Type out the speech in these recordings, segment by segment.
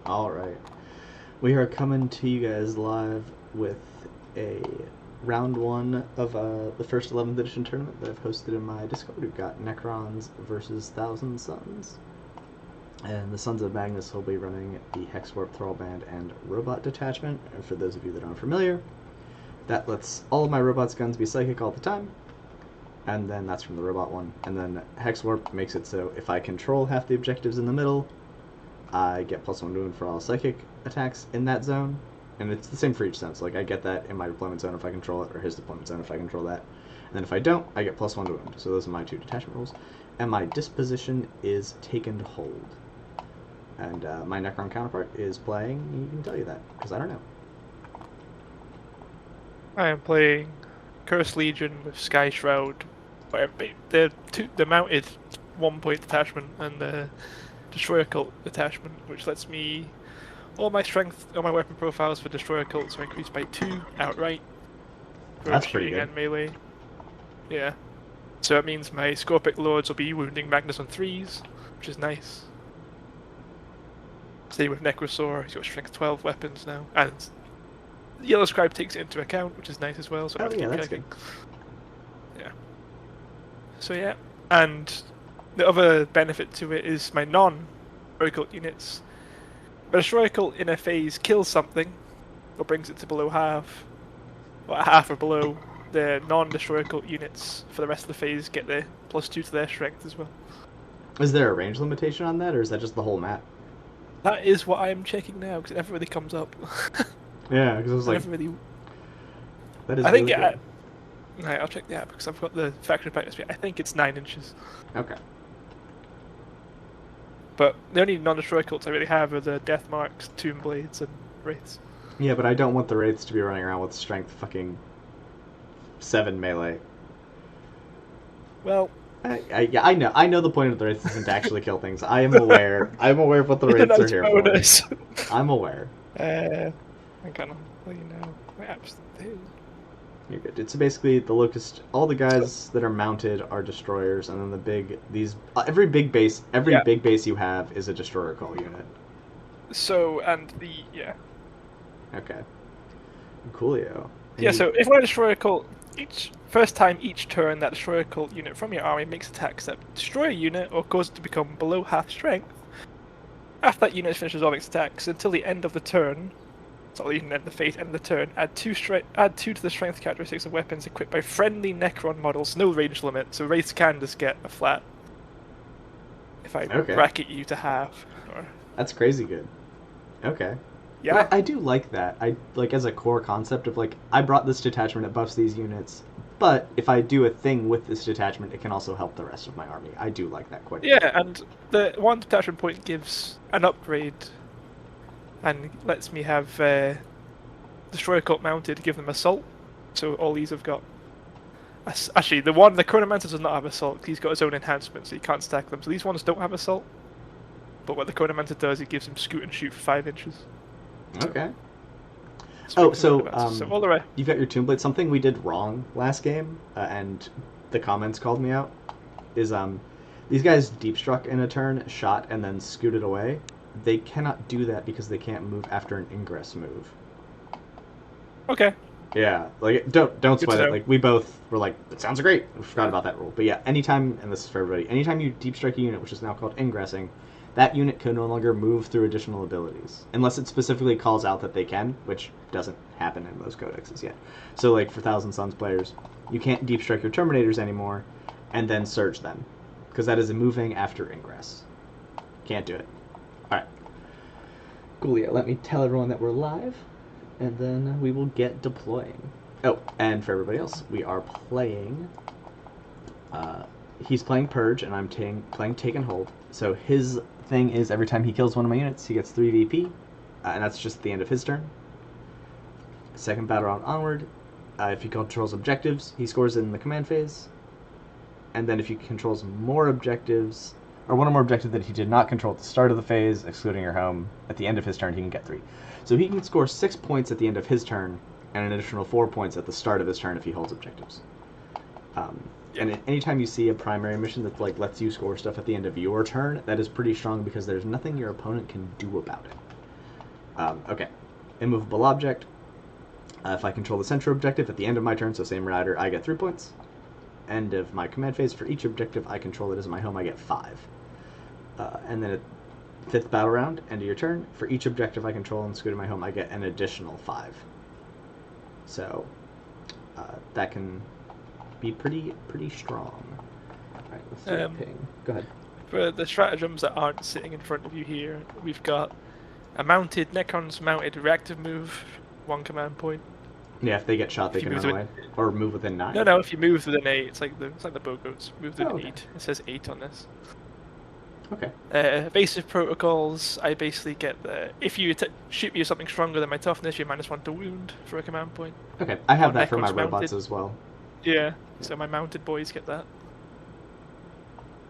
All right. We are coming to you guys live with a round one of the first 11th edition tournament that I've hosted in my Discord. We've got Necrons versus Thousand Suns. And the Sons of Magnus will be running the Hexwarp Thrallband and Robot Detachment. And for those of you that aren't familiar, that lets all of my robots' guns be psychic all the time. And then that's from the robot one. And then Hexwarp makes it so if I control half the objectives in the middle, I get +1 wound for all psychic attacks in that zone. And it's the same for each zone. So like I get that in my deployment zone if I control it, or his deployment zone if I control that. And then if I don't, I get +1 to wound. So those are my 2 detachment rules. And my disposition is taken to hold. And my Necron counterpart is playing, he can tell you that, because I don't know. I am playing Cursed Legion with Sky Shroud. The mounted 1-point detachment and the Destroyer Cult detachment, which lets me all my strength on my weapon profiles for Destroyer Cults are increased by 2 outright. That's pretty good. And melee. Yeah. So that means my Scorpic Lords will be wounding Magnus on 3s, which is nice. Same with Necrosaur, he's got strength 12 weapons now, and Yellow Scribe takes it into account, which is nice as well. So oh yeah, that's good. Yeah. So yeah, and the other benefit to it is my non-Destroyer Cult units. But a Destroyer Cult in a phase kills something, or brings it to below half, or half or below. The non-Destroyer Cult units for the rest of the phase get the +2 to their strength as well. Is there a range limitation on that, or is that just the whole map? That is what I'm checking now, because it never really comes up. Yeah, because I was like, really... that is I think really good. Right, I'll check the app, because I've got the factory pack speed. I think it's 9 inches. Okay. But the only non-destroyer cults I really have are the Death Marks, Tomb Blades, and Wraiths. Yeah, but I don't want the Wraiths to be running around with strength fucking 7 melee. Well... I know the point of the Wraiths isn't to actually kill things. I am aware. I'm aware of what the Wraiths are here bonus. for. I'm aware. I'm gonna let you know. My app's... You're good. It's basically the Locust. All the guys that are mounted are destroyers, and then every big base you have is a destroyer call unit. So Okay. Coolio. Yeah. So if we're a destroyer cult, first time each turn that destroyer cult unit from your army makes attacks that destroy a unit or cause it to become below half strength. After that unit finishes all its attacks until the end of the turn. So even at the phase end of the turn, add 2 to the strength characteristics of weapons equipped by friendly Necron models, no range limit, so Wraiths can just get a flat. If I bracket you to half. That's crazy good. Okay. Yeah. But I do like that. I like as a core concept of like, I brought this detachment that buffs these units, but if I do a thing with this detachment, it can also help the rest of my army. I do like that quite a bit. Yeah, and the 1 detachment point gives an upgrade and lets me have Destroyer Cult mounted to give them Assault. So all these have got... Actually, the Chronomancer does not have Assault. He's got his own enhancement, so you can't stack them. So these ones don't have Assault. But what the Chronomancer does, it gives him Scoot and Shoot for 5 inches. Okay. So all the rest. You've got your Tomb Blade. Something we did wrong last game, and the comments called me out, is these guys deep struck in a turn, shot, and then scooted away. They cannot do that because they can't move after an ingress move. Okay. Yeah, like don't sweat it. Like we both were like, it sounds great. We forgot about that rule. But yeah, anytime, and this is for everybody, anytime you deep strike a unit, which is now called ingressing, that unit can no longer move through additional abilities unless it specifically calls out that they can, which doesn't happen in most codexes yet. So like for Thousand Suns players, you can't deep strike your Terminators anymore, and then surge them, because that is a moving after ingress. Can't do it. Alright. Coolio, let me tell everyone that we're live, and then we will get deploying. Oh, and for everybody else, we are playing... he's playing Purge, and I'm playing Take and Hold. So his thing is every time he kills one of my units, he gets 3 VP, and that's just the end of his turn. Second battle round onward, if he controls objectives, he scores in the command phase. And then if he controls more objectives... or one or more objective that he did not control at the start of the phase, excluding your home, at the end of his turn, he can get 3. So he can score 6 points at the end of his turn, and an additional 4 points at the start of his turn if he holds objectives. And anytime you see a primary mission that like lets you score stuff at the end of your turn, that is pretty strong because there's nothing your opponent can do about it. Okay. Immovable object. If I control the central objective at the end of my turn, so same rider, I get 3 points. End of my command phase, for each objective I control that is in my home, I get 5. And then at 5th battle round, end of your turn, for each objective I control and scoot in my home, I get an additional 5. So that can be pretty strong. Alright, let's do a ping. Go ahead. For the stratagems that aren't sitting in front of you here, we've got a mounted Necrons mounted reactive move, 1 command point. Yeah, if they get shot, they can run away or move within 9. No, if you move within 8, it's like the bowgoats. Move within okay. 8. It says 8 on this. Okay. Evasive protocols. I basically get the if you shoot me with something stronger than my toughness, you're -1 to wound for a command point. Okay, I have that for my Necrons robots mounted. as well. Yeah, so my mounted boys get that.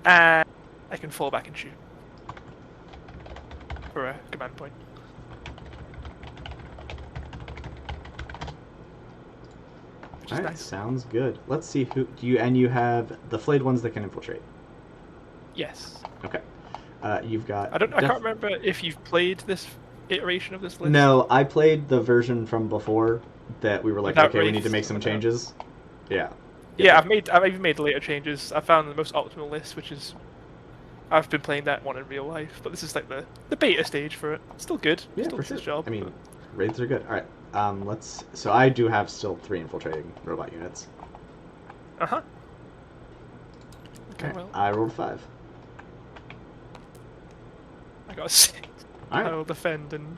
And I can fall back and shoot for a command point. Which is Alright, nice. sounds good. Let's see who you have the flayed ones that can infiltrate. Yes. Okay. You've got. I can't remember if you've played this iteration of this list. No, I played the version from before that we were like, Without okay, we need to wraiths, make some without- changes. Yeah. Yeah, I've even made later changes. I found the most optimal list, which is I've been playing that one in real life, but this is like the beta stage for it. Still good. Yeah, Still for does sure. its job. I mean, raids are good. All right. Let's. So I do have still 3 infiltrating robot units. Uh huh. Okay, Okay. well, I rolled 5. I got a 6. All I right. will defend and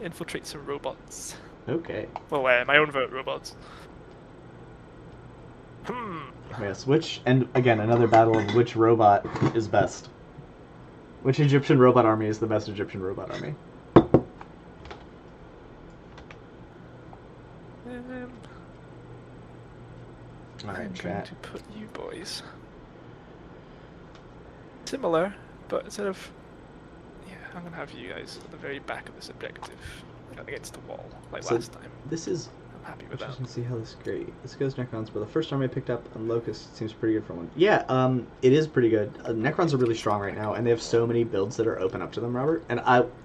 infiltrate some robots. Okay. Well, my own vote robots. Yes. And again, another battle of which robot is best. Which Egyptian robot army is the best Egyptian robot army? All right, I'm going chat. to put you boys similar, but instead of I'm gonna have you guys at the very back of this objective, against the wall, like So last time. This is. I'm happy with that. Interesting to see how this is great. This goes Necrons, but the first army I picked up on Locust seems pretty good for one. Yeah, it is pretty good. Necrons are really strong right now, and they have so many builds that are open up to them, Robert. And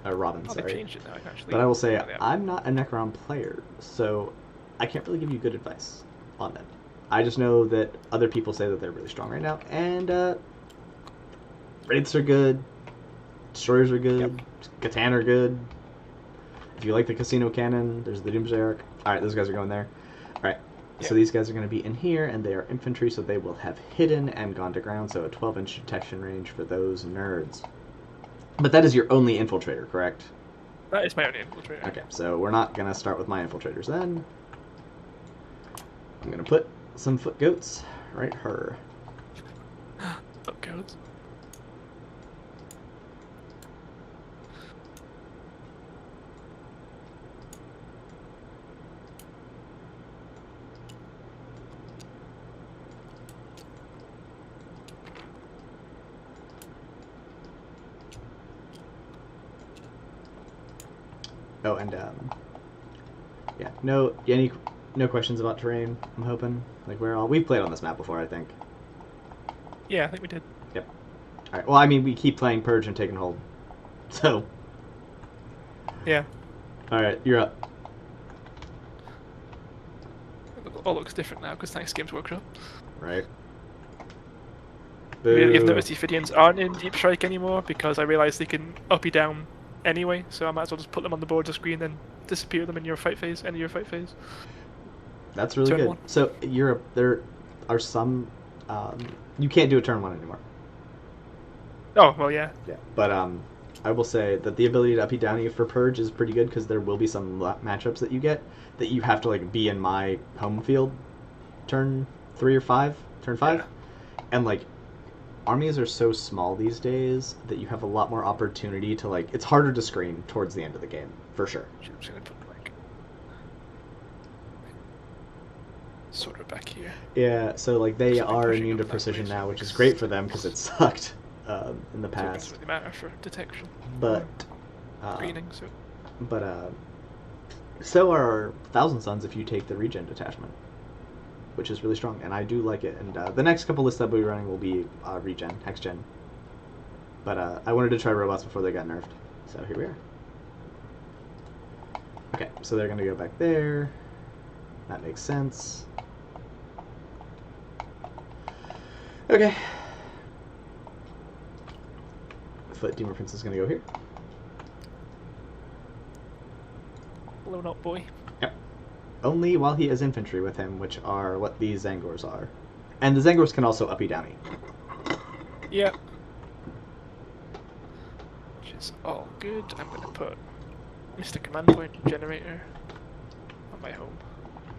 Robin, Oh, sorry. they changed it now, actually. But I will say, Oh, yeah. I'm not a Necron player, so I can't really give you good advice on them. I just know that other people say that they're really strong right now, and Wraiths are good, Destroyers are good, Catan are good. If you like the Casino Cannon, there's the Doomsday Arc. Alright, those guys are going there. Alright, so these guys are going to be in here, and they are infantry, so they will have hidden and gone to ground, so a 12-inch detection range for those nerds. But that is your only infiltrator, correct? That is my only infiltrator. Okay, so we're not going to start with my infiltrators then. I'm going to put some foot goats right here. Foot goats. Oh, and yeah, no questions about terrain. I'm hoping we've played on this map before, I think. Yeah, I think we did. Yep. All right. Well, I mean, we keep playing Purge and taking hold, so. Yeah. All right, you're up. It all looks different now because thanks Games Workshop. Right. You've Boo. noticed the Ophidians aren't in Deep Strike anymore because I realised they can up you down anyway, so I might as well just put them on the border screen and disappear them in your fight phase, end of your fight phase. That's really Turn good. 1. So there are some you can't do a turn 1 anymore. Oh, well, yeah. Yeah, but I will say that the ability to up you down you for Purge is pretty good because there will be some matchups that you get that you have to like be in my home field turn 3 or 5, turn 5, Yeah. and like armies are so small these days that you have a lot more opportunity to like it's harder to screen towards the end of the game for sure. I'm just gonna put like sort of back here. Yeah, so like they So they're are pushing immune to up that precision way, now, so which is it's- great for them because it sucked in the So it past. doesn't really matter for detection. But Screening, so so are Thousand Suns if you take the regen detachment, which is really strong, and I do like it. And the next couple lists that we'll be running will be regen, hex gen. But I wanted to try robots before they got nerfed, so here we are. Okay, so they're going to go back there. That makes sense. Okay. Foot Demon Prince is going to go here. Blown up boy. Yep. Only while he has infantry with him, which are what these Zangors are. And the Zangors can also uppy downy. Yep. Which is all good. I'm going to put Mr. Command Point Generator on my home.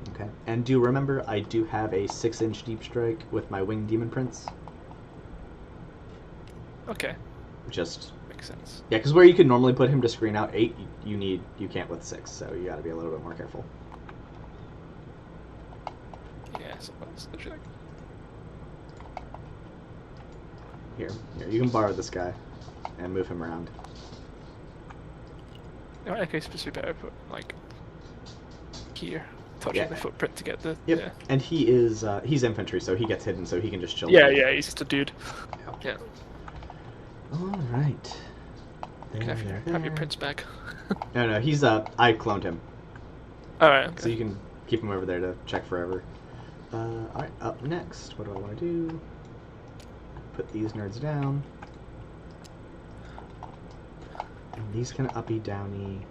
Okay. And do remember, I do have a 6-inch deep strike with my Winged Demon Prince. Okay. Just makes sense. Yeah, because where you could normally put him to screen out 8, you can't with 6, so you got to be a little bit more careful. Yeah, so that's the trick. Here, you can borrow this guy and move him around. In my case, it's better put like here, touching Yeah. the footprint to get the. Yep. Yeah. And he is he's infantry, so he gets hidden, so he can just chill. Yeah, yeah, he's just a dude. Yeah. All right. Can I have your prince back? No, he's I cloned him. All right. Okay. So you can keep him over there to check forever. All right, up next, what do I want to do? Put these nerds down. And these can uppy downy,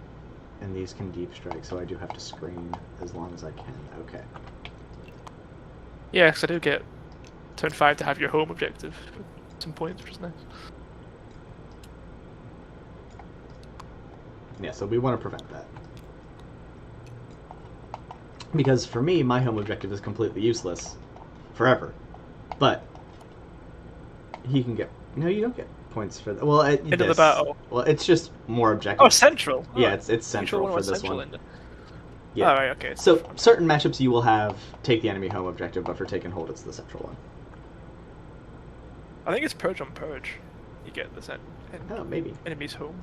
and these can deep strike, so I do have to screen as long as I can. Okay. Yeah, because I do get turn 5 to have your home objective. Some points, which is nice. Yeah, so we want to prevent that. Because for me, my home objective is completely useless. Forever. But he can get... No, you don't get points for that. Well, Into the battle. Well, it's just more objectives. Oh, central! Yeah, it's central for this one. Yeah. Alright, okay. So, certain matchups you will have take the enemy home objective, but for take and hold, it's the central one. I think it's purge on purge. You get the Oh, maybe. enemy's home.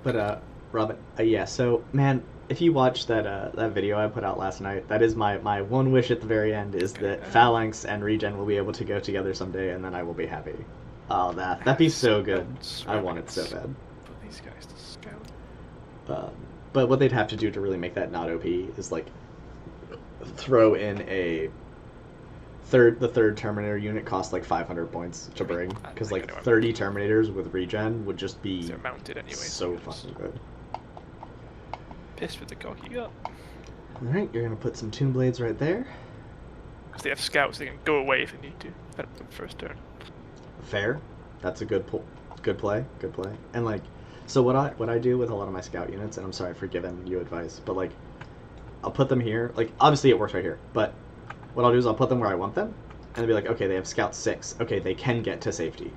But, Robin, yeah, so, man, if you watch that that video I put out last night, that is my one wish at the very end, is that Phalanx and Regen will be able to go together someday, and then I will be happy. Oh, that'd be so good. I want it so bad. Put these guys to scout. But what they'd have to do to really make that not OP is, like, throw in the third Terminator unit costs like 500 points to bring, because like 30 Terminators with regen would just be they're mounted anyway, so fucking good. Pissed with the cock you got. Alright, you're gonna put some Toon Blades right there. Because they have scouts, they can go away if they need to. At the first turn. Fair. That's a good play. And like, so what I do with a lot of my scout units, and I'm sorry for giving you advice, but like, I'll put them here. Like, obviously it works right here, but what I'll do is I'll put them where I want them, and they'll be like, okay, they have scout 6. Okay, they can get to safety.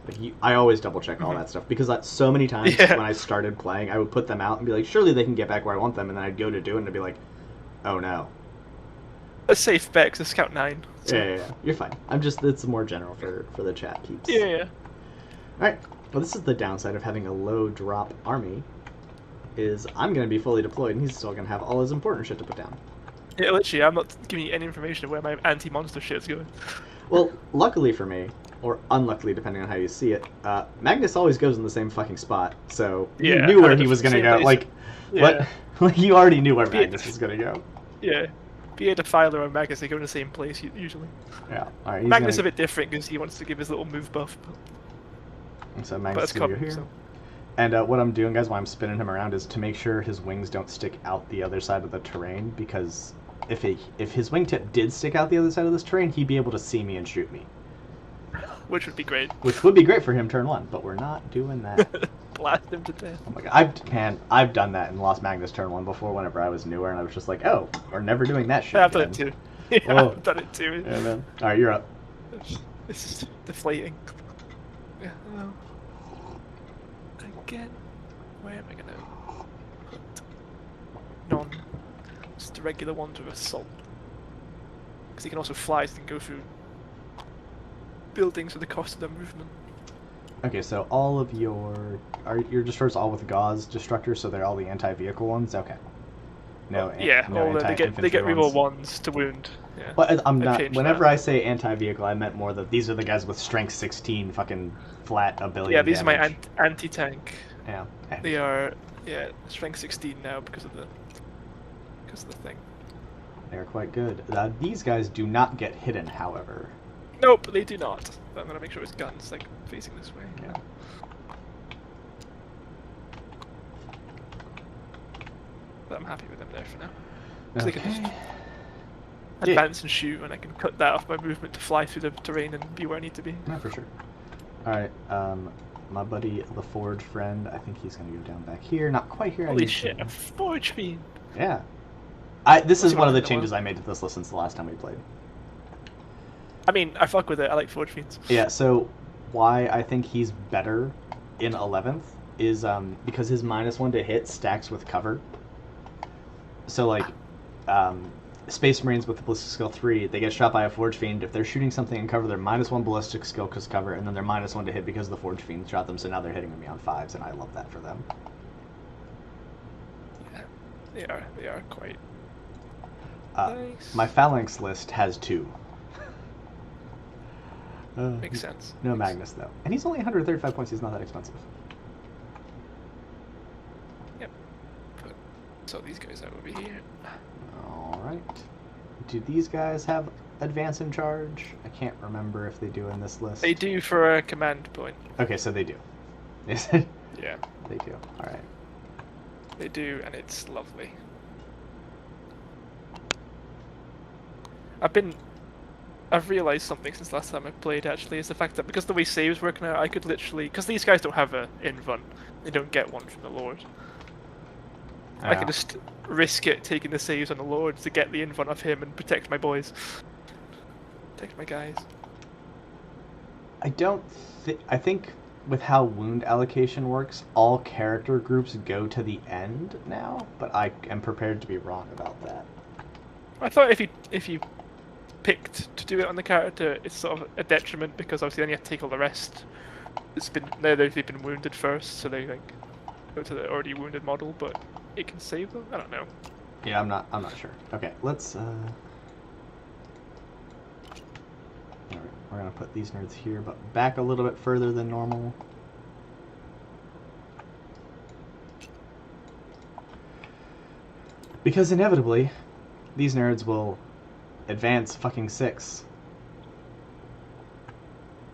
Like, I always double check all that stuff, because so many times when I started playing, I would put them out and be like, surely they can get back where I want them, and then I'd go to do it and I'd be like, oh no. A safe bet, because it's scout 9. So. Yeah, you're fine. It's more general for the chat keeps. Yeah. Alright, well this is the downside of having a low drop army, is I'm going to be fully deployed, and he's still going to have all his important shit to put down. Yeah, literally, I'm not giving you any information of where my anti-monster shit's going. Well, luckily for me, or unluckily depending on how you see it, Magnus always goes in the same fucking spot, so you knew where he was going to go. Like, what? Like, you already knew where Magnus was going to go. Yeah. Be a Defiler or Magnus, they go in the same place usually. Yeah. All right. Magnus is a bit different because he wants to give his little move buff. So Magnus is going to go here. So. And what I'm doing, guys, while I'm spinning him around, is to make sure his wings don't stick out the other side of the terrain, because if his wingtip did stick out the other side of this terrain, he'd be able to see me and shoot me. Which would be great. Which would be great for him turn 1, but we're not doing that. Blast him to death. Oh my god, I've done that and lost Magnus turn 1 before whenever I was newer, and I was just like, oh, we're never doing that shit. Yeah, I've done it too. Yeah, I've done it too. Yeah, man. Alright, you're up. This is deflating. Yeah, hello. Again, where am I gonna put just the regular ones with assault? Because he can also fly, so he can go through buildings at the cost of their movement. Okay, so all of your destroyers all with Gauze destructors, so they're all the anti-vehicle ones. Okay. No, they get reroll ones to wound. Yeah. But I'm not. Whenever I say anti-vehicle, I meant more that these are the guys with strength 16, fucking flat ability. Yeah, these damage. are my anti-tank. Yeah. They are, yeah, strength 16 now because of the thing. They're quite good. These guys do not get hidden, however. Nope, they do not. But I'm gonna make sure his gun's like facing this way. Yeah. But I'm happy with them there for now. Because they can just Okay. advance and shoot, and I can cut that off my movement to fly through the terrain and be where I need to be. Yeah, for sure. Alright, my buddy, the Forge friend, I think he's gonna go down back here. Not quite here. Holy shit, a Forge Fiend! Yeah. This is one of the changes I made to this list since the last time we played. I mean, I fuck with it. I like Forge Fiends. Yeah, so why I think he's better in 11th is because his -1 to hit stacks with cover. So, like, Space Marines with the Ballistic Skill 3, they get shot by a Forge Fiend. If they're shooting something in cover, they're -1 Ballistic Skill because cover, and then they're -1 to hit because the Forge Fiend shot them, so now they're hitting me on 5s, and I love that for them. Yeah, they are quite nice. My Phalanx list has 2. Makes sense. No Magnus, though. And he's only 135 points, he's not that expensive. Yep. So these guys are over here. Alright. Do these guys have advance in charge? I can't remember if they do in this list. They do for a command point. Okay, so they do. Yeah. They do. Alright. They do, and it's lovely. I've realised something since last time I played, actually, is the fact that because the way saves work now, I could literally... Because these guys don't have an in-run. They don't get one from the Lord. Yeah. I can just risk it taking the saves on the Lord to get the in-run of him and protect my boys. Protect my guys. I think with how wound allocation works, all character groups go to the end now, but I am prepared to be wrong about that. I thought if you picked to do it on the character, it's sort of a detriment because obviously then you have to take all the rest. They've been wounded first, so they like go to the already wounded model, but it can save them. I don't know. Yeah, I'm not sure. Okay, let's Alright, we're gonna put these nerds here, but back a little bit further than normal. Because inevitably, these nerds will advance fucking 6.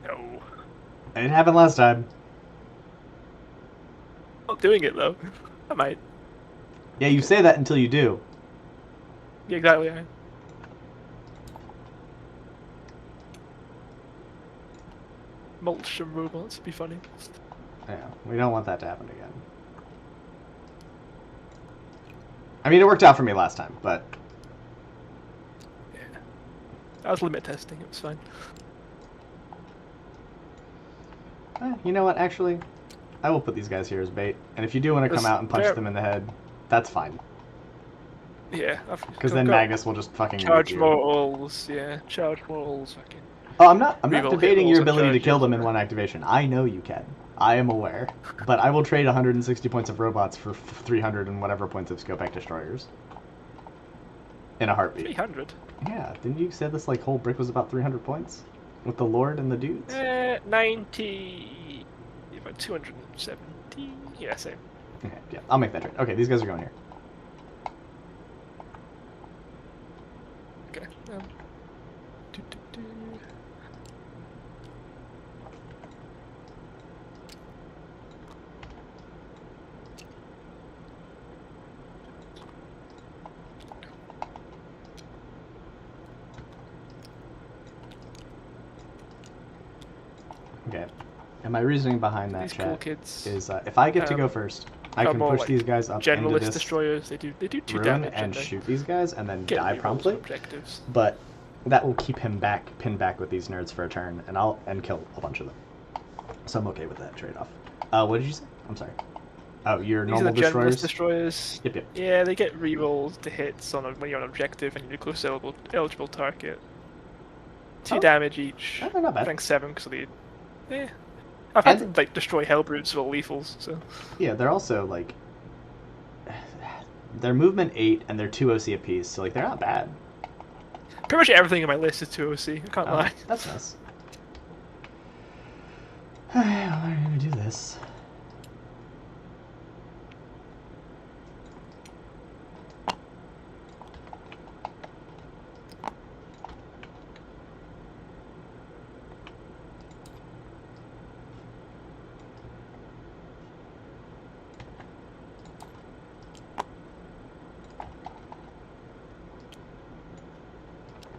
No. And it happened last time. Not doing it though. I might. Yeah, you say that until you do. Yeah, exactly. Yeah. Mulch and robots would be funny. Yeah, we don't want that to happen again. I mean, it worked out for me last time, but... Yeah. I was limit testing, it was fine. You know what, actually, I will put these guys here as bait. And if you do want to come out and punch them in the head, that's fine. Yeah. Because then Magnus will just fucking charge mortals, yeah. Charge mortals, fucking... Oh, I'm not debating your hitballs ability to and kill them in charges. one activation. I know you can. I am aware. But I will trade 160 points of robots for 300 and whatever points of Scopex destroyers. In a heartbeat. 300? Yeah, didn't you say this like whole brick was about 300 points? With the Lord and the dudes? 90... About 270? Yeah, same. Okay, yeah, I'll make that trade. Okay, these guys are going here. Okay. Do, do, do. Okay. And my reasoning behind that These chat cool kids. is if I get to go first, I are can more push like these guys up into generalist this destroyers. They do 2 ruin damage and they shoot these guys and then get die rerolls promptly. and objectives. But that will keep him pinned back with these nerds for a turn, and kill a bunch of them. So I'm okay with that trade-off. What did you say? I'm sorry. Oh, your These normal are the destroyers? generalist destroyers. Yep. Yeah, they get rerolls to hits when you're on objective and you're close eligible target. 2 damage each. Oh, they're not bad. Rank 7 because of the... Yeah. I've had And- them like destroy Hellbrutes with lethals, so... Yeah, they're also, like... They're movement 8, and they're 2 OC apiece, so, like, they're not bad. Pretty much everything in my list is 2 OC, I can't lie. That's nice. Alright, well, I'm gonna do this.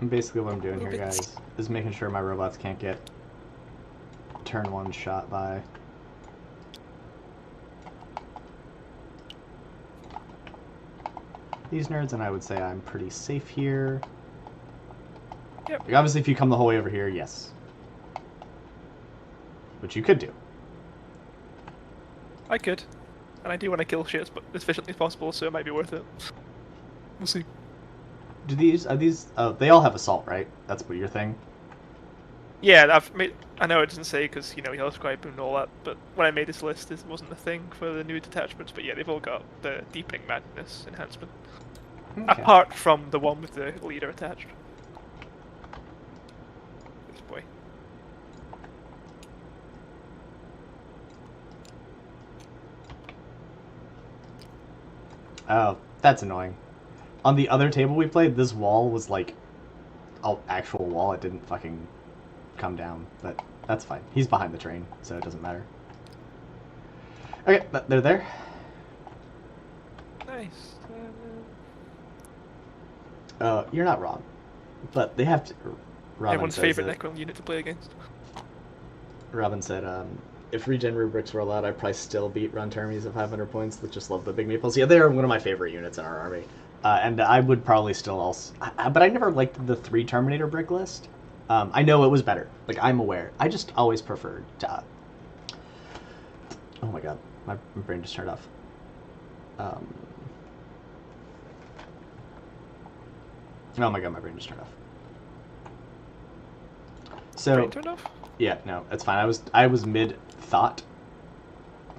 And basically what I'm doing here, Move it. guys, is making sure my robots can't get turn one shot by. These nerds, and I would say I'm pretty safe here. Yep. Like, obviously, if you come the whole way over here, yes. Which you could do. I could. And I do want to kill shit as efficiently as possible, so it might be worth it. We'll see. Do these, are these, they all have assault, right? That's what your thing? Yeah, I know it doesn't say because, you know, yellow scribe and all that, but when I made this list, this wasn't a thing for the new detachments, but yeah, they've all got the Deepening Madness enhancement. Okay. Apart from the one with the leader attached. This boy. Oh, that's annoying. On the other table we played, this wall was like an actual wall. It didn't fucking come down, but that's fine. He's behind the train, so it doesn't matter. Okay, they're there. Nice. You're not wrong, but they have to. Robin Everyone's says favorite that- Necron unit to play against. Robin said, if regen rubrics were allowed, I'd probably still beat Run Termies at 500 points that just love the big meeples. Yeah, they're one of my favorite units in our army. And I would probably still also... but I never liked the 3 Terminator brick list. I know it was better. Like, I'm aware. I just always preferred... oh my god. My brain just turned off. Oh my god, my brain just turned off. So... Brain turned off? Yeah, no, it's fine. I was mid thought.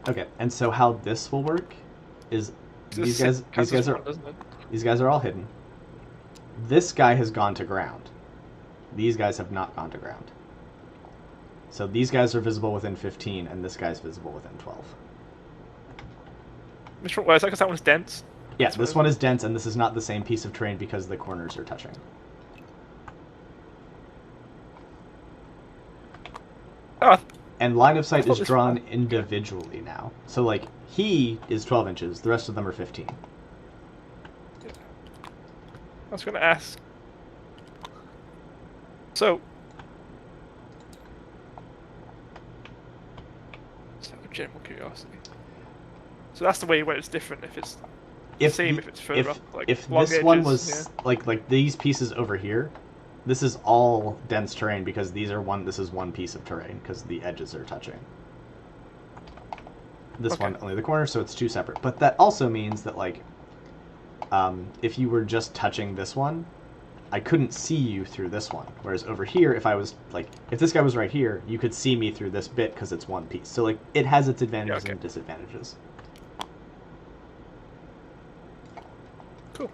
Okay, and so how this will work is these guys are all hidden. This guy has gone to ground. These guys have not gone to ground. So these guys are visible within 15, and this guy's visible within 12. Which one? Well, it's like that one's dense. Yeah, That's this one is dense, and this is not the same piece of terrain because the corners are touching. Oh, And line of sight thought is this drawn one- individually now. So, like, he is 12 inches, the rest of them are 15. I was going to ask. So, just out of general curiosity. So that's the way where it's different if it's the same if it's further up. Like if long this one edges, was like these pieces over here, this is all dense terrain because this is one piece of terrain because the edges are touching. This Okay. one only the corner, so it's 2 separate. But that also means that like if you were just touching this one, I couldn't see you through this one. Whereas over here, if this guy was right here, you could see me through this bit because it's one piece. So like it has its advantages okay. and disadvantages. Cool.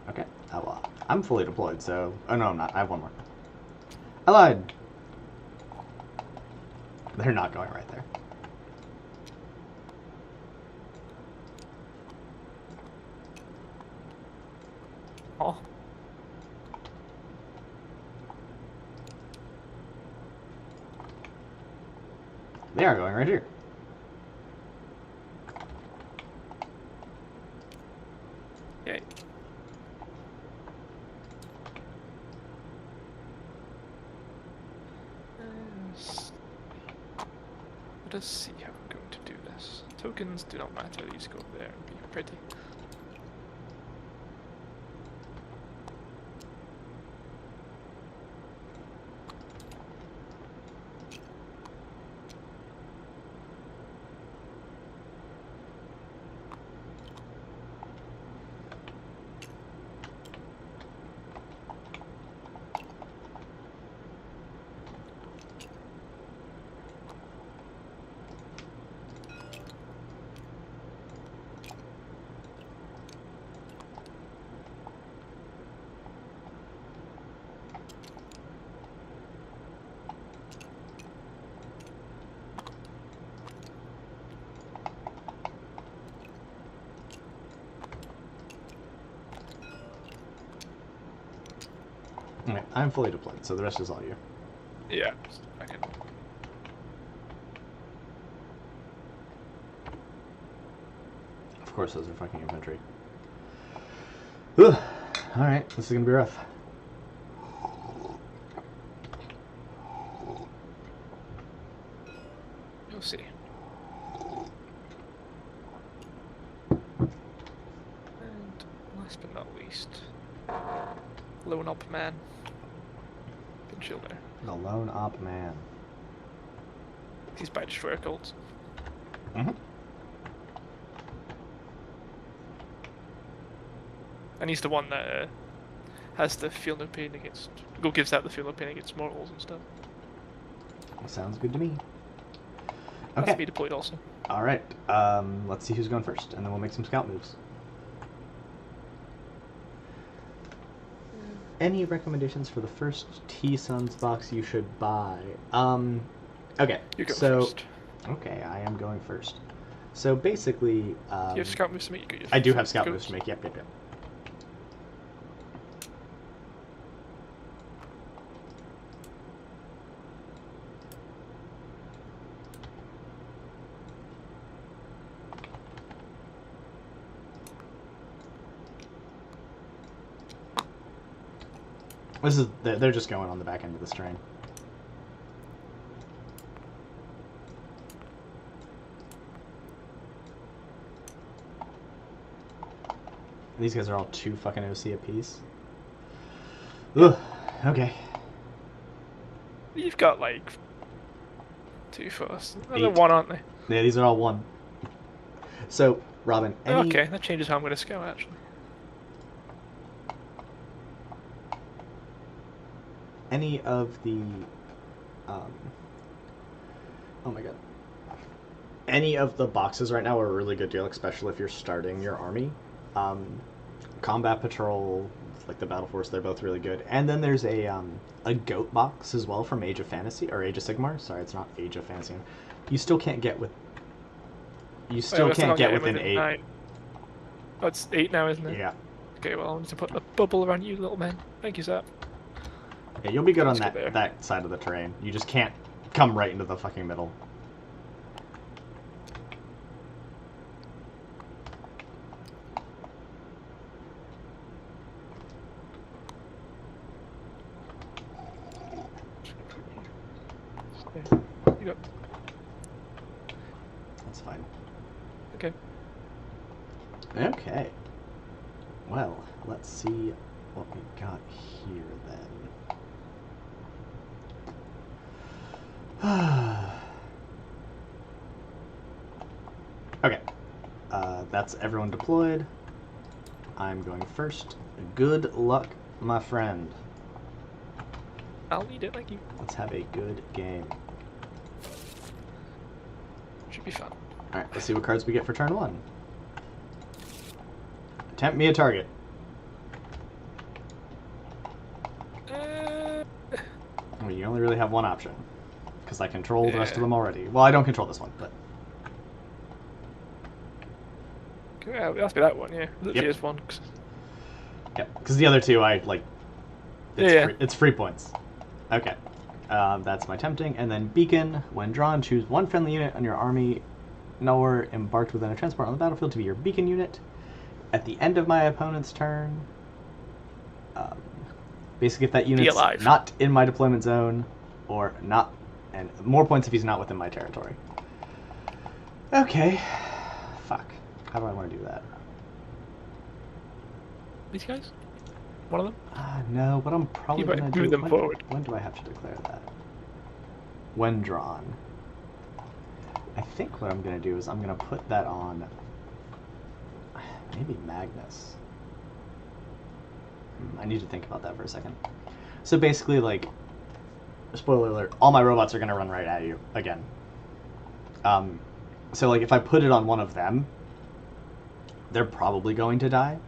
Okay. Oh, well, I'm fully deployed, so... Oh, no, I'm not. I have one more. I lied! They're not going right there. Oh. They are going right here. Yay. Let us see how I'm going to do this. Tokens do not matter, these go there and be pretty. Okay, I'm fully deployed, so the rest is all you. Yeah, I can. Of course, those are fucking infantry. Ugh. All right, this is gonna be rough. You'll see. And last but not least, Lone Op Man. Can chill there. The lone op man. He's by Destroyer Cults. Mm-hmm. And he's the one that has the feel no pain against. Gives out the feel no pain against mortals and stuff. Sounds good to me. Has Okay. to be deployed also. All right. Let's see who's going first, and then we'll make some scout moves. Any recommendations for the first T-Sons box you should buy? Okay. You go so, first. Okay, I am going first. So basically, Do you have scout moves to make? You go I do have scout go. moves to make. Yep. This is they're just going on the back end of this train. These guys are all 2 fucking OC apiece. Ugh. Okay. You've got like 2 first. They're 8. 1, aren't they? Yeah, these are all 1. So, Robin, any... Okay, that changes how I'm going to scout actually. Any of the... oh my god. Any of the boxes right now are a really good deal, especially if you're starting your army. Combat Patrol, like the Battle Force, they're both really good. And then there's a goat box as well from Age of Fantasy, or Age of Sigmar. Sorry, it's not Age of Fantasy. You still can't get with... You still can't get within 8. 9. Oh, it's 8 now, isn't it? Yeah. Okay, well, I need to put a bubble around you, little man. Thank you, Zap. Yeah, you'll be good on Let's go there. that side of the terrain. You just can't come right into the fucking middle. Okay. You got... That's fine. Okay. Okay. Well, let's see what we got here then. Okay. That's everyone deployed. I'm going first. Good luck, my friend. I'll need it, thank you. Let's have a good game. Should be fun. Alright, let's see what cards we get for turn 1. Attempt me a target. Well, you only really have one option. Because I control the rest of them already. Well, I don't control this one, but... Yeah, it has to be that one, yeah. Literally Yep. is one. Yep, because the other 2, I, like... It's free points. Okay. That's my tempting. And then Beacon. When drawn, choose 1 friendly unit on your army nowhere embarked within a transport on the battlefield to be your Beacon unit. At the end of my opponent's turn... basically, if that unit's not in my deployment zone, or not... And more points if he's not within my territory. Okay. Fuck. How do I want to do that? These guys? One of them? No, what I'm probably You might going to move do... them forward. When do I have to declare that? When drawn. I think what I'm going to do is I'm going to put that on... Maybe Magnus. I need to think about that for a second. So basically, like... Spoiler alert, all my robots are going to run right at you, again. So, like, if I put it on one of them, they're probably going to die.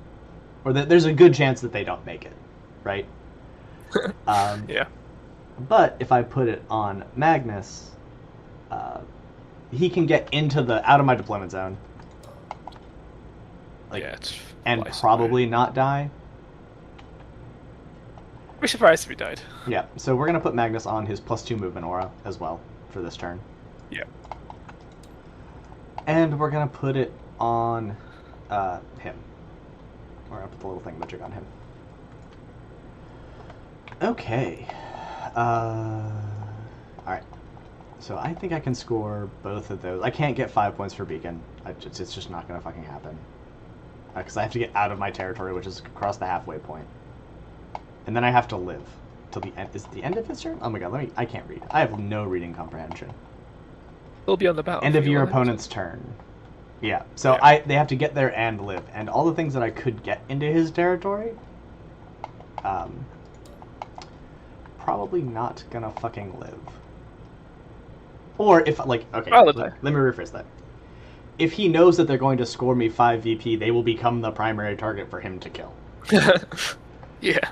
Or there's a good chance that they don't make it, right? Yeah. But if I put it on Magnus, he can get out of my deployment zone. Like, yeah, it's and probably not die. I'd be surprised if he died. Yeah, so we're going to put Magnus on his +2 movement aura as well for this turn. Yeah. And we're going to put it on Him. We're gonna put the little thingamajig on him. Okay. Alright. So I think I can score both of those. I can't get 5 points for Beacon. It's just not gonna fucking happen. Because I have to get out of my territory, which is across the halfway point. And then I have to live. Till the end. Is it the end of his turn? Oh my god, I can't read. I have no reading comprehension. It'll be on the battlefield. End of your opponent's turn. Yeah. So they have to get there and live. And all the things that I could get into his territory, probably not gonna fucking live. Or if, like, okay, let me rephrase that. If he knows that they're going to score me 5 VP, they will become the primary target for him to kill. Yeah.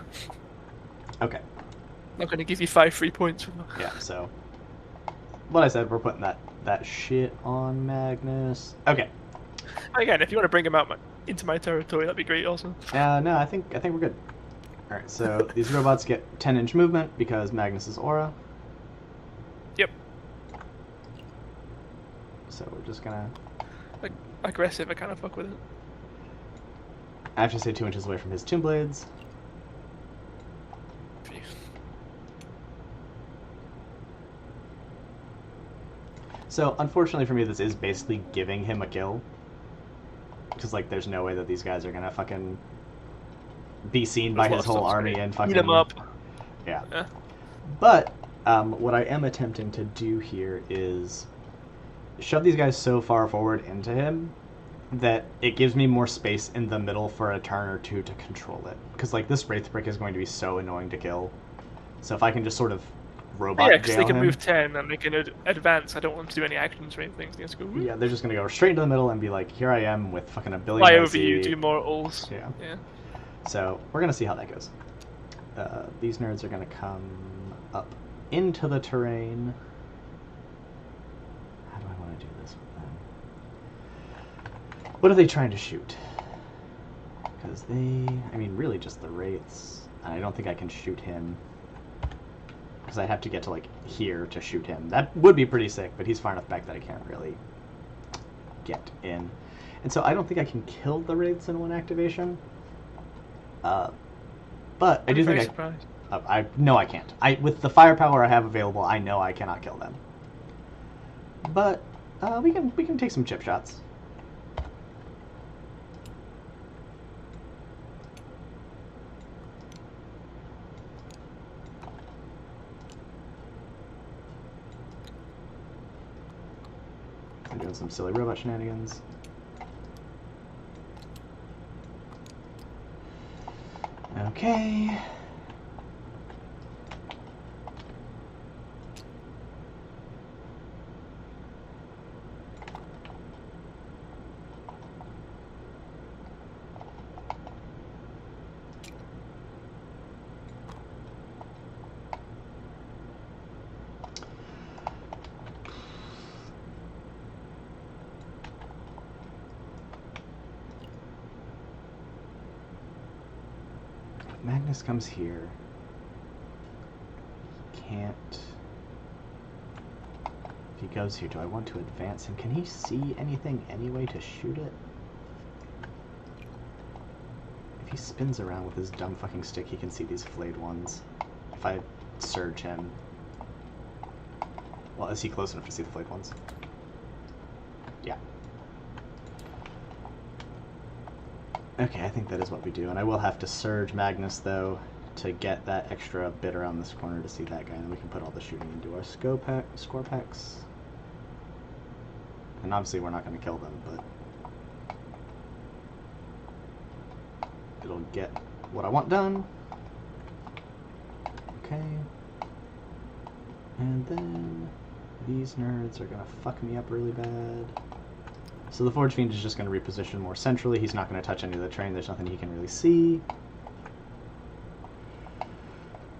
Okay. I'm not going to give you 5 free points from that. Yeah, so... What I said, we're putting that shit on Magnus. Okay. Again, if you want to bring him out into my territory, that'd be great also. No, I think we're good. Alright, so these robots get 10-inch movement because Magnus's aura. Yep. So we're just gonna... Aggressive, I kind of fuck with it. I have to stay 2 inches away from his Tomb Blades. So, unfortunately for me, this is basically giving him a kill. Because, like, there's no way that these guys are gonna fucking be seen by his whole army and fucking... Eat him up. Yeah. But, what I am attempting to do here is shove these guys so far forward into him that it gives me more space in the middle for a turn or two to control it. Because, like, this Wraith Brick is going to be so annoying to kill. So if I can just sort of robot yeah, because they can him, move 10 and they can advance. I don't want to do any actions or anything. They just go, whoop. Yeah, they're just going to go straight into the middle and be like, here I am with fucking a billion fly over you, do mortals. Yeah. So we're going to see how that goes. These nerds are going to come up into the terrain. How do I want to do this with them? What are they trying to shoot? Because I mean, really just the Wraiths. And I don't think I can shoot him. Because I have to get to, like, here to shoot him. That would be pretty sick, but he's far enough back that I can't really get in. And so I don't think I can kill the Wraiths in one activation. But I do think I know I can't. With the firepower I have available, I know I cannot kill them. But we can take some chip shots. I'm doing some silly robot shenanigans. Okay. Magnus comes here. Can't. If he goes here, do I want to advance him? Can he see anything anyway to shoot it? If he spins around with his dumb fucking stick, he can see these flayed ones. If I surge him... Well, is he close enough to see the flayed ones? Yeah. Okay, I think that is what we do, and I will have to surge Magnus, though, to get that extra bit around this corner to see that guy, and then we can put all the shooting into our score packs. And obviously we're not going to kill them, but it'll get what I want done. Okay. And then these nerds are going to fuck me up really bad. So the Forge Fiend is just going to reposition more centrally. He's not going to touch any of the terrain. There's nothing he can really see.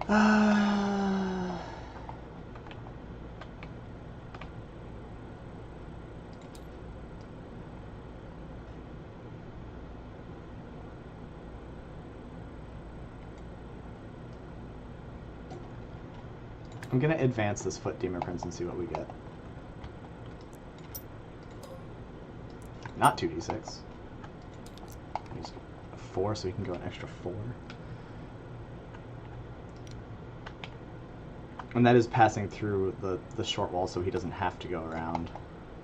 I'm going to advance this Foot Demon Prince and see what we get. Not 2d6. He's 4, so he can go an extra 4. And that is passing through the short wall, so he doesn't have to go around.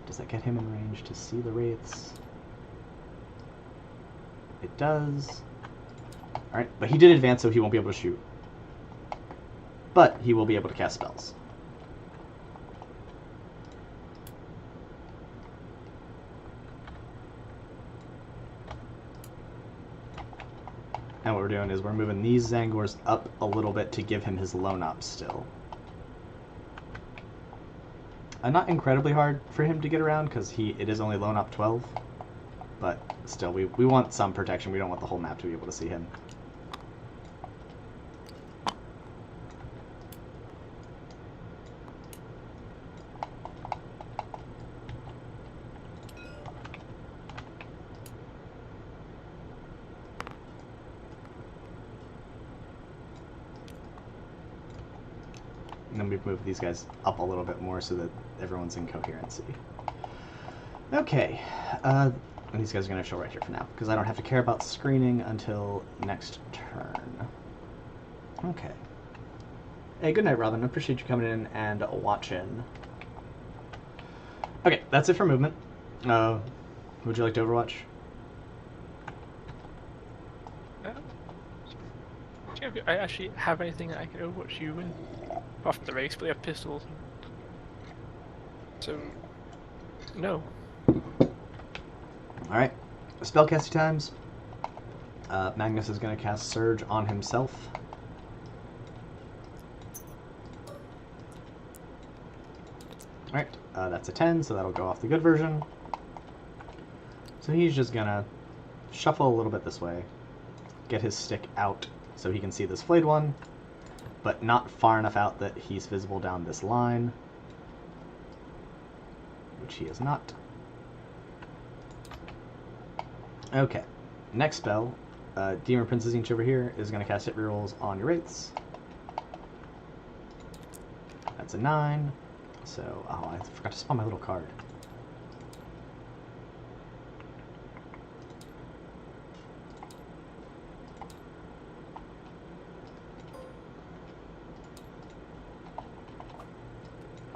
Does that get him in range to see the wraiths? It does. Alright, but he did advance, so he won't be able to shoot. But he will be able to cast spells. And what we're doing is we're moving these Zangors up a little bit to give him his lone up still. Not incredibly hard for him to get around, because it is only lone up 12. But still, we want some protection. We don't want the whole map to be able to see him. And then we've moved these guys up a little bit more so that everyone's in coherency. Okay, and these guys are going to show right here for now, because I don't have to care about screening until next turn. Okay. Hey, good night, Robin. I appreciate you coming in and watching. Okay, that's it for movement. Would you like to Overwatch? Do I actually have anything that I can Overwatch you with? Apart from the race, but they have pistols. So, no. Alright, spellcasting times. Magnus is going to cast Surge on himself. Alright, that's a 10, so that'll go off the good version. So he's just going to shuffle a little bit this way, get his stick out so he can see this flayed one, but not far enough out that he's visible down this line, which he is not. Okay, next spell, Demon Princess Inch over here is going to cast hit rerolls on your wraiths. That's a 9, so, oh, I forgot to spawn my little card.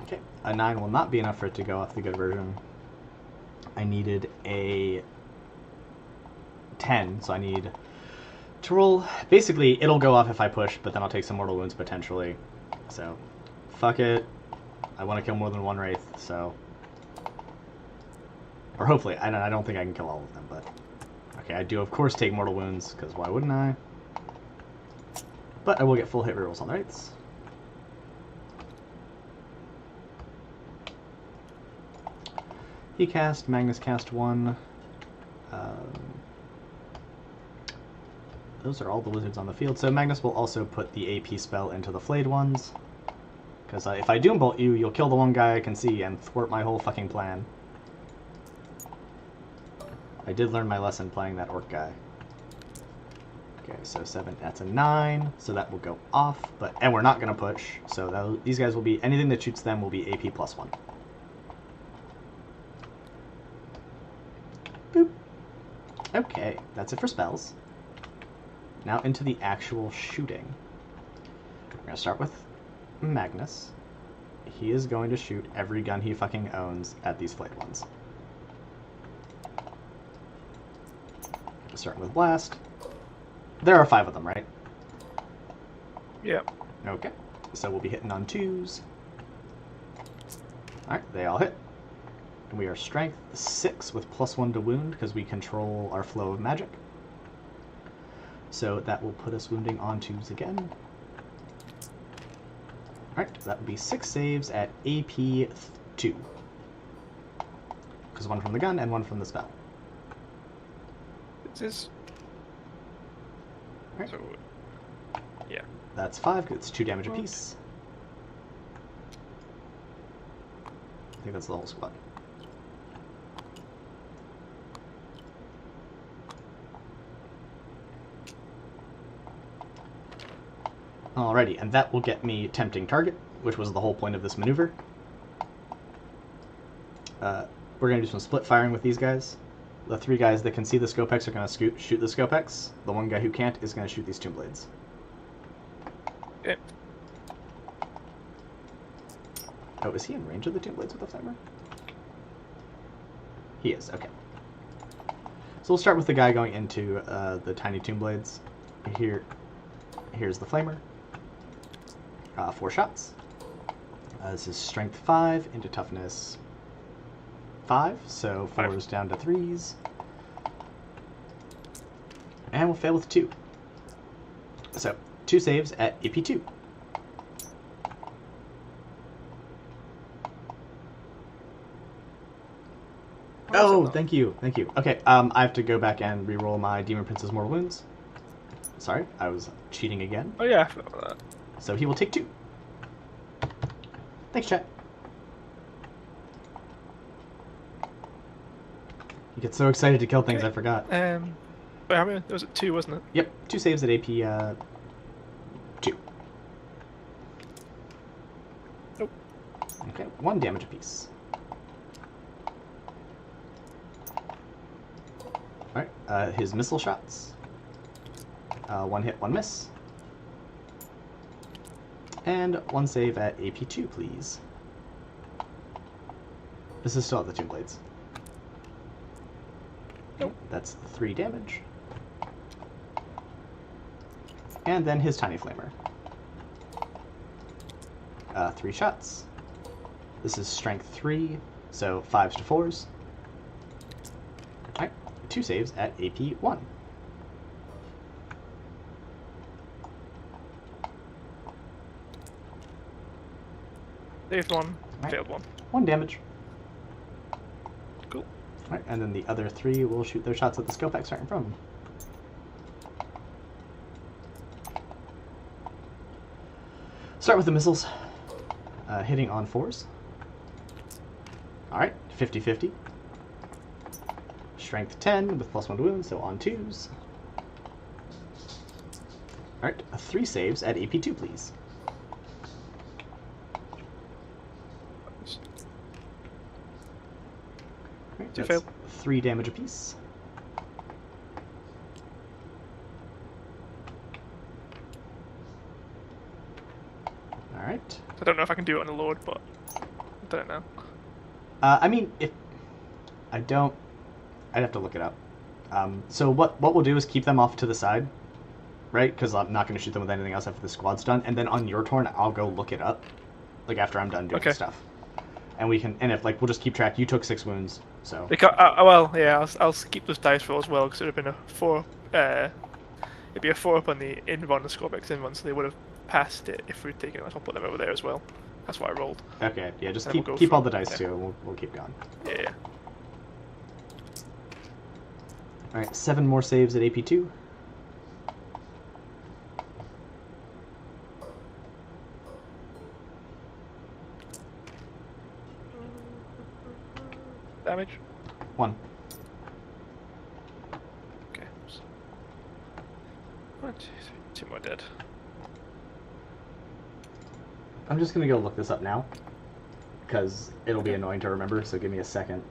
Okay, a 9 will not be enough for it to go off the good version. I needed a 10, so I need to roll. Basically, it'll go off if I push, but then I'll take some mortal wounds potentially. So, fuck it. I want to kill more than one wraith, so... Or hopefully. I don't think I can kill all of them, but... Okay, I do of course take mortal wounds, because why wouldn't I? But I will get full hit rerolls on the wraiths. He cast, Magnus cast 1. Those are all the wizards on the field. So Magnus will also put the AP spell into the flayed ones. Because if I Doom Bolt you, you'll kill the one guy I can see and thwart my whole fucking plan. I did learn my lesson playing that orc guy. Okay, so 7, that's a 9, so that will go off, and we're not going to push, so these guys will be, anything that shoots them will be AP plus 1. Boop. Okay, that's it for spells. Now into the actual shooting. We're going to start with Magnus. He is going to shoot every gun he fucking owns at these flayed ones. Starting with Blast. There are 5 of them, right? Yeah. Okay, so we'll be hitting on 2s. Alright, they all hit. And we are strength 6 with +1 to wound because we control our flow of magic. So that will put us wounding on 2s again. Alright, that would be 6 saves at AP 2. Because 1 from the gun and 1 from the spell. This is... Right. So, yeah. That's 5, it's 2 damage apiece. I think that's the whole squad. Alrighty, and that will get me Tempting Target, which was the whole point of this maneuver. We're going to do some split firing with these guys. The 3 guys that can see the Scopex are going to shoot the Scopex. The 1 guy who can't is going to shoot these Tomb Blades. Okay. Oh, is he in range of the Tomb Blades with the Flamer? He is, okay. So we'll start with the guy going into the tiny Tomb Blades. Here's the Flamer. 4 shots. This is Strength 5 into Toughness 5, so 4s down to 3s. And we'll fail with 2. So, 2 saves at AP2. Oh, thank you. Okay, I have to go back and re-roll my Demon Prince's Mortal Wounds. Sorry, I was cheating again. Oh yeah, I forgot about that. So he will take 2. Thanks, chat. You get so excited to kill things, Okay. I forgot. Wait, how many? It was at 2, wasn't it? Yep, 2 saves at AP 2. Nope. Okay, 1 damage apiece. Alright, his missile shots. 1 hit, 1 miss. And 1 save at AP2, please. This is still at the Tomb Blades. Nope. That's 3 damage. And then his Tiny Flamer. 3 shots. This is Strength 3, so 5s to 4s. Alright, 2 saves at AP 1. Saved 1, Right. failed 1. 1 damage. Cool. Alright, and then the other 3 will shoot their shots at the Scopex right in front of them. Start with the missiles. Hitting on 4s. Alright, 50-50. Strength 10 with +1 to wounds, so on 2s. Alright, 3 saves at AP2, please. Alright, 2 that's failed. 3 damage apiece. Alright. I don't know if I can do it on the Lord, but I don't know. I mean, if I don't, I'd have to look it up. So what we'll do is keep them off to the side, right? Because I'm not going to shoot them with anything else after the squad's done. And then on your turn, I'll go look it up, like after I'm done doing stuff. And we can, and if like we'll just keep track. You took 6 wounds, so. Because, well, yeah, I'll keep those dice roll as well because it would have been a 4. It'd be a 4 up on the invuln, the Scorbex invuln, so they would have passed it if we'd taken it. I'll put them over there as well. That's what I rolled. Okay, yeah, just And keep we'll all the dice too. We'll keep going. Yeah. All right, 7 more saves at AP2. Damage? 1. Okay. 1, 2, 3, 2 more dead. I'm just gonna go look this up now, because it'll be annoying to remember. So give me a second.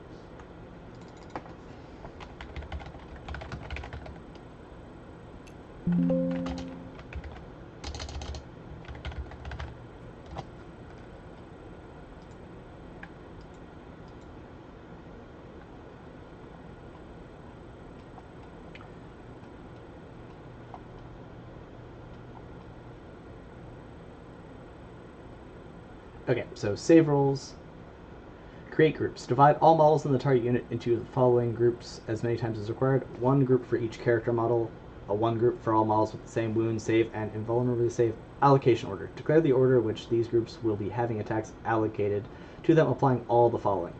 Okay, so save rolls. Create groups. Divide all models in the target unit into the following groups as many times as required. 1 group for each character model. A 1 group for all models with the same wound, save, and invulnerability save. Allocation order. Declare the order which these groups will be having attacks allocated to them, applying all the following.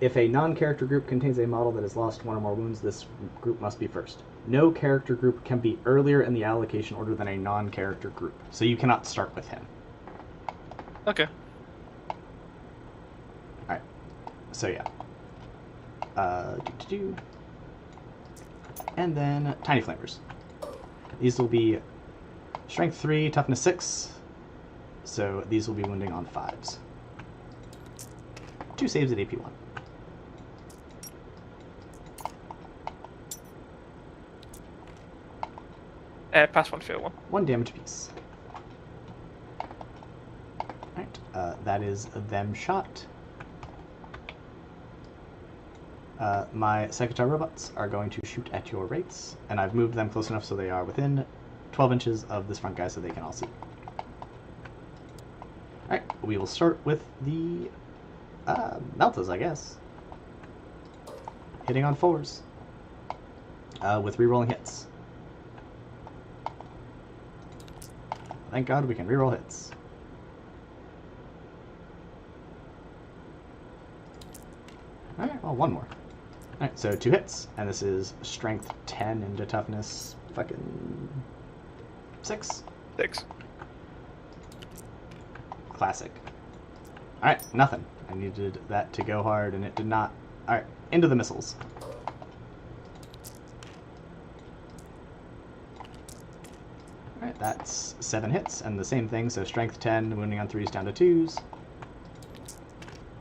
If a non-character group contains a model that has lost 1 or more wounds, this group must be first. No character group can be earlier in the allocation order than a non-character group, so you cannot start with him. Okay. Alright. So yeah. And then Tiny Flamers. These will be Strength 3, Toughness 6. So these will be wounding on 5s. 2 saves at AP 1. Pass one, fail one. 1 damage apiece. Alright, that is them shot. My Secretary robots are going to shoot at your wraiths, and I've moved them close enough so they are within 12 inches of this front guy so they can all see. Alright, we will start with the Meltas, I guess. Hitting on 4s. With rerolling hits. Thank God we can reroll hits. Alright, well, one more. Alright, so 2 hits, and this is strength 10 into toughness fucking 6. 6. Classic. Alright, nothing. I needed that to go hard, and it did not. Alright, into the missiles. Alright, that's 7 hits, and the same thing, so strength 10, wounding on 3s down to 2s.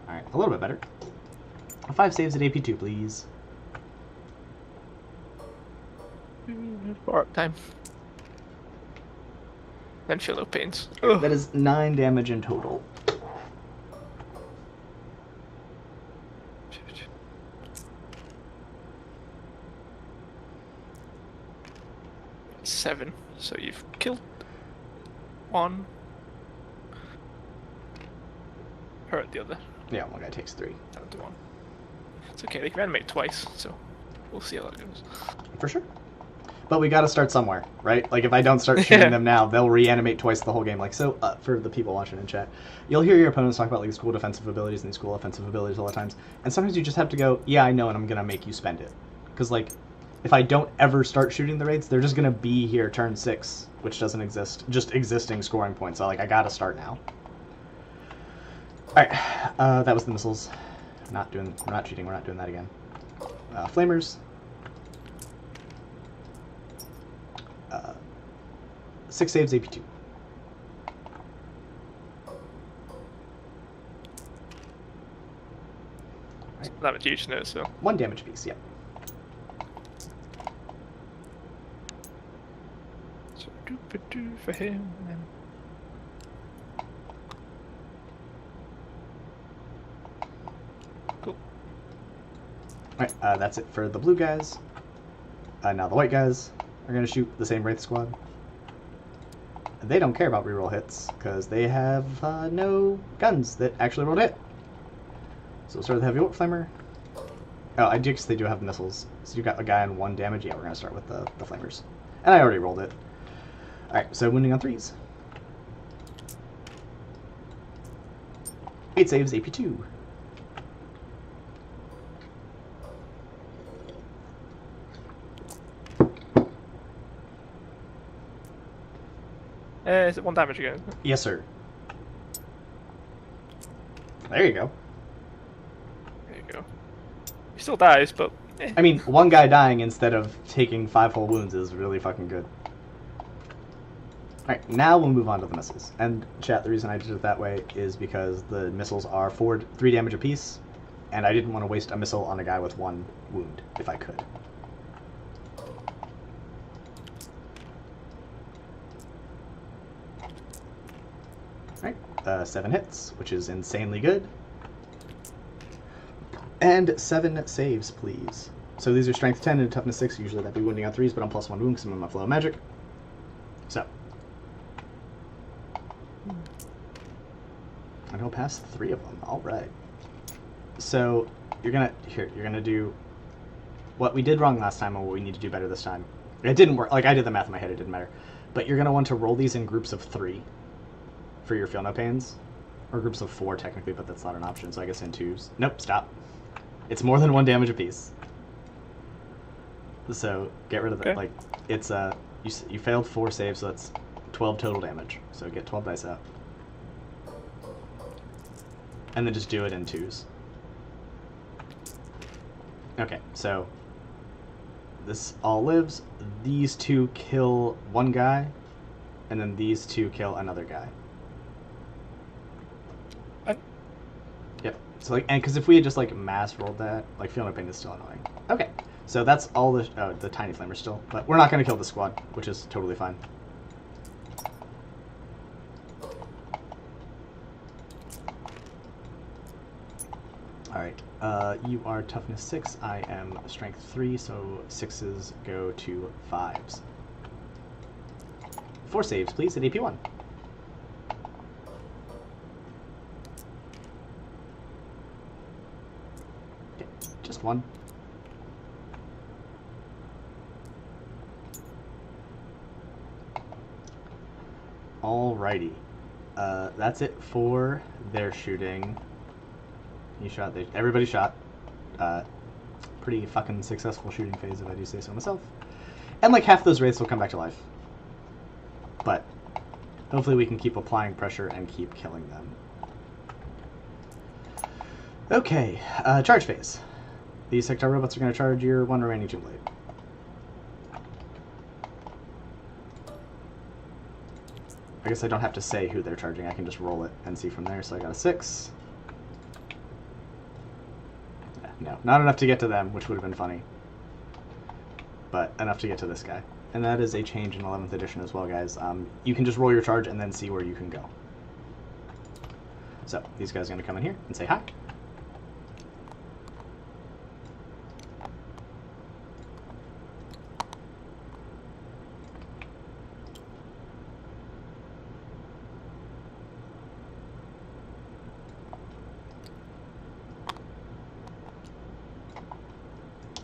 Alright, a little bit better. 5 saves at AP2, please. Bar up time. Then feel no pains. That is 9 damage in total. Seven. So you've killed one. Hurt the other. Yeah, one guy takes 3. Down to 1. It's okay, they can animate twice, so we'll see how that goes. For sure. But we gotta start somewhere, right? Like, if I don't start shooting them now, they'll reanimate twice the whole game. Like, so, for the people watching in chat, you'll hear your opponents talk about, like, these cool defensive abilities and these cool offensive abilities all the times. And sometimes you just have to go, yeah, I know, and I'm gonna make you spend it. Because, like, if I don't ever start shooting the raids, they're just gonna be here turn 6, which doesn't exist. Just existing scoring points. So, like, I gotta start now. Alright, that was the missiles. We're not cheating, we're not doing that again. Flamers. 6 saves, AP2. Right. That was huge note, so. 1 damage piece, yep. So do for him. And... Cool. Alright, that's it for the blue guys. Now the white guys are going to shoot the same Wraith squad. They don't care about reroll hits, because they have no guns that actually rolled a hit. So we'll start with the Heavy Orc Flamer. Oh, I guess they do have missiles. So you got a guy on 1 damage. Yeah, we're going to start with the Flamers. And I already rolled it. Alright, so wounding on 3s. 8 saves, AP2. Is it 1 damage again? Yes, sir. There you go. There you go. He still dies, but... I mean, 1 guy dying instead of taking 5 whole wounds is really fucking good. Alright, now we'll move on to the missiles. And, chat, the reason I did it that way is because the missiles are 3 damage apiece, and I didn't want to waste a missile on a guy with 1 wound, if I could. Alright, 7 hits, which is insanely good. And 7 saves, please. So these are strength 10 and toughness 6. Usually that'd be wounding on 3s, but I'm +1 wound because I'm in my flow of magic. So. I go past 3 of them. Alright. So, you're gonna do what we did wrong last time and what we need to do better this time. It didn't work. Like, I did the math in my head, it didn't matter. But you're gonna want to roll these in groups of 3 for your feel no pains. Or groups of 4, technically, but that's not an option, so I guess in 2s. Nope, stop. It's more than 1 damage apiece. So, get rid of that. Okay. Like, it's, you failed 4 saves, so that's 12 total damage. So get 12 dice out. And then just do it in 2s. Okay, so this all lives. These 2 kill 1 guy, and then these 2 kill another guy. What? Yep. So like, and because if we had just like mass rolled that, like feeling pain is still annoying. Okay, so that's all the tiny flamer still, but we're not going to kill the squad, which is totally fine. All right, you are toughness 6. I am strength 3, so 6s go to 5s. 4 saves, please, at AP 1. Okay, just 1. Alrighty. That's it for their shooting. You shot. Everybody shot. Pretty fucking successful shooting phase, if I do say so myself. And like half those wraiths will come back to life. But hopefully we can keep applying pressure and keep killing them. Okay, charge phase. These sector robots are going to charge your one remaining Tomb Blade. I guess I don't have to say who they're charging. I can just roll it and see from there. So I got a 6. No, not enough to get to them, which would have been funny. But enough to get to this guy. And that is a change in 11th edition as well, guys. You can just roll your charge and then see where you can go. So, these guys are going to come in here and say hi.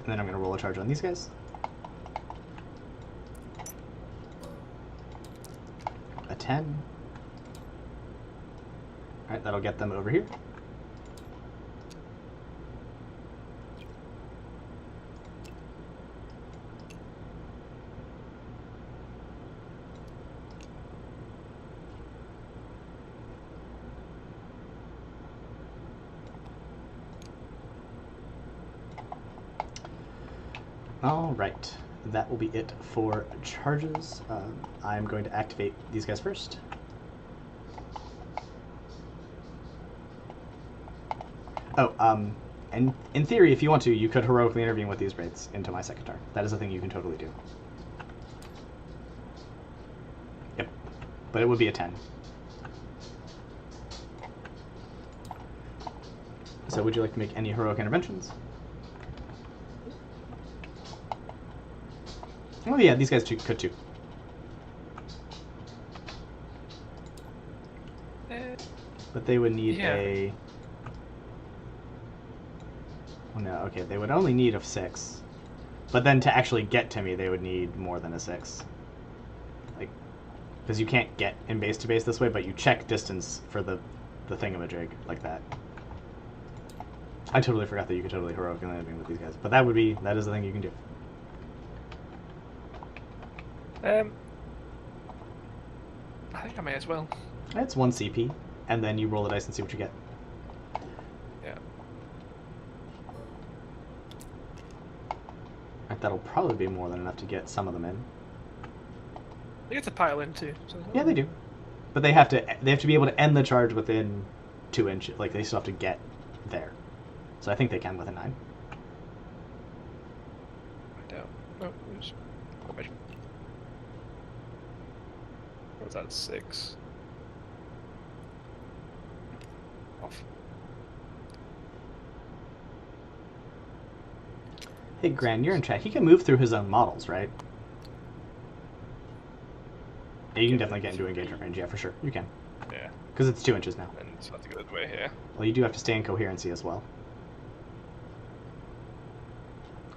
And then I'm going to roll a charge on these guys. A 10. Alright, that'll get them over here. Alright, that will be it for charges. I'm going to activate these guys first. Oh, and in theory, if you want to, you could heroically intervene with these wraiths into my second turn. That is a thing you can totally do. Yep, but it would be a 10. So would you like to make any heroic interventions? Oh yeah, these guys could too. But they would need a... Oh, no, okay, they would only need a 6. But then to actually get to me, they would need more than a 6. Like, because you can't get in base to base this way, but you check distance for the thingamajig like that. I totally forgot that you could totally heroic intervene with these guys. But that is the thing you can do. I think I may as well. It's 1 CP, and then you roll the dice and see what you get. Yeah. That'll probably be more than enough to get some of them in. They get to pile in too. So. Yeah, they do. But they have to be able to end the charge within 2 inches. Like, they still have to get there. So I think they can with a 9. I doubt. No, there's... What's that, 6? Off. Hey, Gran, you're in chat. He can move through his own models, right? Yeah, you can definitely get into engagement range. Yeah, for sure. You can. Yeah. Because it's 2 inches now. And so I have to go that way here. Well, you do have to stay in coherency as well.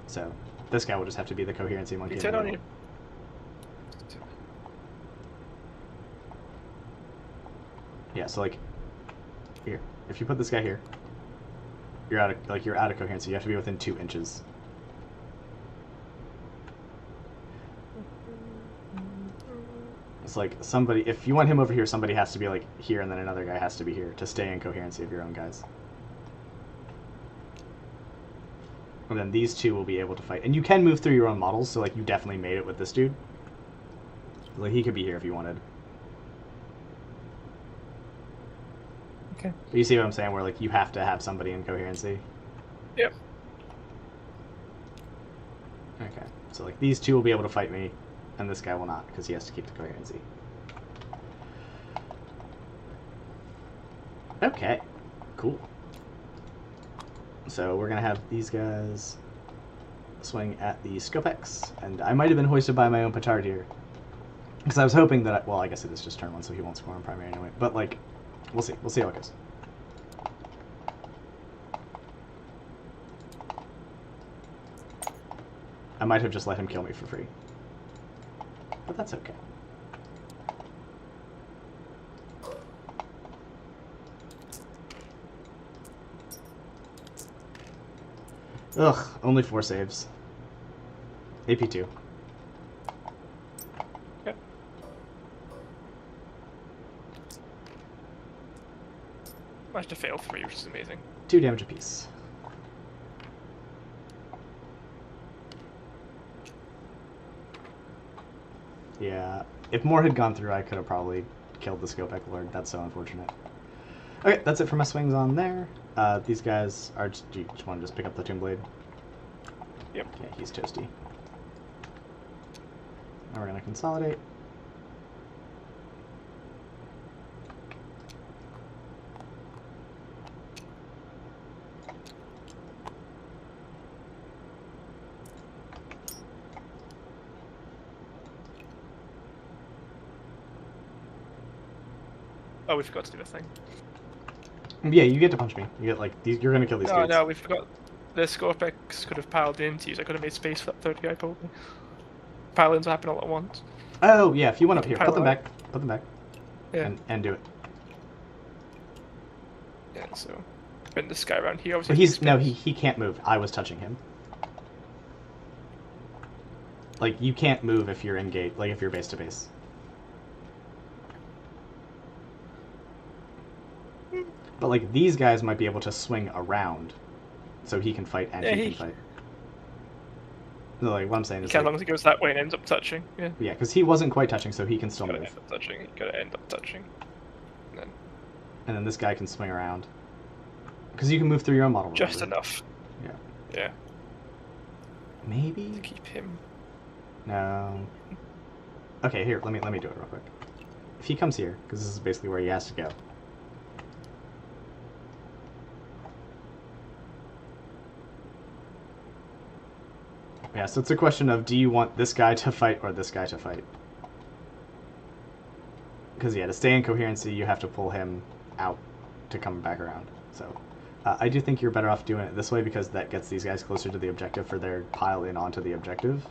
So, this guy will just have to be the coherency monkey. You turn on you. Yeah, so like, here. If you put this guy here, you're out of coherency. You have to be within 2 inches. It's like somebody, if you want him over here, somebody has to be like here, and then another guy has to be here to stay in coherency of your own guys. And then these two will be able to fight. And you can move through your own models, so like you definitely made it with this dude. Like he could be here if you wanted. Okay. But you see what I'm saying? Where like you have to have somebody in coherency. Yep. Okay. So like these two will be able to fight me, and this guy will not because he has to keep the coherency. Okay. Cool. So we're gonna have these guys swing at the Scopex, and I might have been hoisted by my own petard here. Because I was hoping that, well, I guess it is just turn one, so he won't score on primary anyway. But, like, we'll see. We'll see how it goes. I might have just let him kill me for free. But that's okay. Ugh, only 4 saves. AP2. Yep. Managed to fail 3, which is amazing. 2 damage apiece. Yeah, if more had gone through, I could have probably killed the Skopek Lord. That's so unfortunate. Okay, that's it for my swings on there. These guys are just... Do you just want to just pick up the Tomb Blade? Yep. Yeah, he's toasty. Now we're going to consolidate. Oh, we forgot to do a thing. Yeah, you get to punch me. You get like these. You're gonna kill these No, dudes. no, we forgot. The Scorpex could have piled into you, so I could have made space for that third guy, probably. Pile-ins happen all at once. Oh yeah, if you want to here, Pile put them out. back. Put them back. Yeah. And do it. Yeah, so bring this guy around here. But Obviously, he's no, he can't move. I was touching him. Like you can't move if you're engaged. Like if you're base to base. But like these guys might be able to swing around, so he can fight and Yeah, he he- can fight. No, like what I'm saying is as like, long as he goes that way and ends up touching. Yeah. yeah, because he wasn't quite touching, so he can still Gotta move. end up touching. He gotta end up touching. And then And then this guy can swing around. Because you can move through your own model. just remember? enough. Yeah. Yeah. Maybe. To keep him. No. Okay, here. Let me do it real quick. If he comes here, because this is basically where he has to go. Yeah, so it's a question of do you want this guy to fight or this guy to fight? Because yeah, to stay in coherency, you have to pull him out to come back around. So I do think you're better off doing it this way because that gets these guys closer to the objective for their pile in onto the objective.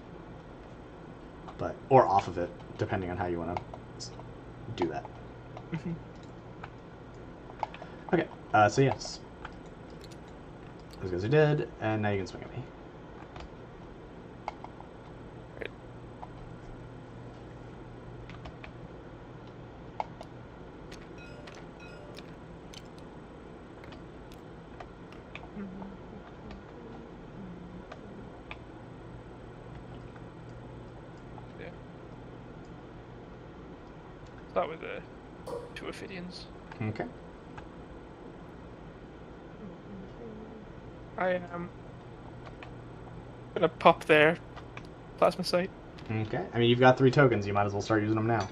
But or off of it, depending on how you want to do that. Okay, so yes. Those guys are dead, and now you can swing at me. Right. Yeah. Start with the 2 Ophidians. Okay. I am gonna pop their plasma sight. Okay. I mean, you've got 3 tokens. You might as well start using them now.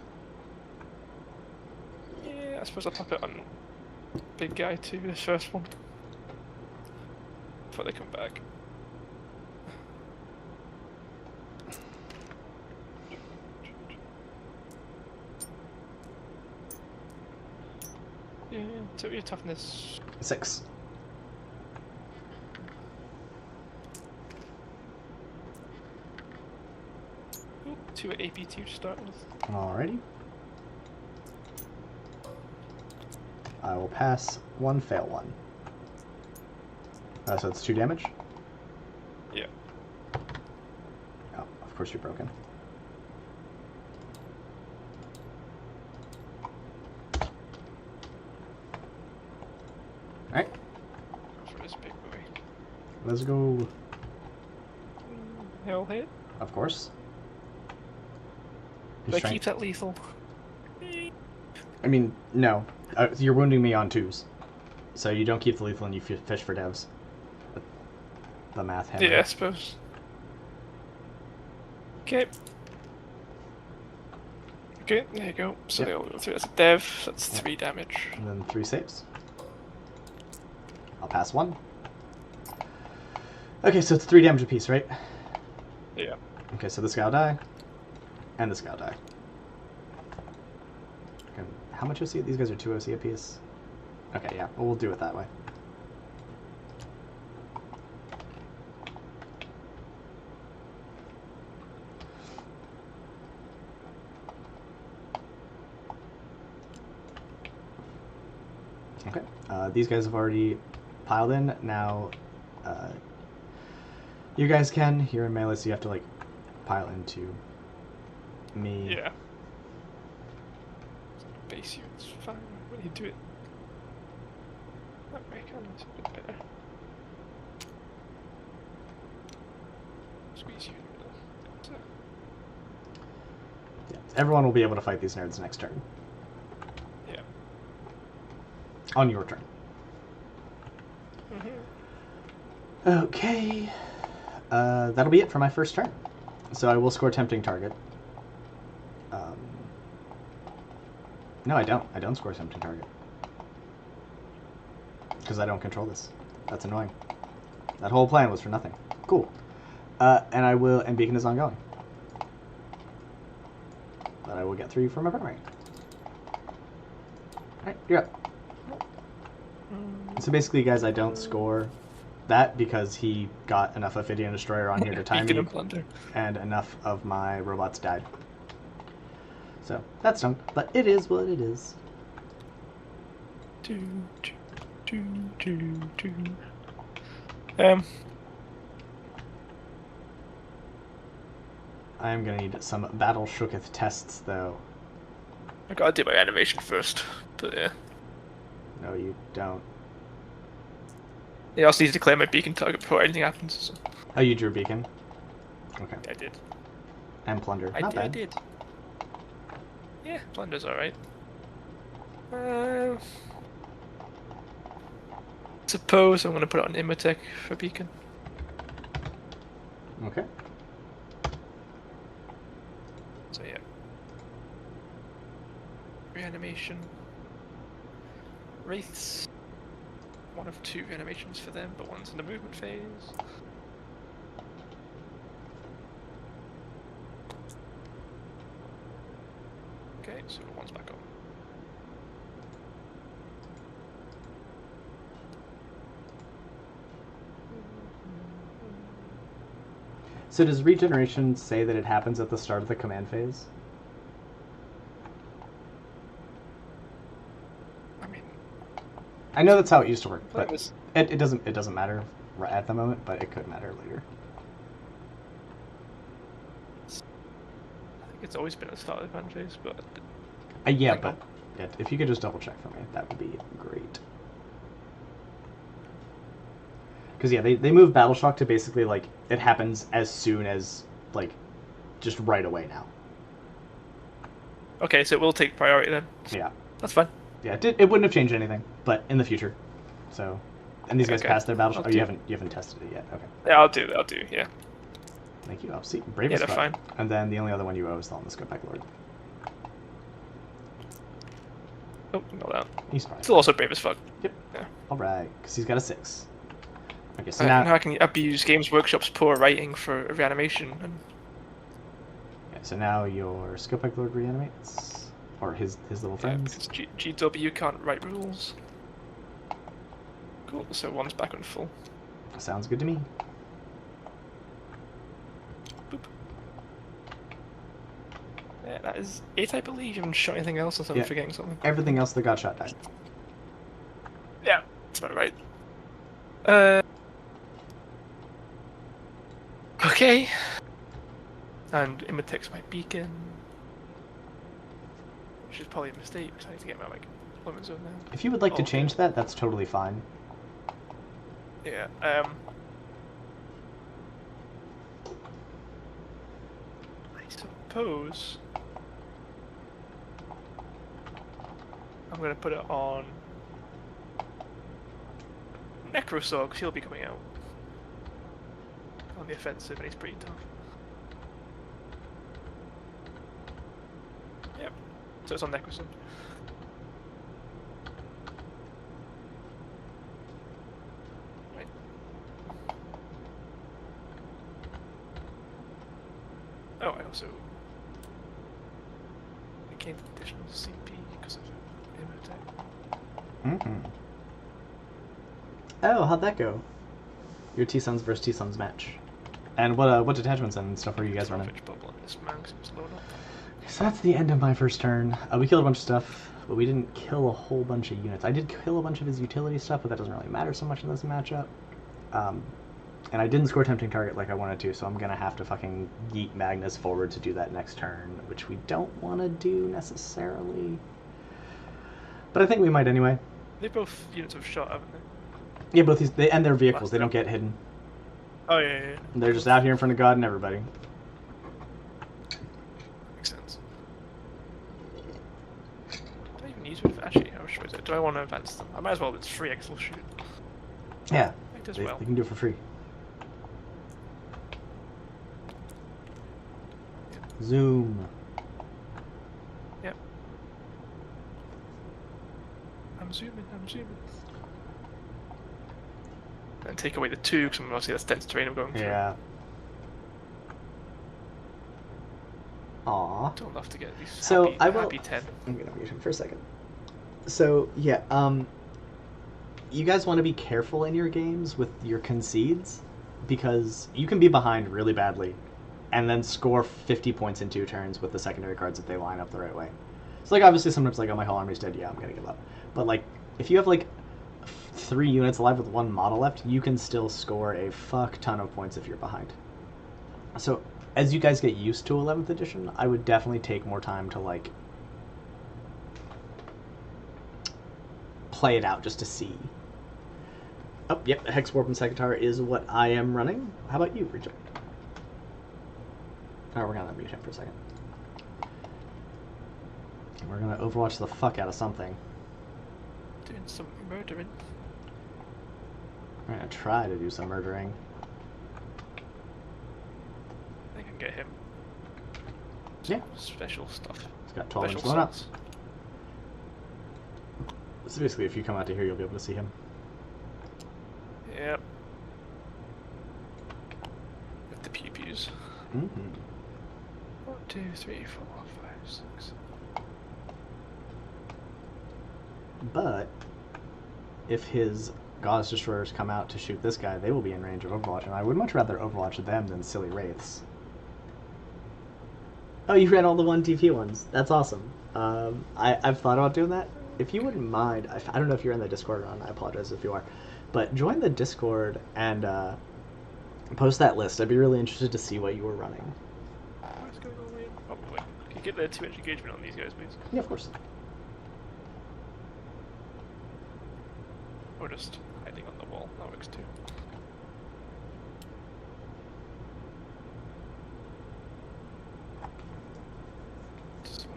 Yeah, I suppose I'll pop it on big guy too, this first one. Before they come back. Yeah, so your toughness. 6. Ooh, 2 at AP2 to start with. Alrighty. I will pass 1, fail 1. So it's 2 damage? Yeah. Oh, of course you're broken. Alright, For this big boy. let's go. Hell hit. Of course. He's Do I trying- keep that lethal? I mean, no. You're wounding me on 2s. So you don't keep the lethal and you fish for devs. The math hammer. Yeah, I suppose. Okay. Okay, there you go. So they all go through as a dev. That's 3 damage. And then 3 saves. I'll pass 1. Okay, so it's 3 damage apiece, right? Yeah. Okay, so this guy will die. And this guy will die. Okay, how much OC? These guys are 2 OC apiece. Okay, yeah, well, we'll do it that way. Okay, these guys have already piled in. Now, you guys can. You're in melee, so you have to, like, pile into me. Yeah. Base you, it's fine. When you do it that way, it's a bit better. Squeeze you in the middle. So. Yeah, everyone will be able to fight these nerds next turn. Yeah. On your turn. Mm-hmm. Okay. That'll be it for my first turn. So I will score Tempting Target. No, I don't. I don't score Tempting Target. Because I don't control this. That's annoying. That whole plan was for nothing. Cool. And I will... And Beacon is ongoing. But I will get 3 from my primary. Alright, you're up. So basically, guys, I don't score that because he got enough Ophidian Destroyer on here to time me, and enough of my robots died. So that's done, but it is what it is. I am gonna need some Battle Shooketh tests, though. I gotta do my animation first, but yeah. No, you don't. Yeah, I also need to declare my beacon target before anything happens. So. Oh, you drew Beacon? Okay. I did. And Plunder. Not bad. I did. Yeah, Plunder's alright. Suppose I'm gonna put it on Imotech for beacon. Okay. So yeah. Reanimation. Wraiths. 1 of 2 reanimations for them, but one's in the movement phase. Okay, so one's back on. So does regeneration say that it happens at the start of the command phase? I mean, I know that's how it used to work, but was... it doesn't matter at the moment, but it could matter later. I think it's always been at the start of the command phase, but Yeah, but if you could just double check for me, that would be great. Because yeah, they moved Battle Shock to basically like it happens as soon as like just right away now. Okay, so it will take priority then. Yeah, that's fine. Yeah, it wouldn't have changed anything, but in the future. So, and these guys passed their Battle Shock. Oh, you haven't tested it yet. Okay. Yeah, I'll do. Yeah. Thank you. I'll see. Brave yeah, as they're fuck. fine. And then the only other one you owe is the Scopeck Lord. Oh, not that. He's fine. Still also brave as fuck. Yep. Yeah. All right, because he's got a 6. Okay, so now I can abuse Games Workshop's poor writing for reanimation. And... yeah, so now your Scopeck Lord reanimates, or his little friends. Because GW can't write rules. Cool. So one's back on full. Sounds good to me. Boop. Yeah, that is it, I believe. You haven't shot anything else, or I'm forgetting something. Everything else that got shot died. Yeah, that's about right. Okay. And Imotech's my beacon. Which is probably a mistake, because I need to get my deployment zone now. If you would like to change that, that's totally fine. Yeah, I suppose I'm gonna put it on Necrosaur, because he'll be coming out on the offensive, and he's pretty tough. Yep. So it's on Necrosaur. Right. Oh, I also gained additional CP because of him attack. Mm-hmm. Oh, how'd that go? Your T-Sons versus T-Sons match. And what detachments and stuff are you guys running? Bubble on this man seems low enough. So that's the end of my first turn. We killed a bunch of stuff, but we didn't kill a whole bunch of units. I did kill a bunch of his utility stuff, but that doesn't really matter so much in this matchup. And I didn't score tempting target like I wanted to, so I'm gonna have to fucking yeet Magnus forward to do that next turn, which we don't want to do necessarily. But I think we might anyway. They both units of shot, haven't they? Yeah, both these, and their vehicles, they don't get hidden. Oh yeah. They're just out here in front of God and everybody. Makes sense. Do I even need to advance? Actually, how sure is it? Do I want to advance them? I might as well. It's free. I can still shoot. Yeah, It does they well. can do it for free. Zoom. Yep. I'm zooming. And take away the 2, because obviously that's dense terrain I'm going through. Yeah. Aww. Don't have to get these So happy 10. I'm gonna mute him for a second. So yeah, you guys want to be careful in your games with your concedes, because you can be behind really badly, and then score 50 points in 2 turns with the secondary cards if they line up the right way. So like obviously sometimes like, oh, my whole army's dead, yeah, I'm gonna give up. But like if you have like 3 units alive with 1 model left, you can still score a fuck ton of points if you're behind. So as you guys get used to 11th edition, I would definitely take more time to like play it out just to see. Oh, yep, Hex Warp and Secretary is what I am running. How about you, Reject? Alright, we're gonna mute him for a second. We're gonna Overwatch the fuck out of something. Doing some murdering. We're gonna try to do some murdering. I can get him. Yeah. Special stuff. He's got 12 inch Special blown up. sauce. So basically, if you come out to here, you'll be able to see him. Yep. With the pew-pews. Mm-hmm. 1, 2, 3, 4, 5, 6. But if his Goddess Destroyers come out to shoot this guy, they will be in range of Overwatch, and I would much rather Overwatch them than silly Wraiths. Oh, you ran all the 1 TP ones. That's awesome. I've thought about doing that. If you wouldn't mind, I don't know if you're in the Discord or not, I apologize if you are, but join the Discord and post that list. I'd be really interested to see what you were running. What's going on here? Oh, wait. Can you get the 2-inch engagement on these guys, please? Yeah, of course. Or just hiding on the wall. That works too. So,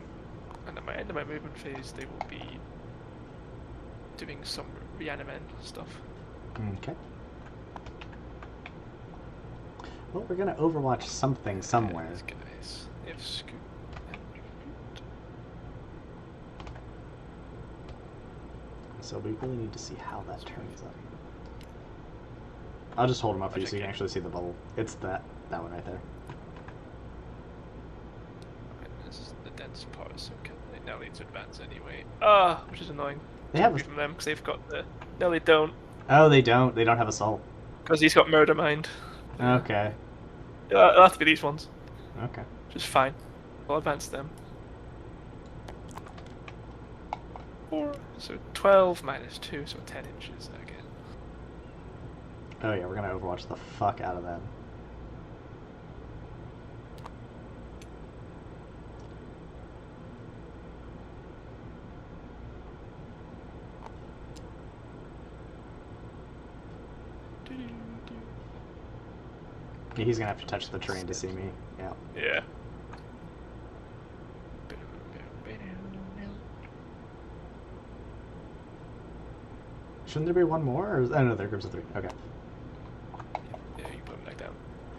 and at my end of my movement phase, they will be doing some reanimate stuff. Okay. Well, we're gonna Overwatch something somewhere. These guys, they have scoop and shoot. So we really need to see how that turns out. I'll just hold them up for you so you can actually see the bubble. It's that one right there. Okay, this is the dense part, so they now need to advance anyway. Which is annoying. They have from them because they've got the. No, they don't. Oh, they don't. They don't have assault. Because he's got murder mind. Okay. It'll have to be these ones. Okay. Which is fine. I'll advance them. 4, so 12 minus 2, so 10 inches again. Oh yeah, we're gonna Overwatch the fuck out of them. Yeah, he's gonna have to touch the terrain to see me. Yeah. Yeah. Shouldn't there be one more? Or oh no, there are groups of 3. Okay. Yeah, you put them back down.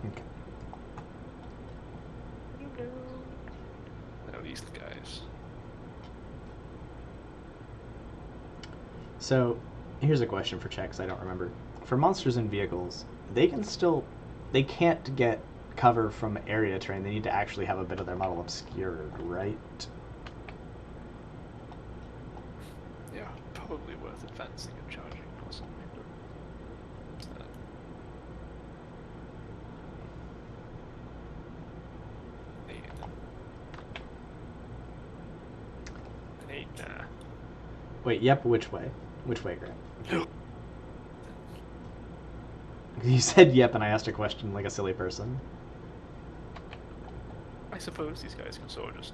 Okay. Now these guys. So, here's a question for checks. I don't remember. For monsters and vehicles, they can't get cover from area terrain. They need to actually have a bit of their model obscured, right? Yeah, probably worth advancing and charging or something. Wait, yep, which way? Which way, Grant? You said yep, and I asked a question like a silly person. I suppose these guys can sort of just...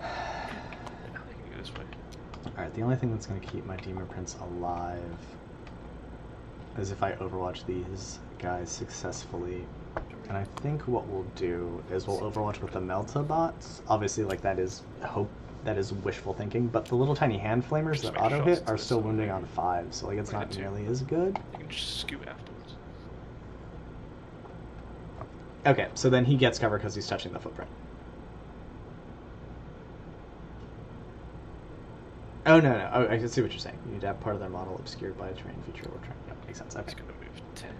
I can go this way. Alright, the only thing that's going to keep my Demon Prince alive is if I overwatch these guys successfully. And I think what we'll do is we'll overwatch with the Melta bots. Obviously, like, that is wishful thinking, but the little tiny hand flamers that auto hit are still wounding on 5, so like it's not nearly as good. You can just scoot afterwards. Okay, so then he gets cover because he's touching the footprint. Oh no, oh, I can see what you're saying. You need to have part of their model obscured by a terrain feature or terrain. Yeah, makes sense. Okay. It's gonna move 10.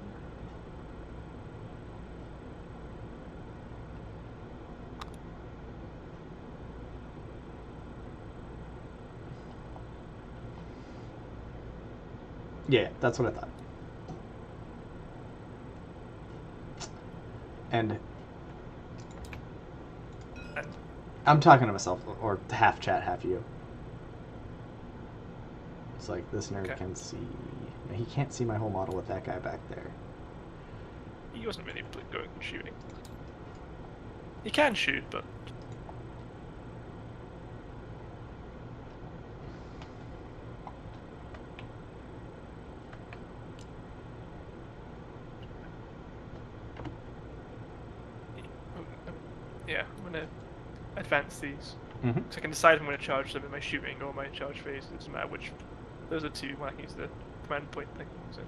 Yeah, that's what I thought. And I'm talking to myself, or half chat, half you. It's like this nerd can see. He can't see my whole model with that guy back there. He wasn't really going shooting. He can shoot, but yeah, I'm gonna advance these. Mm-hmm. So I can decide if I'm gonna charge them in my shooting or my charge phase. It doesn't matter which. Those are 2 when I can use the command point thing. So.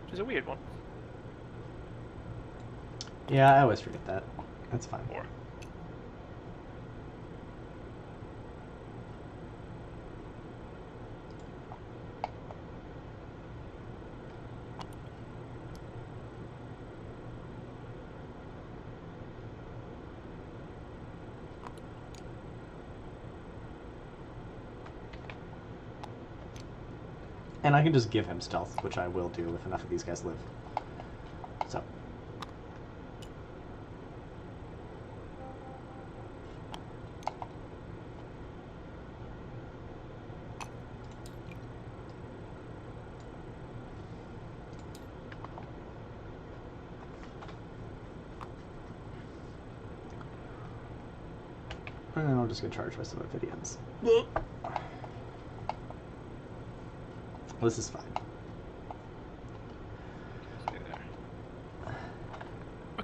Which is a weird one. Yeah, I always forget that. That's fine. Or And I can just give him stealth, which I will do if enough of these guys live. So. And then I'll just get charged by some Ophidians. This is fine.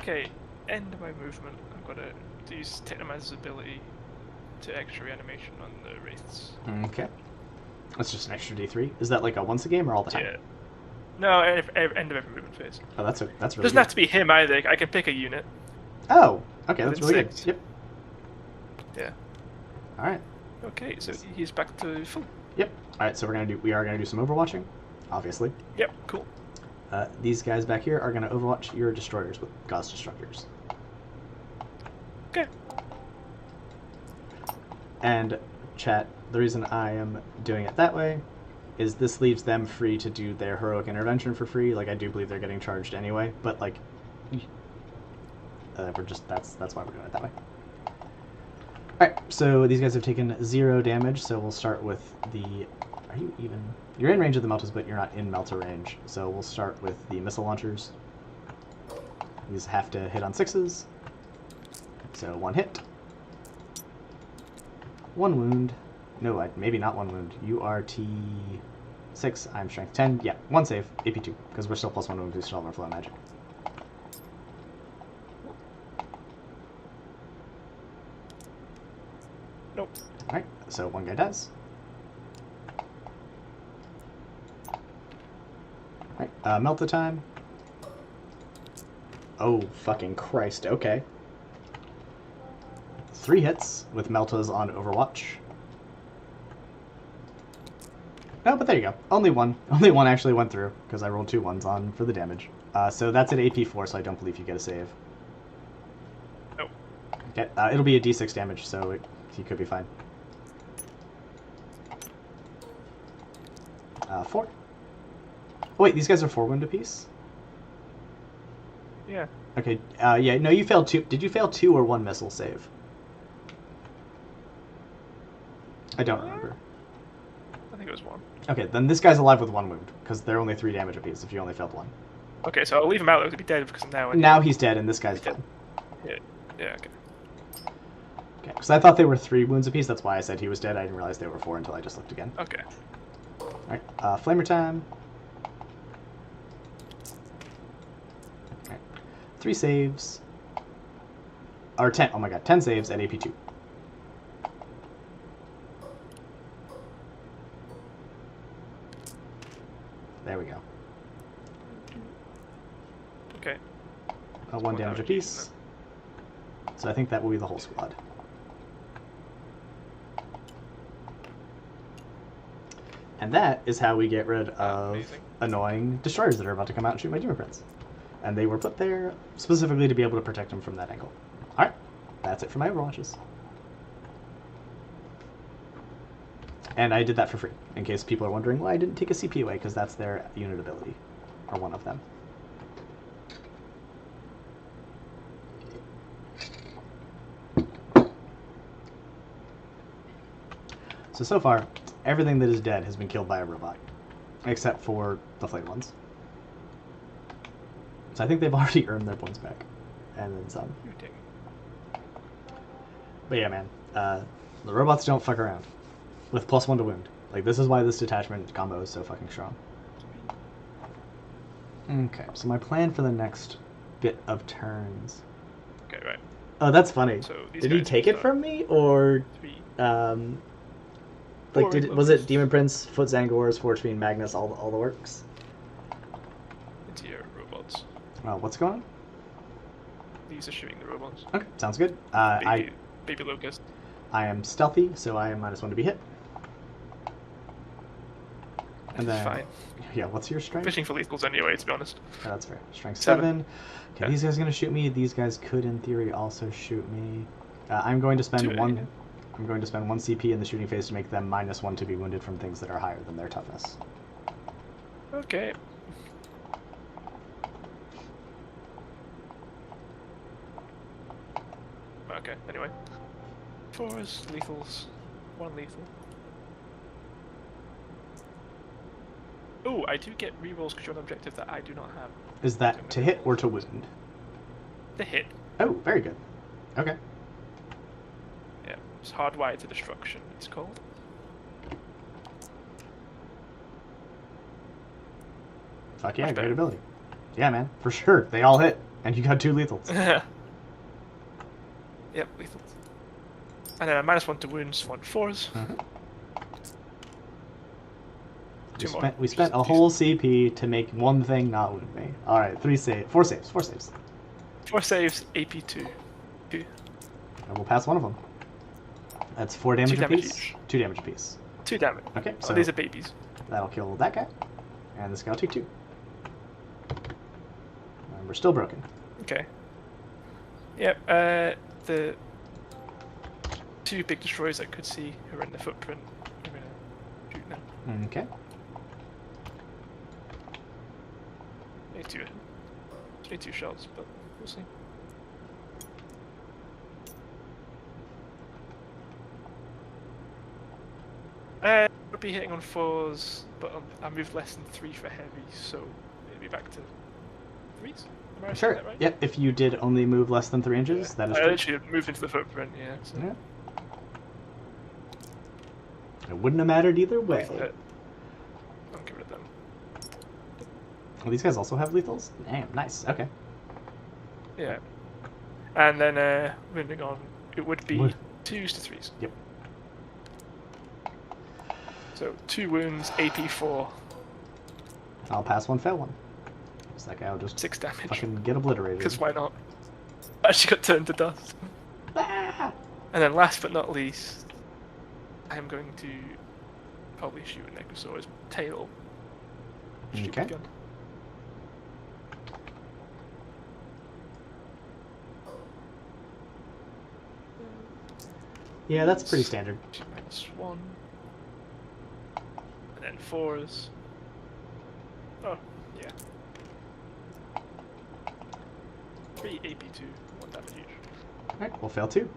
okay, end of my movement. I've got to use Technomancer's ability to extra reanimation on the wraiths. Okay. That's just an extra D3. Is that like a once a game or all the time? Yeah. No, end of every movement phase. Oh, that's really Doesn't good. have to be him either. I can pick a unit. Oh, okay, that's really Within 6. good. Yep. Yeah. All right. Okay, so he's back to full. Yep. All right, so we are gonna do some overwatching, obviously. Yep, cool. These guys back here are gonna overwatch your destroyers with Gauss Destructors. Okay. And chat, the reason I am doing it that way is this leaves them free to do their heroic intervention for free. Like, I do believe they're getting charged anyway, but like, that's why we're doing it that way. Alright, so these guys have taken 0 damage, so we'll start with the... Are you even... You're in range of the Meltas, but you're not in Melta range. So we'll start with the missile launchers. These have to hit on 6s. So 1 hit. 1 wound. No, maybe not 1 wound. You are T6, I'm strength 10. Yeah, 1 save, AP2, because we're still +1 wound boost to all of our flow magic. Alright, so one guy dies. Alright, melt the time. Oh, fucking Christ, okay. 3 hits with Meltas on Overwatch. Oh, but there you go. Only one. Only one actually went through, because I rolled 2 ones on for the damage. So that's at AP4, so I don't believe you get a save. Nope. Okay, it'll be a D6 damage, so he could be fine. 4. Oh, wait, these guys are 4 wound apiece? Yeah. Okay, yeah, no, you failed 2. Did you fail 2 or 1 missile save? I don't remember. I think it was 1. Okay, then this guy's alive with 1 wound, because they're only 3 damage apiece if you only failed 1. Okay, so I'll leave him out to be dead because now. Now he's dead, and this guy's dead. Yeah. Yeah. Okay. Okay, because I thought they were 3 wounds apiece. That's why I said he was dead. I didn't realize they were 4 until I just looked again. Okay. All right, flamer time. All right, 3 saves. Or 10. Oh my god, 10 saves at AP2. There we go. Okay. 1 damage apiece. So I think that will be the whole squad. And that is how we get rid of annoying destroyers that are about to come out and shoot my Demon Prince. And they were put there specifically to be able to protect them from that angle. Alright, that's it for my Overwatches. And I did that for free, in case people are wondering why I didn't take a CP away, because that's their unit ability, or one of them. So far, everything that is dead has been killed by a robot, except for the flayed ones. So I think they've already earned their points back, and then some. But yeah, man, the robots don't fuck around with +1 to wound. Like, this is why this detachment combo is so fucking strong. Okay, so my plan for the next bit of turns. Okay, right. Oh, that's funny. So did he take it from me, or like was it Demon Prince, Foot Zangors, Forge Fiend, Magnus, all the works? Into your robots. What's going on? These are shooting the robots. Okay, sounds good. Baby Locust. I am stealthy, so I am -1 to be hit. And then, fine. Yeah, what's your strength? Fishing for lethals anyway, to be honest. Oh, that's fair. Strength 7. Okay, Yeah. these guys are gonna shoot me. These guys could, in theory, also shoot me. I'm going to spend one. I'm going to spend 1 CP in the shooting phase to make them -1 to be wounded from things that are higher than their toughness. Okay. Okay, anyway. 4 is lethals. 1 lethal. Oh, I do get rerolls because you're an objective that I do not have. Is that to hit or to wound? To hit. Oh, very good. Okay. Yeah, it's hardwired to destruction, it's called. Fuck yeah, great ability. Yeah, man, for sure. They all hit, and you got 2 lethals. Yep, lethals. And then a -1 to wounds, 1 4s. We spent a whole CP to make one thing not wound me. Alright, 4 saves. 4 saves, AP2. 2. And we'll pass one of them. That's 4 damage apiece. 2 damage apiece. 2 damage. Okay, so these are babies. That'll kill that guy. And this guy will take 2. And we're still broken. Okay. Yep, the 2 big destroyers I could see who are in the footprint. I'm gonna shoot now. Okay. 2 shots, but we'll see. I'll be hitting on 4s, but I moved less than 3 for heavy, so it'll be back to 3s. Am I Sure. saying that right? Yep. If you did only move less than 3 inches, Yeah. that is I true. literally moved into the footprint. Yeah. So. Yeah. It wouldn't have mattered either way. I'll get rid of them. Well, these guys also have lethals? Damn, nice. Okay. Yeah. And then moving on, it would be 2s to 3s. Yep. So 2 wounds, AP 4, I'll pass one, fail one. So that guy will just 6 damage. fucking get obliterated. Because why not? Actually got turned to dust. Ah! And then last but not least, I'm going to probably shoot a Necrosaur's tail. Stupid Okay. gun. Yeah, that's pretty standard. -1. And then 4s. Oh, yeah. 3 AP2, 1 damage each. Alright, we'll fail 2.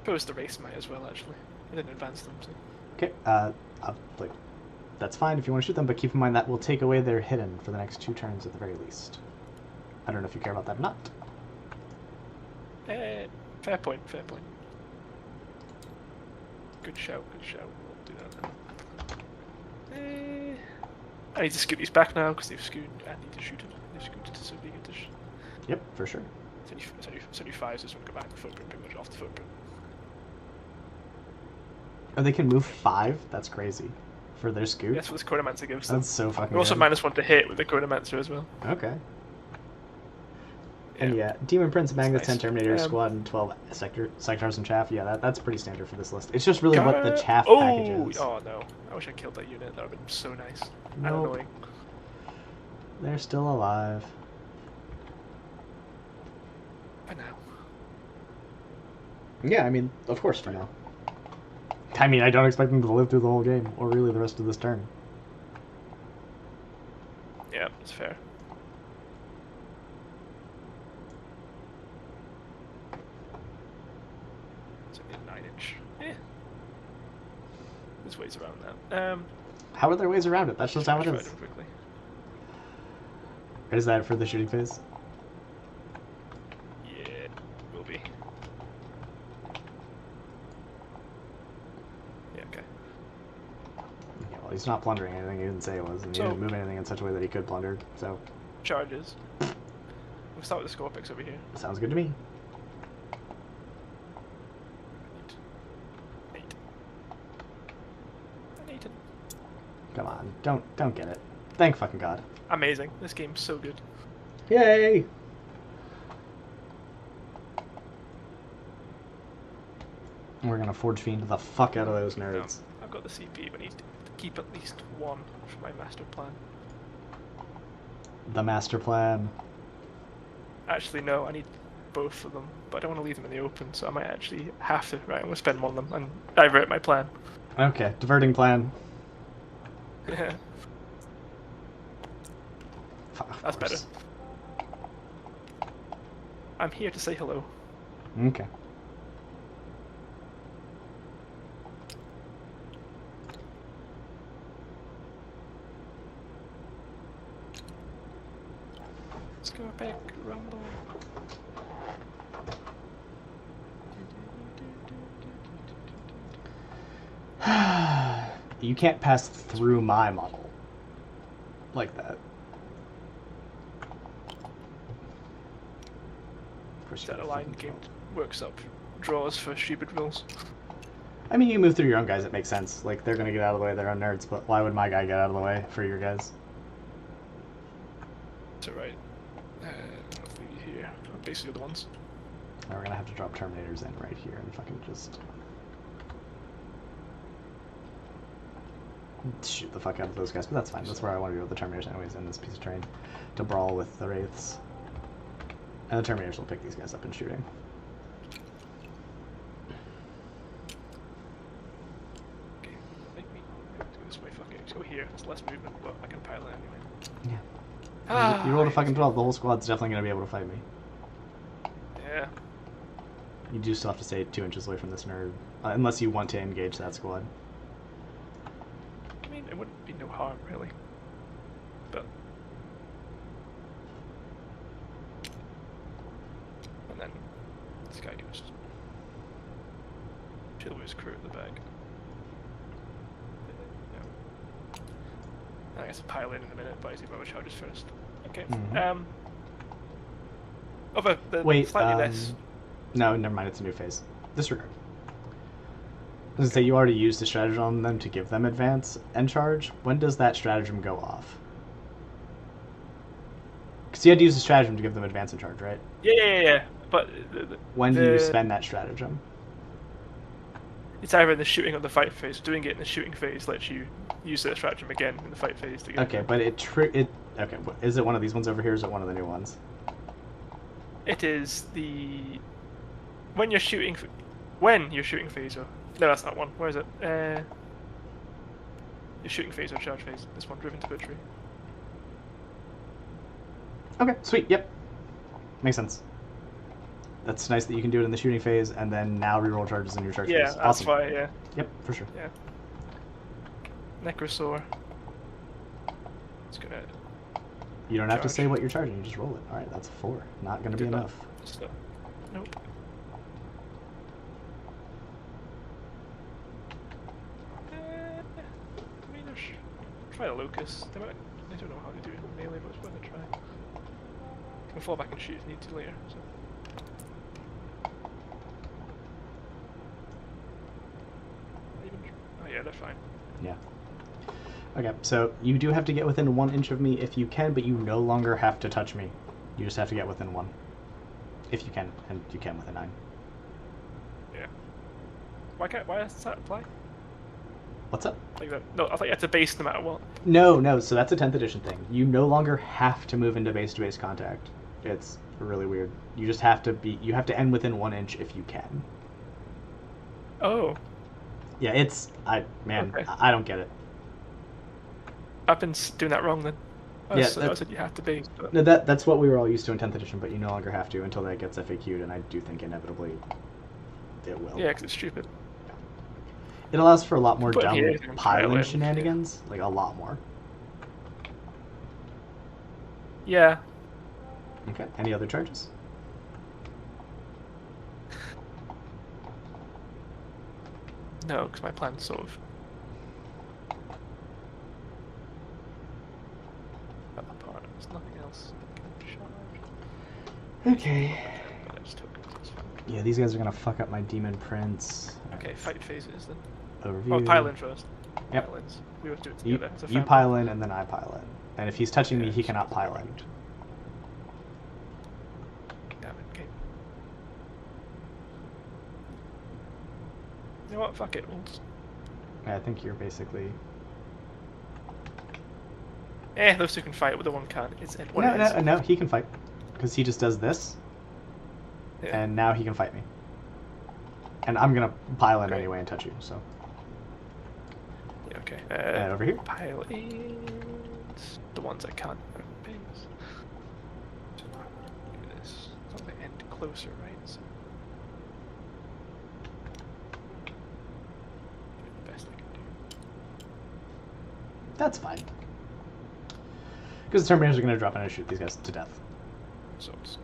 Suppose the race might as well, actually. I didn't advance them, so. Okay, like, that's fine if you want to shoot them, but keep in mind that will take away their hidden for the next 2 turns at the very least. I don't know if you care about that or not. Fair point, fair point. Good shout, good shout. We'll do that then. I need to scoot these back now because they've scooted. I need to shoot them. They've scooted, so we get to. Yep, for sure. 75, so just want to go back the footprint, pretty much off the footprint. Oh, they can move 5? That's crazy. For their scoot? That's what this Chronomancer gives them. That's so fucking We're also good. -1 to hit with the Chronomancer as well. Okay. And yeah, Demon Prince, Magnus, nice. 10 Terminator Squad, and 12 Sectors and Chaff. Yeah, that's pretty standard for this list. It's just really what the Chaff package is. Oh no, I wish I killed that unit. That would have been so nice. And Nope. annoying. They're still alive. For now. Yeah, I mean, of course for now. I mean, I don't expect them to live through the whole game, or really the rest of this turn. Yeah, it's fair. It's only a 9-inch. Yeah. There's ways around that. How are there ways around it? That's just how it try is. them quickly. Is that for the shooting phase? Yeah, will be. Yeah, okay. Yeah, well, he's not plundering anything. He didn't say it was, and he So- didn't move anything in such a way that he could plunder. So, Charges. We'll start with the Scorpix over here. sounds good to me. 8. And 8. Come on, don't get it. Thank fucking God. Amazing. This game's so good. Yay! We're gonna Forge Fiend the fuck out of those nerds. I've got the CP, but I need to keep at least 1 for my master plan. The master plan. Actually, no, I need both of them, but I don't want to leave them in the open, so I might actually have to. Right, I'm going to spend 1 of them and divert my plan. Okay, diverting plan. Yeah, Of that's better. course. I'm here to say hello. Okay. Let's go back, rumble. You can't pass through my model like that. Of course, you That gotta aligned fucking game works up draws for stupid rules. I mean, you move through your own guys, it makes sense. Like, they're gonna get out of the way, they're on nerds, but why would my guy get out of the way for your guys? It's alright. I'll leave you here. Basically the ones. Now we're gonna have to drop Terminators in right here and fucking just shoot the fuck out of those guys, but that's fine. That's where I want to go with the Terminators anyways in this piece of terrain, to brawl with the Wraiths. And the Terminators will pick these guys up and shooting. Okay, make me go this way. Fuck it. Let's go here. It's less movement, but I can pilot anyway. Yeah. You rolled a fucking 12. The whole squad's definitely gonna be able to fight me. Yeah. You do still have to stay 2 inches away from this nerd, unless you want to engage that squad. I mean, it wouldn't be no harm, really. But... And then this guy goes... chill with his crew at the back. No. I guess I'll pile in a minute, but I see my charges first. Okay. Mhm. The Wait, slightly less... No, never mind. It's a new phase. Disregard. I was gonna say you already used a stratagem on them to give them advance and charge. When does that stratagem go off? Because you had to use a stratagem to give them advance and charge, right? Yeah. But When do you spend that stratagem? It's either in the shooting or the fight phase. Doing it in the shooting phase lets you use the stratagem again in the fight phase to get. Okay, but okay. Is it one of these ones over here? Or is it one of the new ones? It is the when you're shooting phase. Or no, that's not one. Where is it? Your shooting phase or charge phase. This one, driven to butchery. Okay, sweet. Yep, makes sense. That's nice that you can do it in the shooting phase and then now reroll charges in your charge phase. Yeah, that's Awesome. why. Yeah. Yep, for sure. Yeah. Necrosaur. It's gonna. You don't have to say what you're charging. You just roll it. All right, that's a 4. Not gonna be enough. So, nope. I mean, try a Locust. I don't know how to do it in melee, but it's worth a try. You can fall back and shoot if you need to later. So. Oh yeah, they're fine. Yeah. Okay, so you do have to get within 1 inch of me if you can, but you no longer have to touch me. You just have to get within 1. If you can, and you can within 9. Yeah. Why does that apply? What's up? Like that? No, I thought you had to base no matter what. No, so that's a 10th edition thing. You no longer have to move into base-to-base contact. It's really weird. You just have to you have to end within 1 inch if you can. Oh. Yeah, okay. I don't get it. I've been doing that wrong then. I said you have to base. But... No, that's what we were all used to in 10th edition, but you no longer have to until that gets FAQ'd, and I do think inevitably it will. Yeah, because it's stupid. It allows for a lot more dumb here, piling shenanigans, like a lot more. Yeah. Okay, any other charges? No, because my plan's sort of... apart. There's nothing else that can charge. Okay. But I just took it, it's fine. Yeah, these guys are gonna fuck up my demon prince. Okay, fight phases then. Overview. Oh, pile in first. Yep. Pile ins. We would do it together. You pile in and then I pile in. And if he's touching me, he cannot pile in. Damn it, okay. You know what? Fuck it. We'll just... I think you're basically... those two can fight, but the one can't. No, he can fight. Because he just does this. Yeah. And now he can fight me. And I'm gonna pile in anyway and touch you, so... Yeah, okay. Over here? Pile in... The ones I can't base. Do this. So they end closer, right? So... the best I can do. That's fine. Because the Terminators are going to drop in and shoot these guys to death. So it's a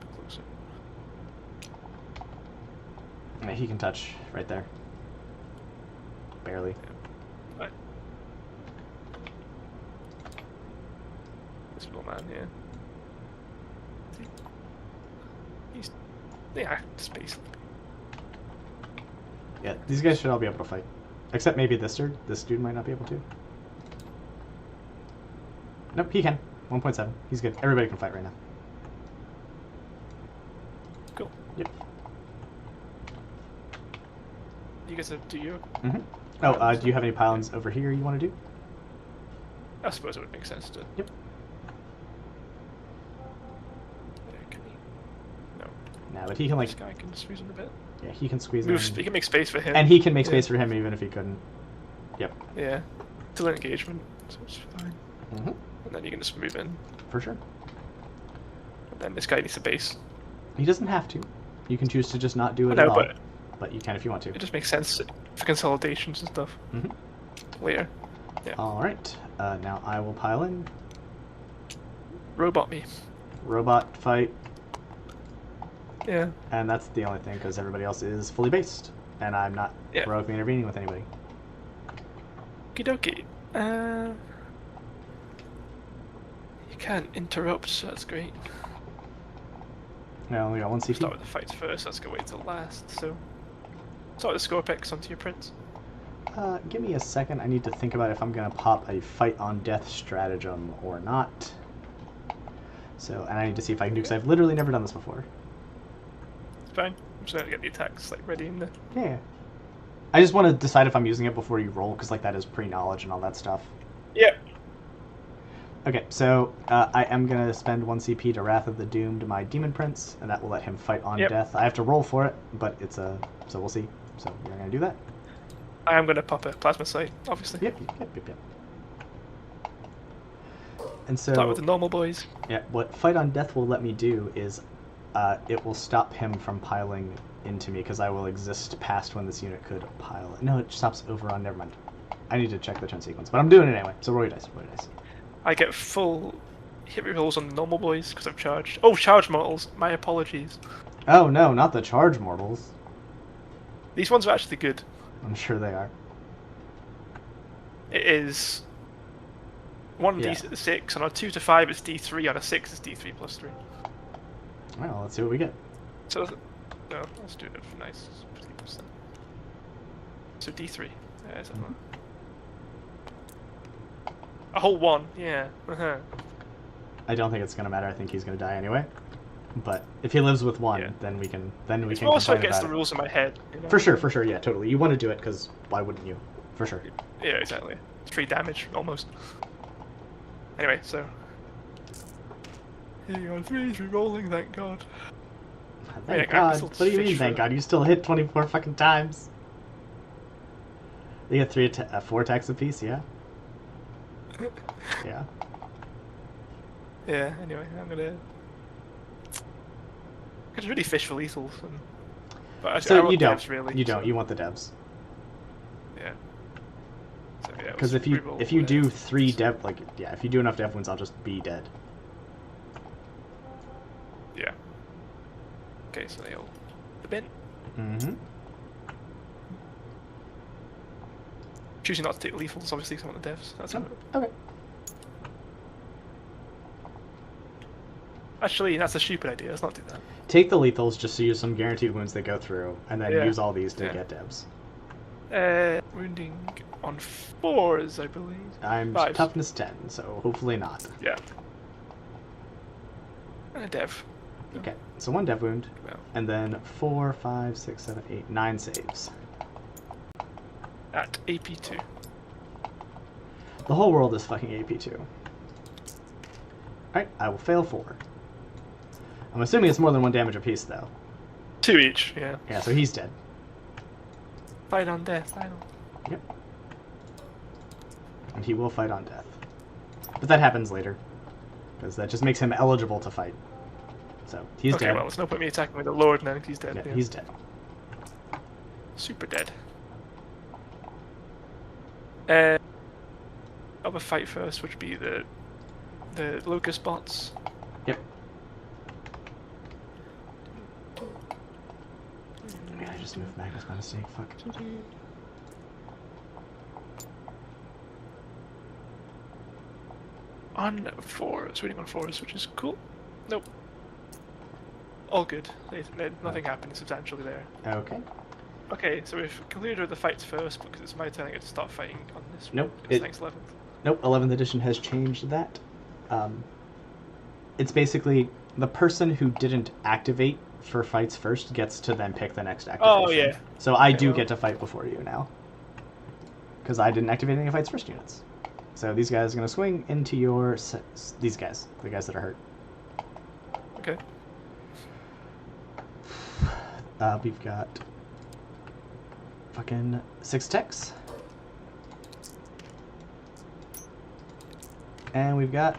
bit closer. Yeah, he can touch right there. Barely. Yeah. Right. This little man here. He's... yeah, space. Yeah, these guys should all be able to fight. Except maybe this dude. This dude might not be able to. Nope, he can. 1.7. He's good. Everybody can fight right now. Cool. Yep. You guys do you? Mm-hmm. Oh, do you have any pylons over here you want to do? I suppose it would make sense to... Yep. Can he? No. No, but he can, like... This guy can squeeze in a bit. Yeah, he can squeeze in. in. He can make space for him. And he can make space for him even if he couldn't. Yep. Yeah. Till engagement, so it's fine. Mm-hmm. And then you can just move in. For sure. And then this guy needs a base. He doesn't have to. You can choose to just not do it at all. But you can if you want to. It just makes sense for consolidations and stuff. Mm-hmm. Later. Yeah. Alright. Now I will pile in. Robot me. Robot fight. Yeah. And that's the only thing, because everybody else is fully based. And I'm not heroically intervening with anybody. Okie dokie. You can't interrupt, so that's great. I only got one CP. Start with the fights first, let's go wait till last, so... Start with the score picks onto your prints. Give me a second. I need to think about if I'm going to pop a fight on death stratagem or not. So, and I need to see if I can do, because I've literally never done this before. It's fine. I'm just going to get the attacks like ready in there. Yeah. I just want to decide if I'm using it before you roll, because like that is pre-knowledge and all that stuff. Yeah. Okay, so I am going to spend 1 CP to Wrath of the Doomed my Demon Prince, and that will let him fight on death. I have to roll for it, but it's a... So we'll see. So you're going to do that? I am going to pop a Plasma Sight, obviously. Yep. And so... Start with the normal boys. Yeah, what Fight on Death will let me do is it will stop him from piling into me, because I will exist past when this unit could pile. No, it stops over on... Never mind. I need to check the turn sequence, but I'm doing it anyway, so roll your dice. I get full hit rerolls on the normal boys because I've charged. Oh, charge mortals. My apologies. Oh no, not the charge mortals. These ones are actually good. I'm sure they are. It is 1d6, on a 2 to 5 it's d3, on a 6 it's d3 plus 3. Well, let's see what we get. So, no, let's do it for nice. 50%. So d3. Yeah, something. A whole 1, yeah. I don't think it's gonna matter. I think he's gonna die anyway. But if he lives with 1, then we can It's also against the rules in my head. You know? For sure, yeah, totally. You want to do it because why wouldn't you? For sure. Yeah, exactly. 3 damage almost. Anyway, so here you go, 3 rolling. Thank God. Thank God. What do you mean? Thank God? You still hit 24 fucking times. You get 4 attacks apiece, yeah. Yeah. Yeah. Anyway, I'm gonna. I could really fish for lethals, but so you don't. Devs, really, you don't. You want the devs. Yeah. So, yeah. Because if you do 3 dev, like if you do enough dev wounds, I'll just be dead. Yeah. Okay, so they'll the bin. Mm-hmm. Choosing not to take lethals, obviously, because I want the devs. That's okay. Actually, that's a stupid idea. Let's not do that. Take the lethals just to use some guaranteed wounds that go through, and then use all these to get devs. Wounding on 4s, I believe. I'm 5s. toughness 10, so hopefully not. Yeah. And a dev. Okay, so 1 dev wound, Well. and then 4, 5, 6, 7, 8, 9 saves. At AP2. The whole world is fucking AP2. Alright, I will fail 4. I'm assuming it's more than 1 damage apiece, though. 2 each, yeah. Yeah, so he's dead. Fight on death, final. Yep. And he will fight on death. But that happens later. Because that just makes him eligible to fight. So, he's dead. Okay, well, there's no point me attacking with the Lord now, he's dead. Yeah, he's dead. Super dead. I'll have a fight first, which would be the Locust bots. Yep. Man, I just moved Magnus by mistake. Fuck. On 4s, waiting on 4s, which is cool. Nope. All good. Nothing happened substantially there. Okay. Okay, so we've completed the fights first because it's my turn. I get to start fighting on this. Nope. It's next 11th. Nope. 11th edition has changed that. It's basically the person who didn't activate for fights first gets to then pick the next activation. Oh yeah. So I do get to fight before you now, because I didn't activate any fights first units. So these guys are gonna swing into your these guys, the guys that are hurt. Okay. We've got fucking 6 techs. And we've got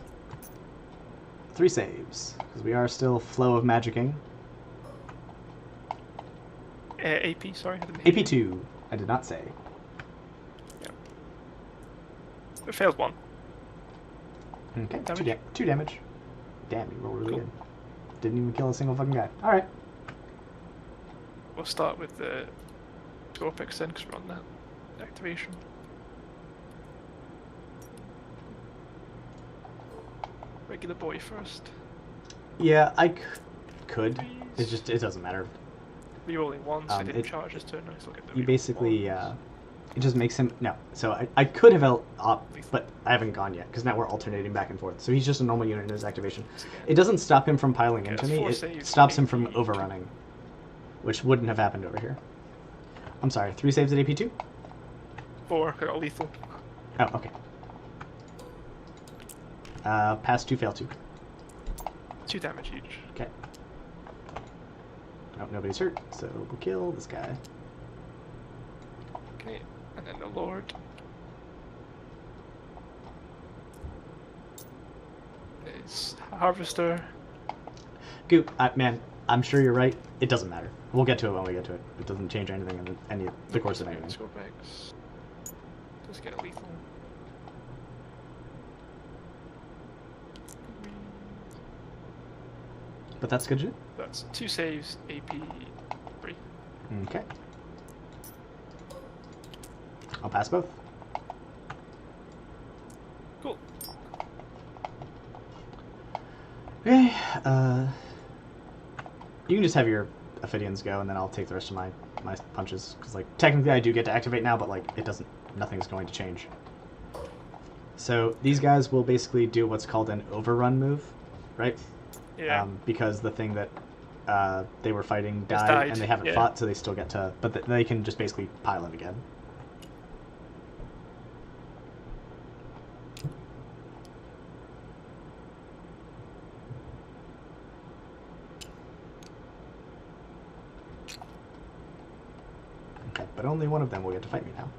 3 saves, because we are still flow of magicking. AP, sorry. I didn't hear AP2, I did not say. Yeah. It failed 1. Okay, Damage? 2 damage. Damn, you rolled really Cool. good. Didn't even kill a single fucking guy. Alright. We'll start with the score picks then, because we're on that activation. Regular boy first. Yeah, could. It's just, it doesn't matter. Rerolling once, I didn't it- charge this turn. Nice look at the You reroll basically, once. it just makes him, no. So I could have but I haven't gone yet, because now we're alternating back and forth. So he's just a normal unit in his activation. It doesn't stop him from piling Okay, into that's me, 4 it saves, stops him from AP2. overrunning, which wouldn't have happened over here. I'm sorry, 3 saves at AP2? 4, I got lethal. Oh, okay. Pass 2, fail 2. 2 damage each. Okay. Oh, nobody's hurt, so we'll kill this guy. Okay, and then the Lord. Is Harvester. Goop, man, I'm sure you're right. It doesn't matter. We'll get to it when we get to it. It doesn't change anything in the course of anything. Scope X. Just get a lethal. But that's good, shit. That's 2 saves, AP 3. Okay. I'll pass both. Cool. Okay, you can just have your Ophidians go, and then I'll take the rest of my punches. Because, like, technically I do get to activate now, but, like, it doesn't, nothing's going to change. So, these guys will basically do what's called an overrun move, right? Yeah. Because the thing that they were fighting It's died, died, and they haven't yeah. fought, so they still get to, but they can just basically pile it again. Okay, but only one of them will get to fight me now.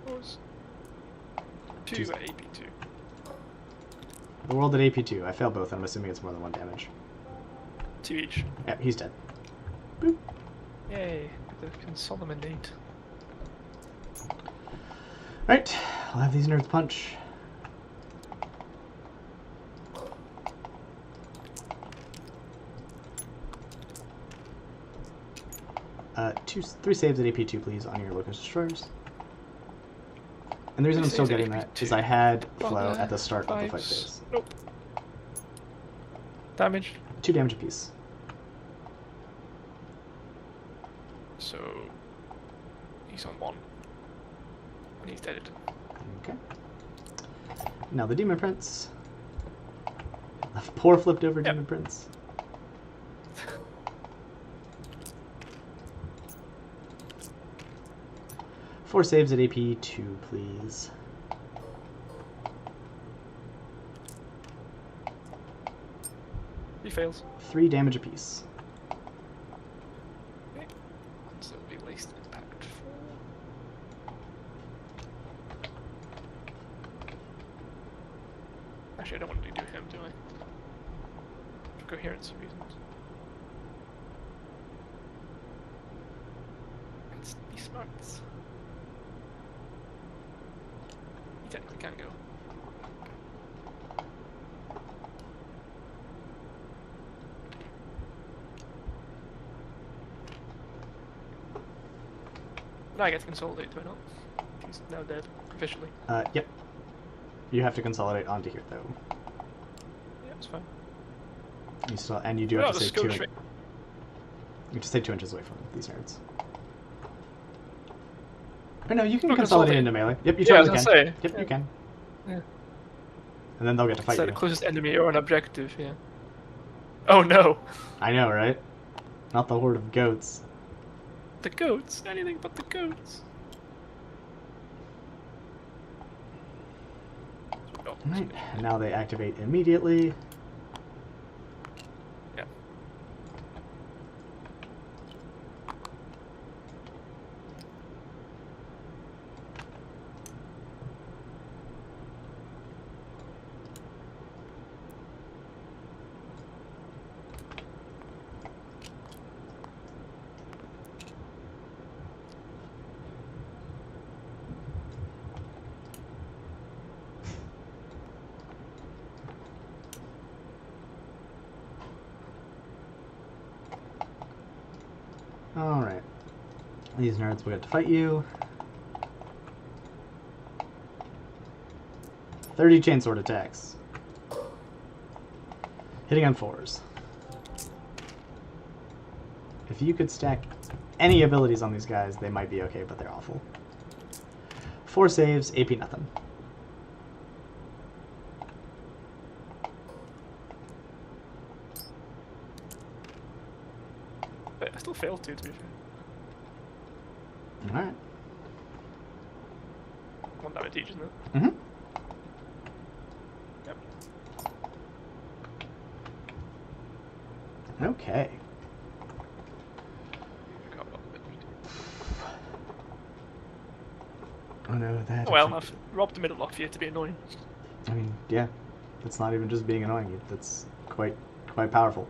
What was 2 Two- at AP2. The world at AP2. I failed both, and I'm assuming it's more than 1 damage. 2 each. Yep, he's dead. Boop. Yay, the consolidate. Right, I'll have these nerds punch. Three saves at AP2, please, on your Locust Destroyers. And the reason I'm still Saves at getting that AP2. is I had Flow at the start of the fight Fives. phase. Nope. Damage. 2 damage apiece. So he's on 1. And he's dead. Okay. Now the Demon Prince. Poor flipped over Yep. Demon Prince. Four saves at AP2, please. He fails. 3 damage apiece. Okay. So it'll be least impact 4. Actually, I don't want to do him, do I? For coherency reasons. Let's be smart. He technically can go. Now I get to consolidate, do I not? He's now dead, officially. Yep. You have to consolidate onto here, though. Yeah, it's fine. You still, and you do Oh, have the to stay skill 2 tree. You have to stay 2 inches away from these nerds. Or no, you can Oh, consolidate consolidate. into melee. Yep, you Yeah, I totally was can. gonna say, Yep, yeah. you can. Yeah. And then they'll get to It's fight like you. the closest enemy or an objective, yeah. Oh no! I know, right? Not the horde of goats. The goats! Anything but the goats! Oh, Alright, and now they activate immediately. yeah. Alright. These nerds will get to fight you. 30 chainsword attacks. Hitting on 4s. If you could stack any abilities on these guys, they might be okay, but they're awful. 4 saves, AP nothing. But I still failed to be fair. Alright. 1 damage each, isn't it? Mm-hmm. Yep. Okay. Oh no, that. Oh, well, I've robbed the middle off you to be annoying. I mean, yeah. That's not even just being annoying. That's quite powerful.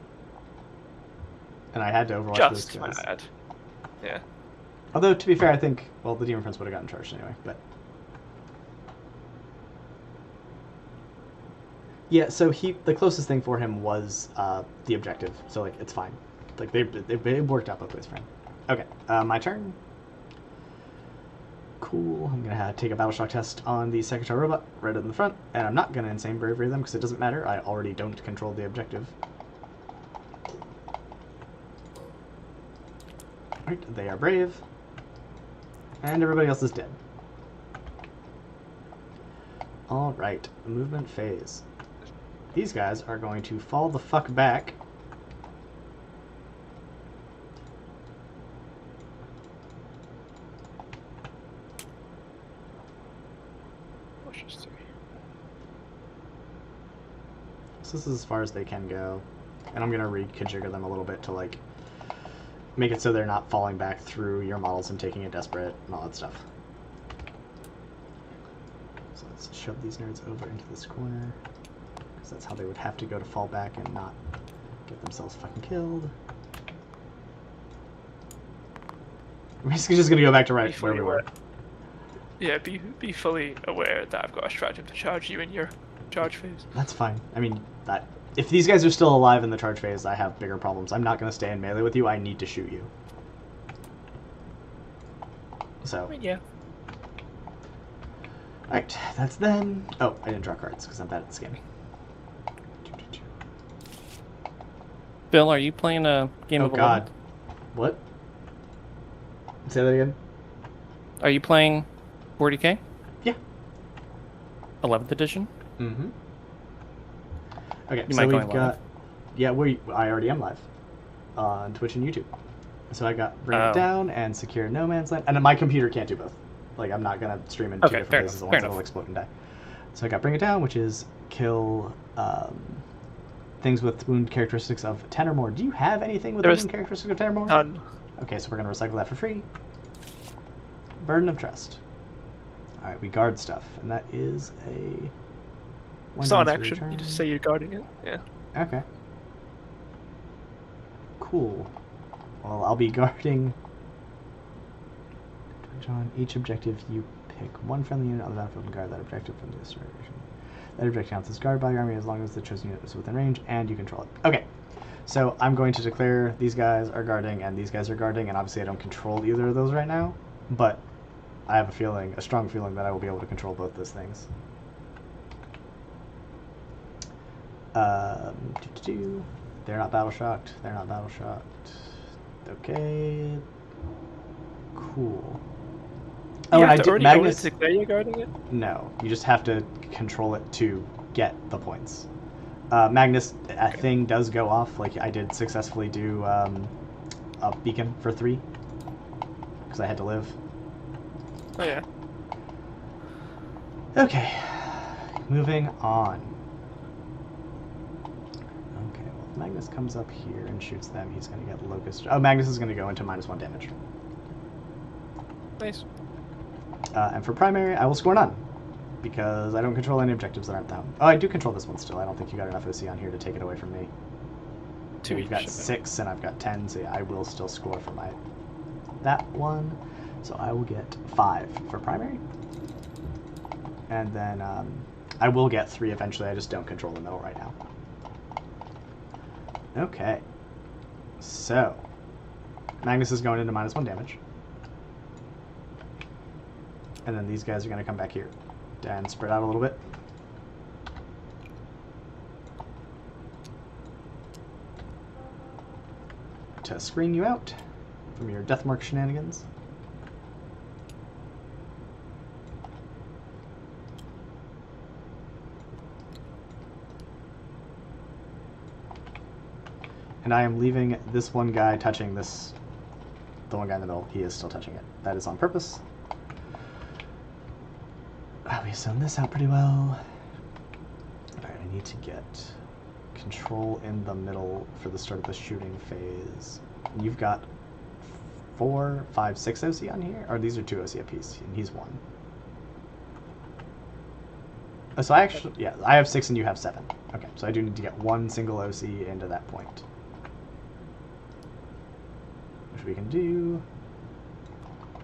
And I had to overwatch Just those guys. mad. Yeah. Although, to be fair, I think, well, the Demon Prince would have gotten charged anyway, but... Yeah, so the closest thing for him was the objective, so, like, it's fine. Like, they worked out both ways for him. Okay, my turn. Cool, I'm gonna take a Battle Shock test on the Secretary Robot right in the front, and I'm not gonna Insane Bravery them because it doesn't matter, I already don't control the objective. Right, they are brave. And everybody else is dead. Alright, movement phase. These guys are going to fall the fuck back. So this is as far as they can go. And I'm going to reconfigure them a little bit to, like, make it so they're not falling back through your models and taking a desperate and all that stuff. So let's shove these nerds over into this corner, because that's how they would have to go to fall back and not get themselves fucking killed. We're basically just going to go back to right where we were. Yeah, be fully aware that I've got a stratagem to charge you in your charge phase. That's fine. I mean, if these guys are still alive in the charge phase, I have bigger problems. I'm not going to stay in melee with you. I need to shoot you. So. I mean, yeah. Alright, that's them. Oh, I didn't draw cards because I'm bad at this game. Bill, are you playing a game of 11? Oh god. What? Say that again? Are you playing 40k? Yeah. 11th edition? Mm-hmm. Okay, You so might go we've got... live. Yeah, I already am live. On Twitch and YouTube. So I got Bring It Down and Secure No Man's Land. And my computer can't do both. Like, I'm not going to stream in two different places at once. It'll explode and die. So I got Bring It Down, which is kill things with wound characteristics of 10 or more. Do you have anything with wound characteristics of 10 or more? None. Okay, so we're going to recycle that for free. Burden of Trust. Alright, we guard stuff. And that is a... It's not an action. Return. You just say you're guarding it. Yeah. Okay. Cool. Well, I'll be guarding... On each objective, you pick one friendly unit on the battlefield and guard that objective from this direction. That objective counts as guarded by your army as long as the chosen unit is within range and you control it. Okay, so I'm going to declare these guys are guarding and these guys are guarding, and obviously I don't control either of those right now, but I have a strong feeling that I will be able to control both those things. They're not battle shocked. They're not battle shocked. Okay. Cool. Oh, and I did Magnus. Declare you're guarding it? No, you just have to control it to get the points. Magnus, a thing does go off. Like I did successfully do a beacon for 3 because I had to live. Oh yeah. Okay, moving on. Okay, well, if Magnus comes up here and shoots them, he's going to get Locust. Oh, Magnus is going to go into -1 damage. Nice. And for primary, I will score none, because I don't control any objectives that aren't down. Oh, I do control this one still. I don't think you got enough OC on here to take it away from me. So you've got 6 and I've got 10, so yeah, I will still score for that one. So I will get 5 for primary. And then I will get 3 eventually, I just don't control the middle right now. Okay. So, Magnus is going into -1 damage. And then these guys are going to come back here and spread out a little bit. To screen you out from your Deathmark shenanigans. And I am leaving this one guy touching this, the one guy in the middle. He is still touching it. That is on purpose. We zoned this out pretty well. Alright, I need to get control in the middle for the start of the shooting phase. And you've got 4, 5, 6 OC on here? Or these are 2 OC apiece, and he's 1. Oh, so I actually, yeah, I have 6 and you have 7. Okay, so I do need to get 1 single OC into that point. Which we can do.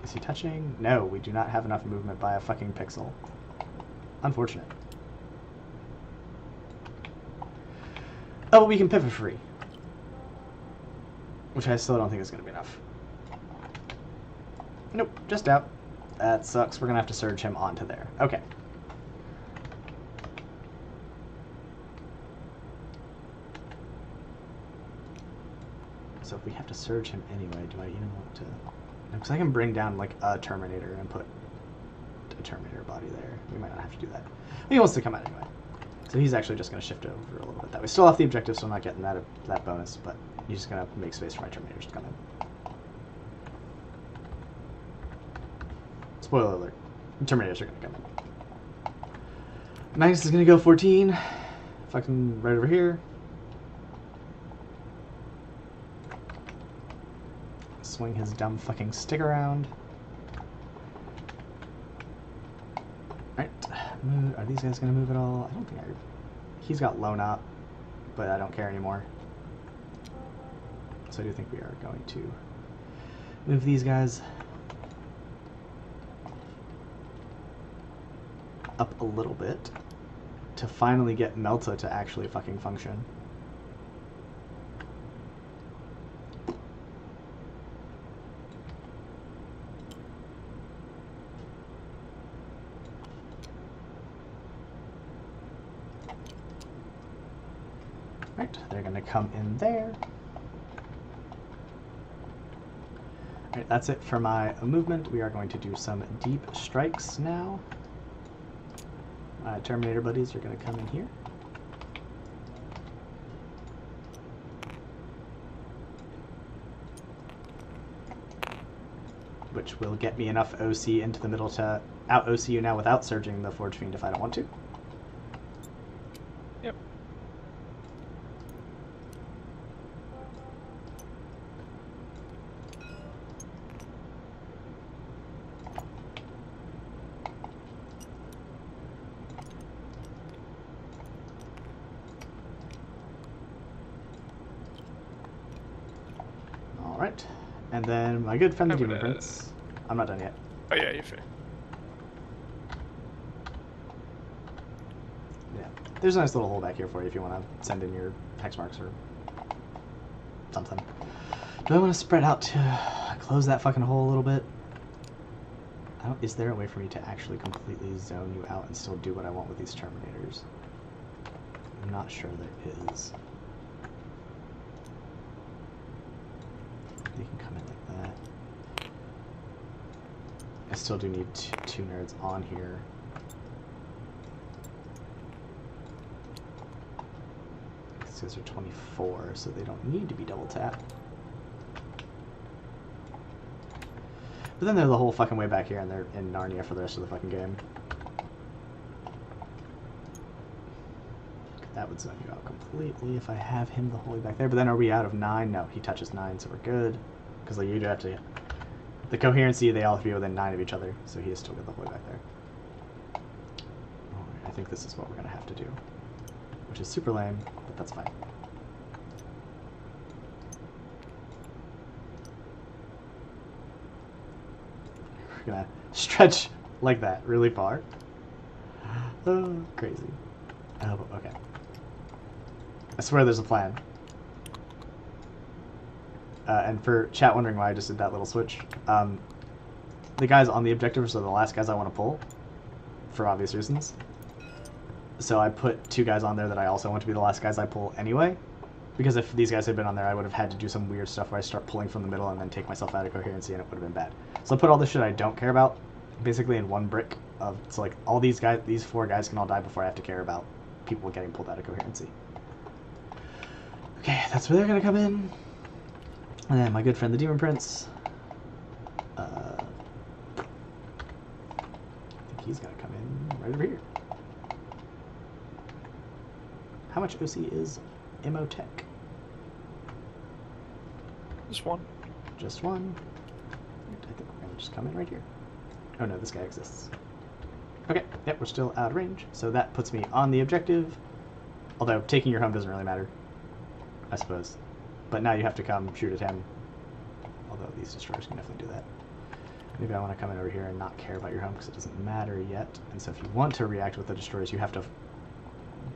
Is he touching? No, we do not have enough movement by a fucking pixel. Unfortunate. Oh, but we can pivot free. Which I still don't think is going to be enough. Nope, just out. That sucks. We're going to have to surge him onto there. Okay. So if we have to surge him anyway, do I even want to... Because I can bring down, like, a Terminator and put a Terminator body there. We might not have to do that. He wants to come out anyway. So he's actually just going to shift over a little bit that way. Still off the objective, so I'm not getting that bonus, but he's just going to make space for my Terminators to come in. Spoiler alert. Terminators are going to come in. Magnus is going to go 14. Fucking right over here. Swing his dumb fucking stick around. Alright. Are these guys going to move at all? I don't think he's got loan up, but I don't care anymore. So I do think we are going to move these guys up a little bit to finally get Melta to actually fucking function. Right, they're going to come in there. Alright, that's it for my movement. We are going to do some deep strikes now. My Terminator buddies are going to come in here. Which will get me enough OC into the middle to out OC you now without surging the Forge Fiend if I don't want to. Yep. Alright. And then my good friend the Demon Prince. I'm not done yet. Oh yeah, you're fair. Yeah. There's a nice little hole back here for you if you want to send in your hex marks or something. Do I want to spread out to close that fucking hole a little bit? Is there a way for me to actually completely zone you out and still do what I want with these Terminators? I'm not sure there is. They can come in like that. I still do need two nerds on here. These guys are 24, so they don't need to be double tapped. But then they're the whole fucking way back here, and they're in Narnia for the rest of the fucking game. That would zone you out completely if I have him the whole way back there. But then are we out of 9? No, he touches 9, so we're good. Because like, you do have to... The coherency, they all have to be within 9 of each other, so he is still good the whole way back there. Alright, I think this is what we're going to have to do. Which is super lame, but that's fine. We're going to stretch like that really far. Oh, crazy. Oh, okay. I swear there's a plan. And for chat wondering why I just did that little switch, the guys on the objectives are the last guys I want to pull, for obvious reasons. So I put 2 guys on there that I also want to be the last guys I pull anyway, because if these guys had been on there, I would have had to do some weird stuff where I start pulling from the middle and then take myself out of coherency, and it would have been bad. So I put all this shit I don't care about, basically in one brick. So like all these guys, these 4 guys can all die before I have to care about people getting pulled out of coherency. Okay, that's where they're gonna come in. And then my good friend the Demon Prince. I think he's gonna come in right over here. How much OC is Imotech? Just 1. Just 1. I think we're gonna just come in right here. Oh no, this guy exists. Okay, yep, we're still out of range, so that puts me on the objective. Although taking your home doesn't really matter, I suppose. But now you have to come shoot at him. Although these destroyers can definitely do that. Maybe I want to come in over here and not care about your home because it doesn't matter yet. And so if you want to react with the destroyers, you have to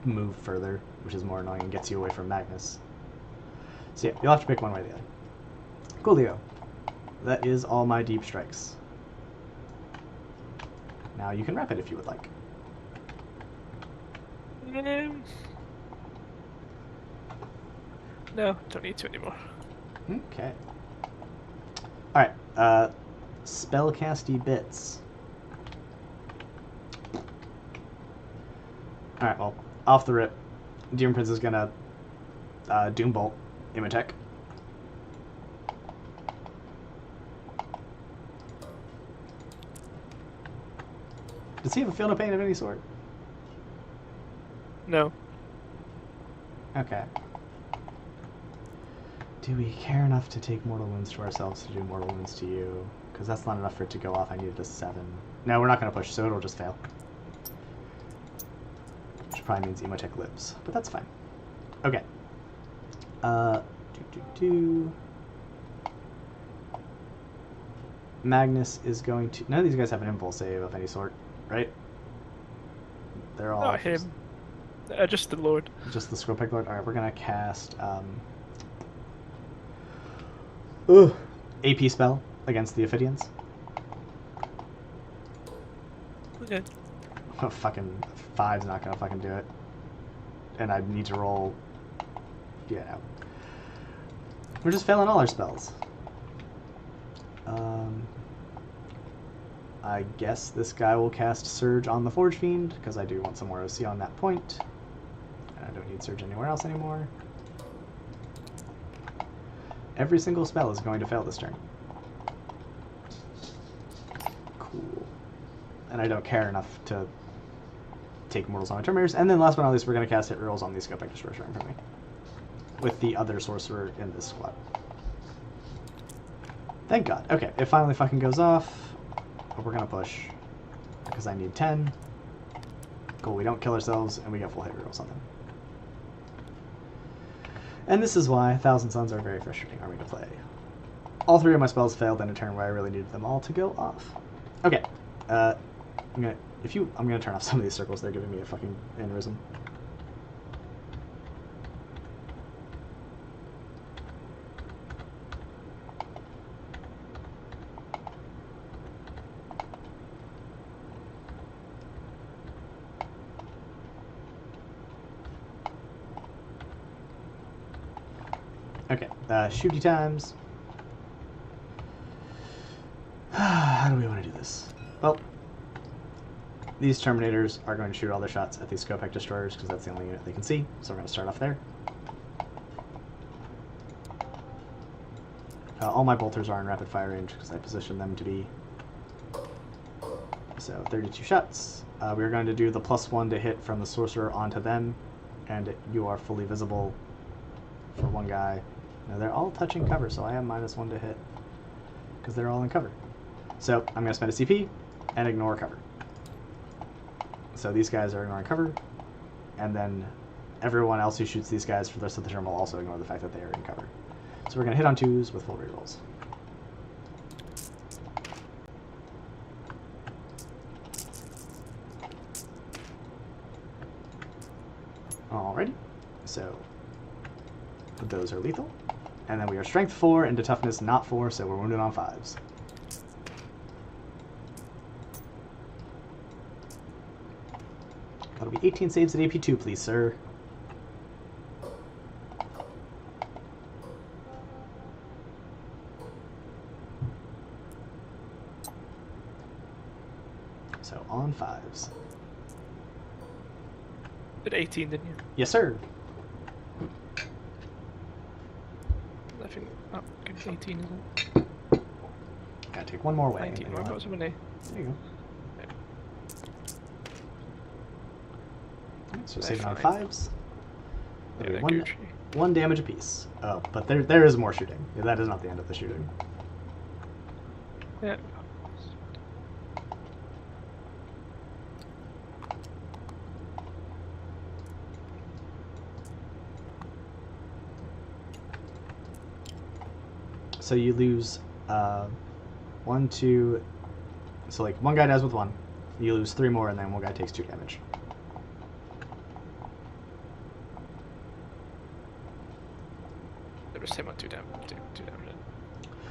move further, which is more annoying and gets you away from Magnus. So yeah, you'll have to pick one way or the other. Coolio. That is all my deep strikes. Now you can wrap it if you would like. No, don't need to anymore. Okay. Alright, spellcasty bits. Alright, well, off the rip, Demon Prince is gonna Doombolt Imotech. Does he have a Feel No Pain of any sort? No. Okay. Do we care enough to take mortal wounds to ourselves to do mortal wounds to you? Because that's not enough for it to go off. I needed a 7. No, we're not going to push, so it'll just fail. Which probably means Imotech lives, but that's fine. Okay. Magnus is going to... None of these guys have an impulse save of any sort, right? They're all... Not him. Just the Lord. Just the Scroll Peg Lord? Alright, we're going to cast... AP spell against the Ophidians. Okay. Oh, fucking 5's not gonna fucking do it. And I need to roll... Yeah, no. We're just failing all our spells. I guess this guy will cast Surge on the Forge Fiend, because I do want some more OC on that point. And I don't need Surge anywhere else anymore. Every single spell is going to fail this turn. Cool. And I don't care enough to take Mortals on my Terminators. And then last but not least, we're going to cast Hit Rerolls on these Scopec Destroyers right in front of me. With the other Sorcerer in this squad. Thank God. Okay, it finally fucking goes off. But we're going to push. Because I need 10. Cool, we don't kill ourselves, and we get full Hit Rerolls on them. And this is why Thousand Suns are a very frustrating army to play. All 3 of my spells failed in a turn where I really needed them all to go off. Okay, I'm gonna turn off some of these circles. They're giving me a fucking aneurysm. Okay, shooty times. How do we want to do this? Well, these Terminators are going to shoot all their shots at these Scopec Destroyers because that's the only unit they can see, so we're going to start off there. All my bolters are in rapid fire range because I positioned them to be. So 32 shots. We're going to do the +1 to hit from the Sorcerer onto them, and you are fully visible for one guy. Now they're all touching cover, so I am -1 to hit because they're all in cover. So I'm going to spend a CP and ignore cover. So these guys are ignoring cover, and then everyone else who shoots these guys for the rest of the turn will also ignore the fact that they are in cover. So we're going to hit on 2s with full rerolls. Alrighty, so those are lethal. And then we are strength 4 into toughness not 4, so we're wounded on 5s. That'll be 18 saves at AP 2, please, sir. So on 5s. Did 18, didn't you? Yes, sir. I think. Oh, good, 18, isn't it? Gotta take one more away. 19. I've got so many. There you go. So saving on fine. 5s. Yeah, That'll be they're one, Gucci. 1 damage apiece. Oh, but there is more shooting. Yeah, that is not the end of the shooting. Yeah. So you lose 1, 2. So like one guy dies with 1. You lose 3 more, and then one guy takes 2 damage. There was him on 2 damage. 2 damage.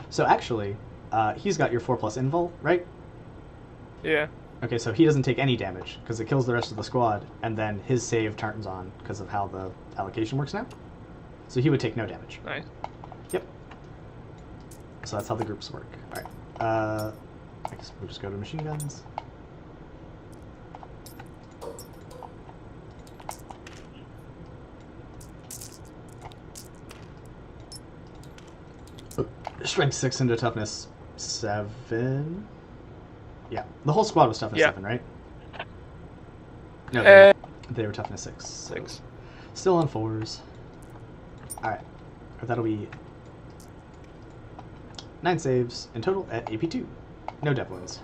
So actually, he's got your 4+ invul, right? Yeah. Okay, so he doesn't take any damage because it kills the rest of the squad, and then his save turns on because of how the allocation works now. So he would take no damage. Nice. Yep. So that's how the groups work. All right. I guess we'll just go to machine guns. Strength 6 into toughness 7. Yeah, the whole squad was toughness 7, right? No, they were toughness 6. 6. Still on 4s. Alright. That'll be 9 saves in total at AP 2. No dev wounds.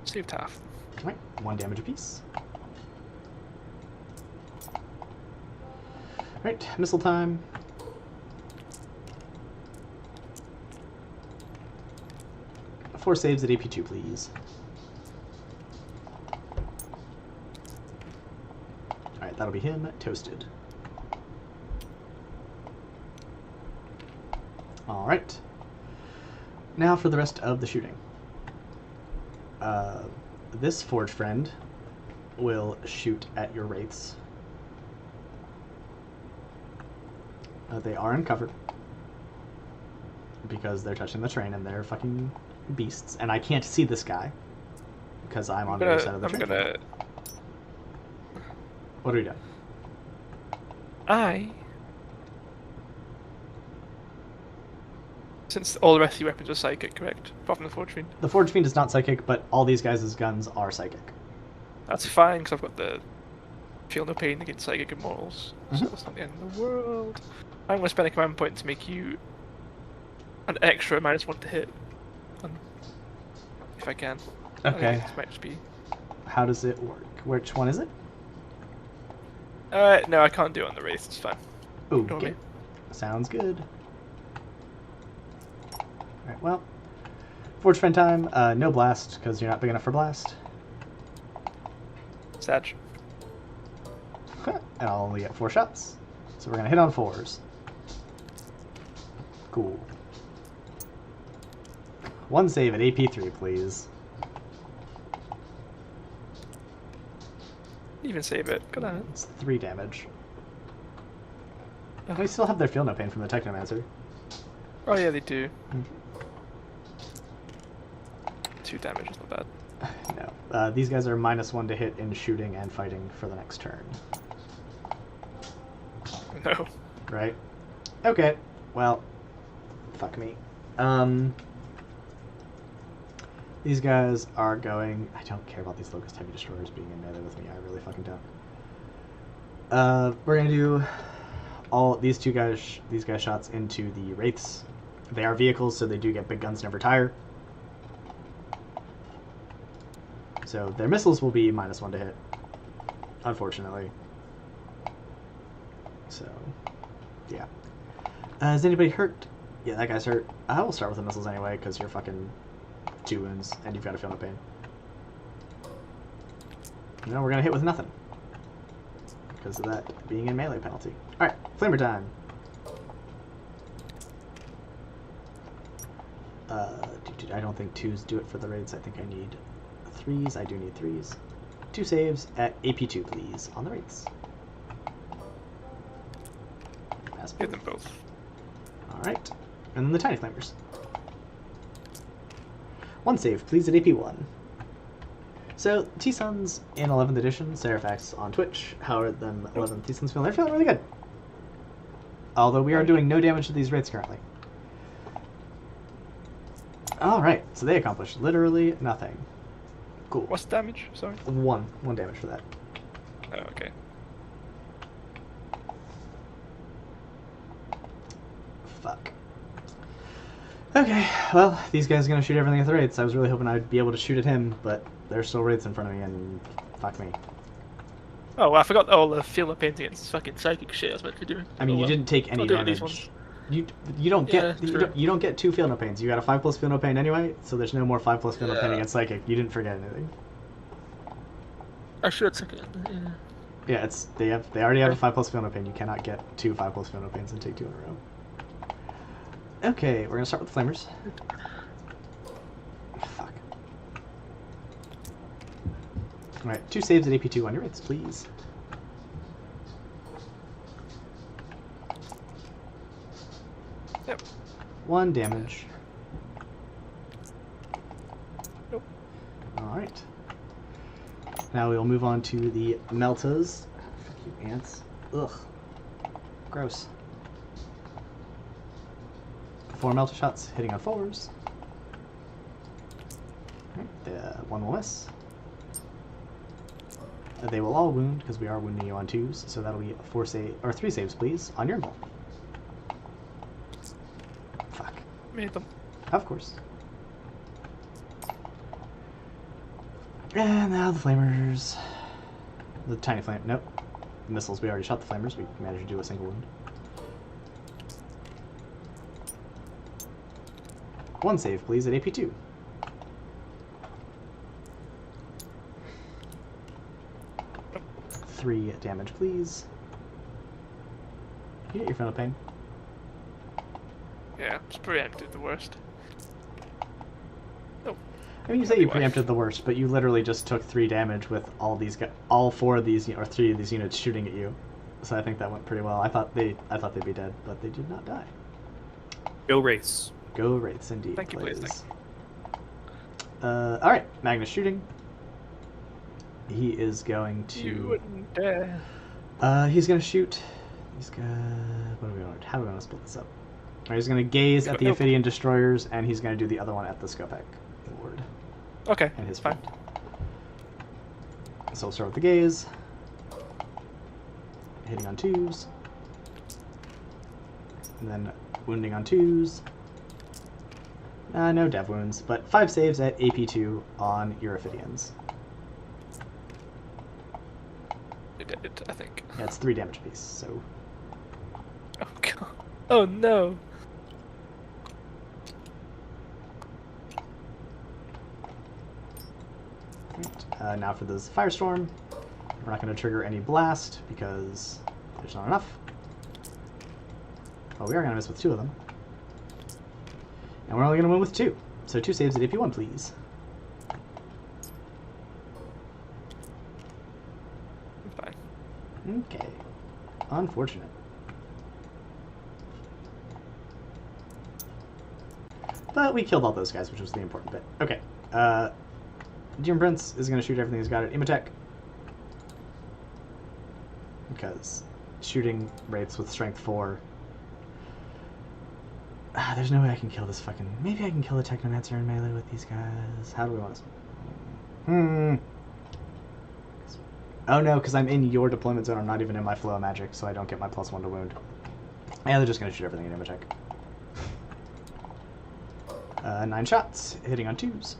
Saved half. Alright, 1 damage apiece. Alright, missile time. Four saves at AP 2, please. Alright, that'll be him toasted. Alright. Now for the rest of the shooting. This Forge Friend will shoot at your wraiths. They are in cover because they're touching the train and they're fucking beasts. And I can't see this guy because I'm on the other side of the train. What are we doing? Since all the rest of your weapons are psychic, correct? Apart from the Forge Fiend. The Forge Fiend is not psychic, but all these guys' guns are psychic. That's fine, because I've got the Feel No Pain against Psychic Immortals. So that's not the end of the world. I'm going to spend a command point to make you an extra -1 to hit. If I can. Okay. This might just be... How does it work? Which one is it? No, I can't do it on the Wraith, it's fine. Ooh, Ignore me. Sounds good. Alright, well. Forge Friend time. No blast, because you're not big enough for blast. Sag. And I'll only get 4 shots. So we're going to hit on 4s. Cool. 1 save at AP 3, please. Even save it. Good on. It's 3 damage. We still have their Feel No Pain from the Technomancer. Oh yeah, they do. 2 damage is not bad. No. These guys are -1 to hit in shooting and fighting for the next turn. No. Right? Okay. Well, fuck me. These guys are going... I don't care about these Locust Heavy Destroyers being in melee with me. I really fucking don't. We're gonna do all these guys shots into the Wraiths. They are vehicles, so they do get big guns, never tire. So their missiles will be -1 to hit, unfortunately. So, yeah. Is anybody hurt? Yeah, that guy's hurt. I will start with the missiles anyway, because you're fucking 2 wounds, and you've got to Feel No Pain. No, we're going to hit with nothing. because of that being a melee penalty. Alright, Flamer time. I don't think 2s do it for the raids. I think I need 3s. I do need 3s. 2 saves at AP2, please, on the raids. Pass Hit them both. Alright. And then the Tiny Flamers. 1 save, please, at AP1. So, T-Suns in 11th edition, Seraphax on Twitch. How are them 11th T-Suns feeling? They're feeling really good. Although we are doing no damage to these raids currently. Alright, so they accomplished literally nothing. Cool. What's the damage? Sorry. 1 damage for that. Oh, okay. Fuck. Okay, well, these guys are gonna shoot everything at the raids. I was really hoping I'd be able to shoot at him, but there's still raids in front of me, and fuck me. Oh, I forgot all the feel of painting and fucking psychic shit I was meant to be doing. I mean, Oh, you well. didn't take any I'll do it these damage. ones. You don't get Yeah, you don't get 2 feel no pains. You got a 5+ feel no pain anyway, so there's no more 5+ feel no pain Yeah. against psychic. You didn't forget anything. I should take it. Yeah. Yeah, they already have a 5+ feel no pain. You cannot get 2 5+ feel no pains and take 2 in a row. Okay, we're gonna start with the Flamers. Fuck. Alright, 2 saves at AP2 on your raids, please. Yep. 1 damage. Nope. Alright. Now we will move on to the Meltas. Fuck you, ants. Ugh. Gross. 4 Melta shots, hitting on 4s. Alright, 1 will miss. They will all wound, because we are wounding you on 2s, so that'll be 3 saves, please, on your invul. Fuck. Made them. Of course. And now the Flamers. The tiny flame. Nope. Missiles. We already shot the Flamers. We managed to do a single wound. 1 save, please, at AP2. Three damage, please. You get your final pain. Yeah, it's preempted the worst. Oh. I mean, you say you preempted the worst, but you literally just took 3 damage with all 4 of these, or 3 of these units shooting at you. So I think that went pretty well. I thought they'd be dead, but they did not die. Go Wraiths. Go Wraiths, indeed. Thank you, please. please. Alright, Magnus shooting. He is going to... You wouldn't dare. He's going to shoot... How are we going to split this up? Alright, he's going to gaze at the Nope. Ophidian Destroyers, and he's going to do the other one at the Skopek Ward. Okay, And his fine. friend. So we'll start with the gaze. Hitting on 2s. And then wounding on 2s. No dev wounds, but 5 saves at AP2 on your Ophidians. It did, I think. Yeah, it's 3 damage apiece, so... Oh god. Oh no. Right. Now for this Firestorm. We're not going to trigger any blast because there's not enough. Well, we are going to miss with 2 of them. And we're only going to win with 2. So 2 saves at AP1, please. Fine. Okay. Unfortunate. But we killed all those guys, which was the important bit. Okay. Demon Prince is going to shoot everything he's got at Imhotep. Because shooting rates with strength 4... there's no way I can kill this fucking... Maybe I can kill the Technomancer in melee with these guys. How do we want to... Oh no, because I'm in your deployment zone. I'm not even in my flow of magic, so I don't get my +1 to wound. Yeah, they're just going to shoot everything in Imhotep. 9 shots, hitting on 2s.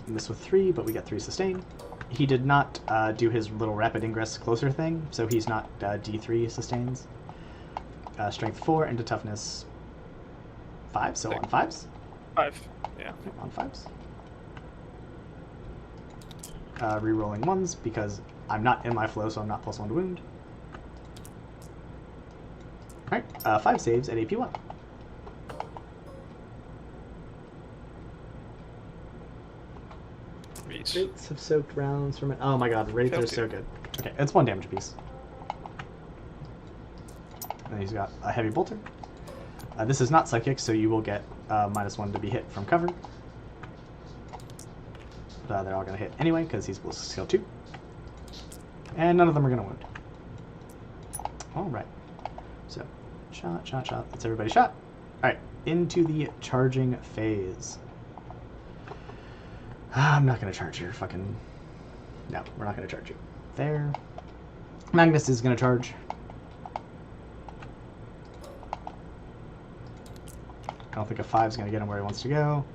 Miss with 3, but we get 3 sustain. He did not do his little rapid ingress closer thing, so he's not D3 sustains. Strength 4 into toughness 5, so on 5s. 5. Yeah. On 5s. Rerolling 1s because I'm not in my flow, so I'm not +1 to wound. Alright, 5 saves at AP 1. Reach. Wraiths have soaked rounds from it. Oh my god, Wraiths Failed are to. so good. Okay, it's 1 damage apiece. And he's got a heavy bolter. This is not psychic, so you will get -1 to be hit from cover. They're all going to hit anyway, because he's ballistic skill 2. And none of them are going to wound. Alright. So, shot, shot, shot. That's everybody shot. Alright, into the charging phase. I'm not going to charge your fucking... No, we're not going to charge you. There. Magnus is going to charge. I don't think a 5 is going to get him where he wants to go.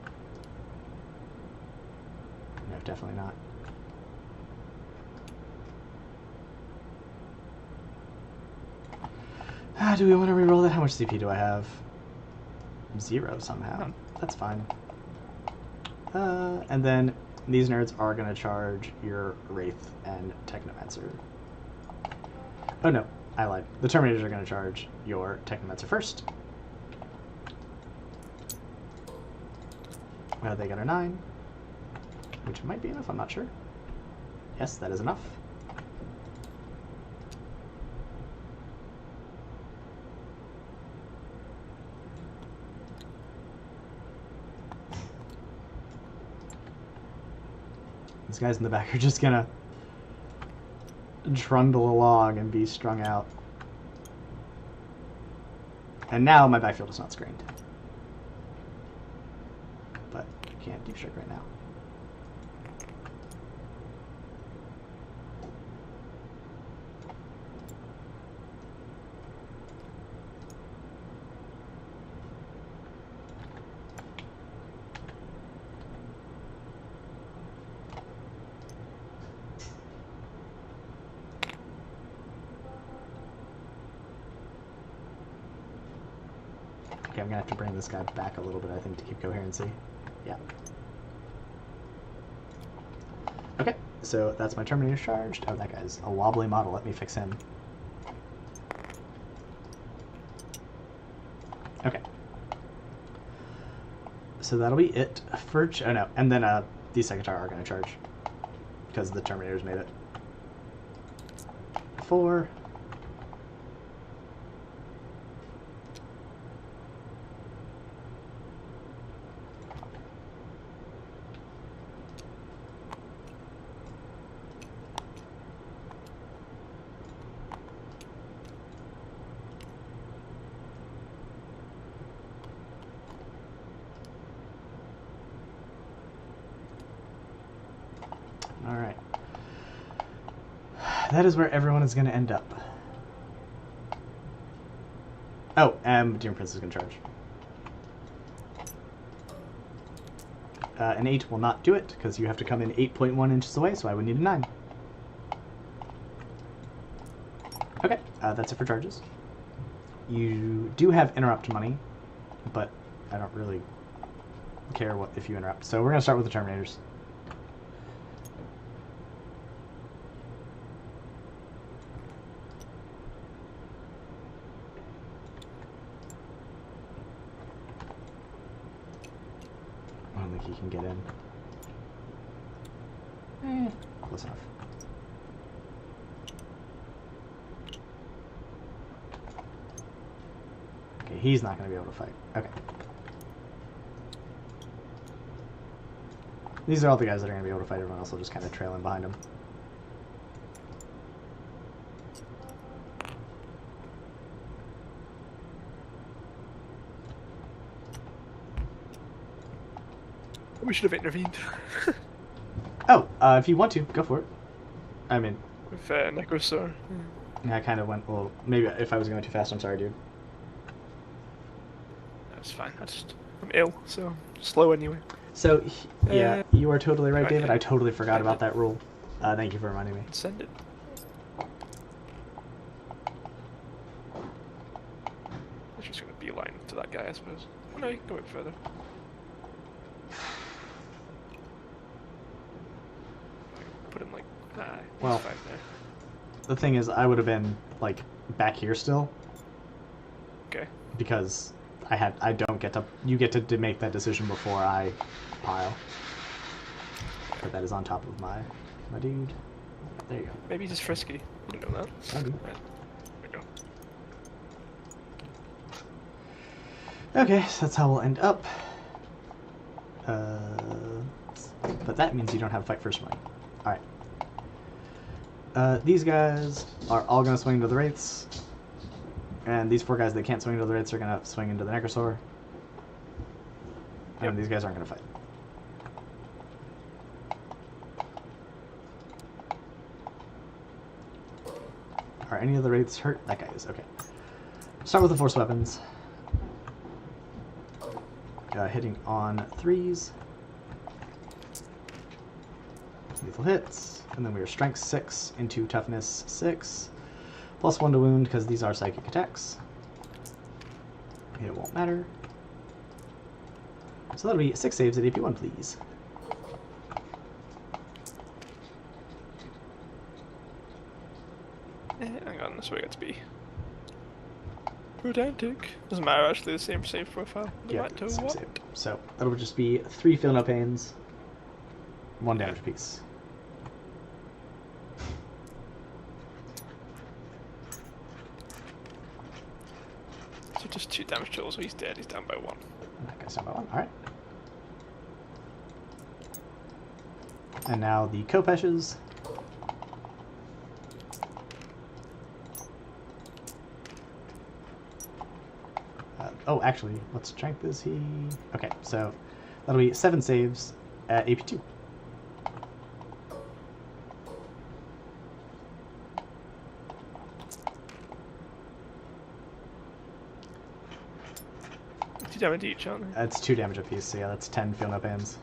No, definitely not. Do we want to reroll that? How much CP do I have? 0 somehow. That's fine. And then these nerds are going to charge your Wraith and Technomancer. Oh no, I lied. The Terminators are going to charge your Technomancer first. They got a 9, which might be enough, I'm not sure. Yes, that is enough. These guys in the back are just gonna trundle along and be strung out. And now my backfield is not screened. But I can't deep strike right now. Okay, I'm gonna have to bring this guy back a little bit, I think, to keep coherency. Yeah. Okay, so that's my Terminator charged. Oh, that guy's a wobbly model. Let me fix him. Okay. So that'll be it for... Oh, no. And then these Secretary are going to charge. Because the Terminators made it. 4... Alright. That is where everyone is going to end up. Oh, Demon Prince is going to charge. An 8 will not do it, because you have to come in 8.1 inches away, so I would need a 9. Okay, that's it for charges. You do have interrupt money, but I don't really care what if you interrupt. So we're going to start with the Terminators. I don't think he can get in. Close enough. Okay, he's not going to be able to fight. Okay. These are all the guys that are going to be able to fight. Everyone else will just kind of trail in behind him. We should have intervened. Oh, if you want to, go for it. I mean... With Necrons. Yeah, I kind of went, well, maybe if I was going too fast, I'm sorry, dude. That's fine. I'm ill, so slow anyway. So, yeah, you are totally right, David. Okay. I totally forgot about that rule. Thank you for reminding me. Send it. I'm just gonna beeline to that guy, I suppose. Oh, no, you can go a bit further. Put him like that. Well, fine there. the thing is, I would have been like back here still Okay. because I don't get to. You get to make that decision before I pile. But that is on top of my dude. There you go. Maybe he's just frisky. You don't know that. Maybe. Right. There we go. Okay, so that's how we'll end up. But that means you don't have fight first money. Alright. These guys are all going to swing into the Wraiths. And these 4 guys that can't swing into the Wraiths are going to swing into the Necrosaur. And these guys aren't going to fight. Are any of the Wraiths hurt? That guy is. Okay. Start with the force weapons. Hitting on 3s. Lethal hits. And then we are strength 6 into toughness 6. +1 to wound because these are psychic attacks. It won't matter. So that'll be 6 saves at AP1, please. Hang on, this way it gets to be pedantic. Doesn't matter, actually, the same save profile. No Yeah, matter same what. save. So that'll just be 3 feel no pains, 1 damage apiece. So just 2 damage total, so he's dead, he's down by 1. That guy's down by 1. Alright. And now the Kopeshes. Oh, actually, what strength is he? Okay, so that'll be 7 saves at AP2. Two damage each, aren't they? That's 2 damage apiece, so yeah, that's 10 feel no pains.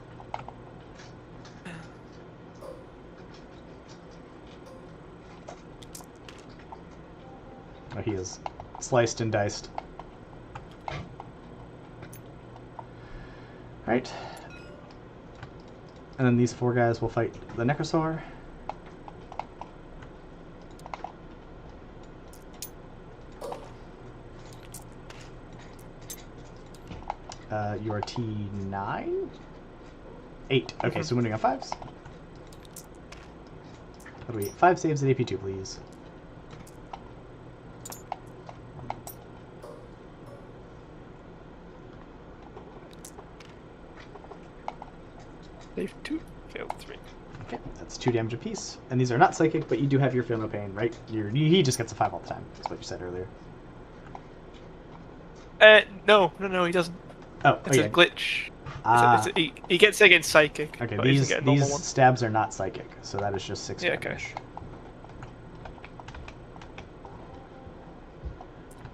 Oh, he is sliced and diced. Right. And then these 4 guys will fight the Necrosaur. You are T9? 8. Okay, so moving on 5s. That'll be 5 saves at AP2, please. Save 2, failed 3. Okay, that's 2 damage apiece. And these are not psychic, but you do have your feel no pain, right? He just gets a 5 all the time. That's what you said earlier. No, he doesn't. Oh, It's okay. a glitch. Ah, He gets against psychic. okay. But he doesn't These get a normal these one. stabs are not psychic, so that is just 6 Yeah, damage. okay.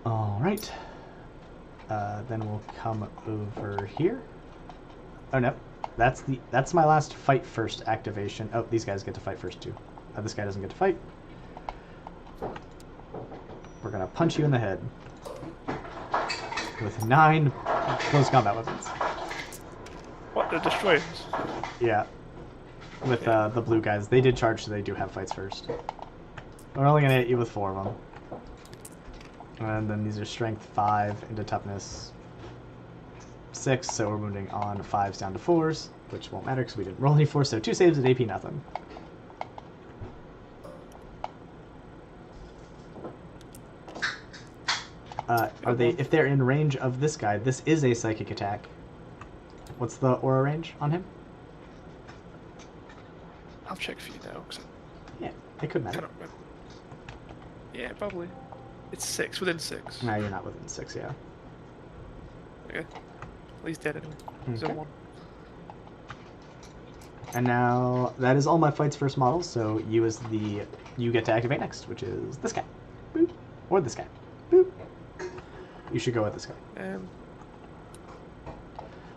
All right. Then we'll come over here. Oh no, that's my last fight first activation. Oh, these guys get to fight first too. This guy doesn't get to fight. We're gonna punch you in the head with 9 close combat weapons. What, the destroyers? Yeah, with the blue guys. They did charge, so they do have fights first. We're only gonna hit you with 4 of them. And then these are strength 5 into toughness 6, so we're moving on 5s down to 4s, which won't matter because we didn't roll any 4s, so 2 saves at AP nothing. Are they? If they're in range of this guy, this is a psychic attack. What's the aura range on him? I'll check for you now, because Yeah, it could I matter. don't remember. Yeah, probably. It's 6, within 6. No, you're not within 6, yeah. Okay. Well, he's dead anyway. He's Okay. on 1. And now that is all my fights first models, so you get to activate next, which is this guy. Boop. Or this guy. Boop. You should go with this guy.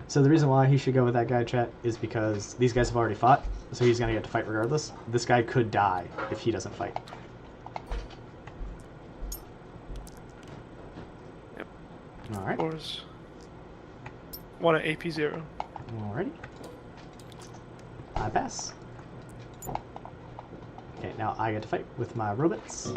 So the reason why he should go with that guy, chat, is because these guys have already fought, so he's going to get to fight regardless. This guy could die if he doesn't fight. Yep. Alright. Ors. 1 at AP 0. Alrighty. I pass. Okay, now I get to fight with my robots.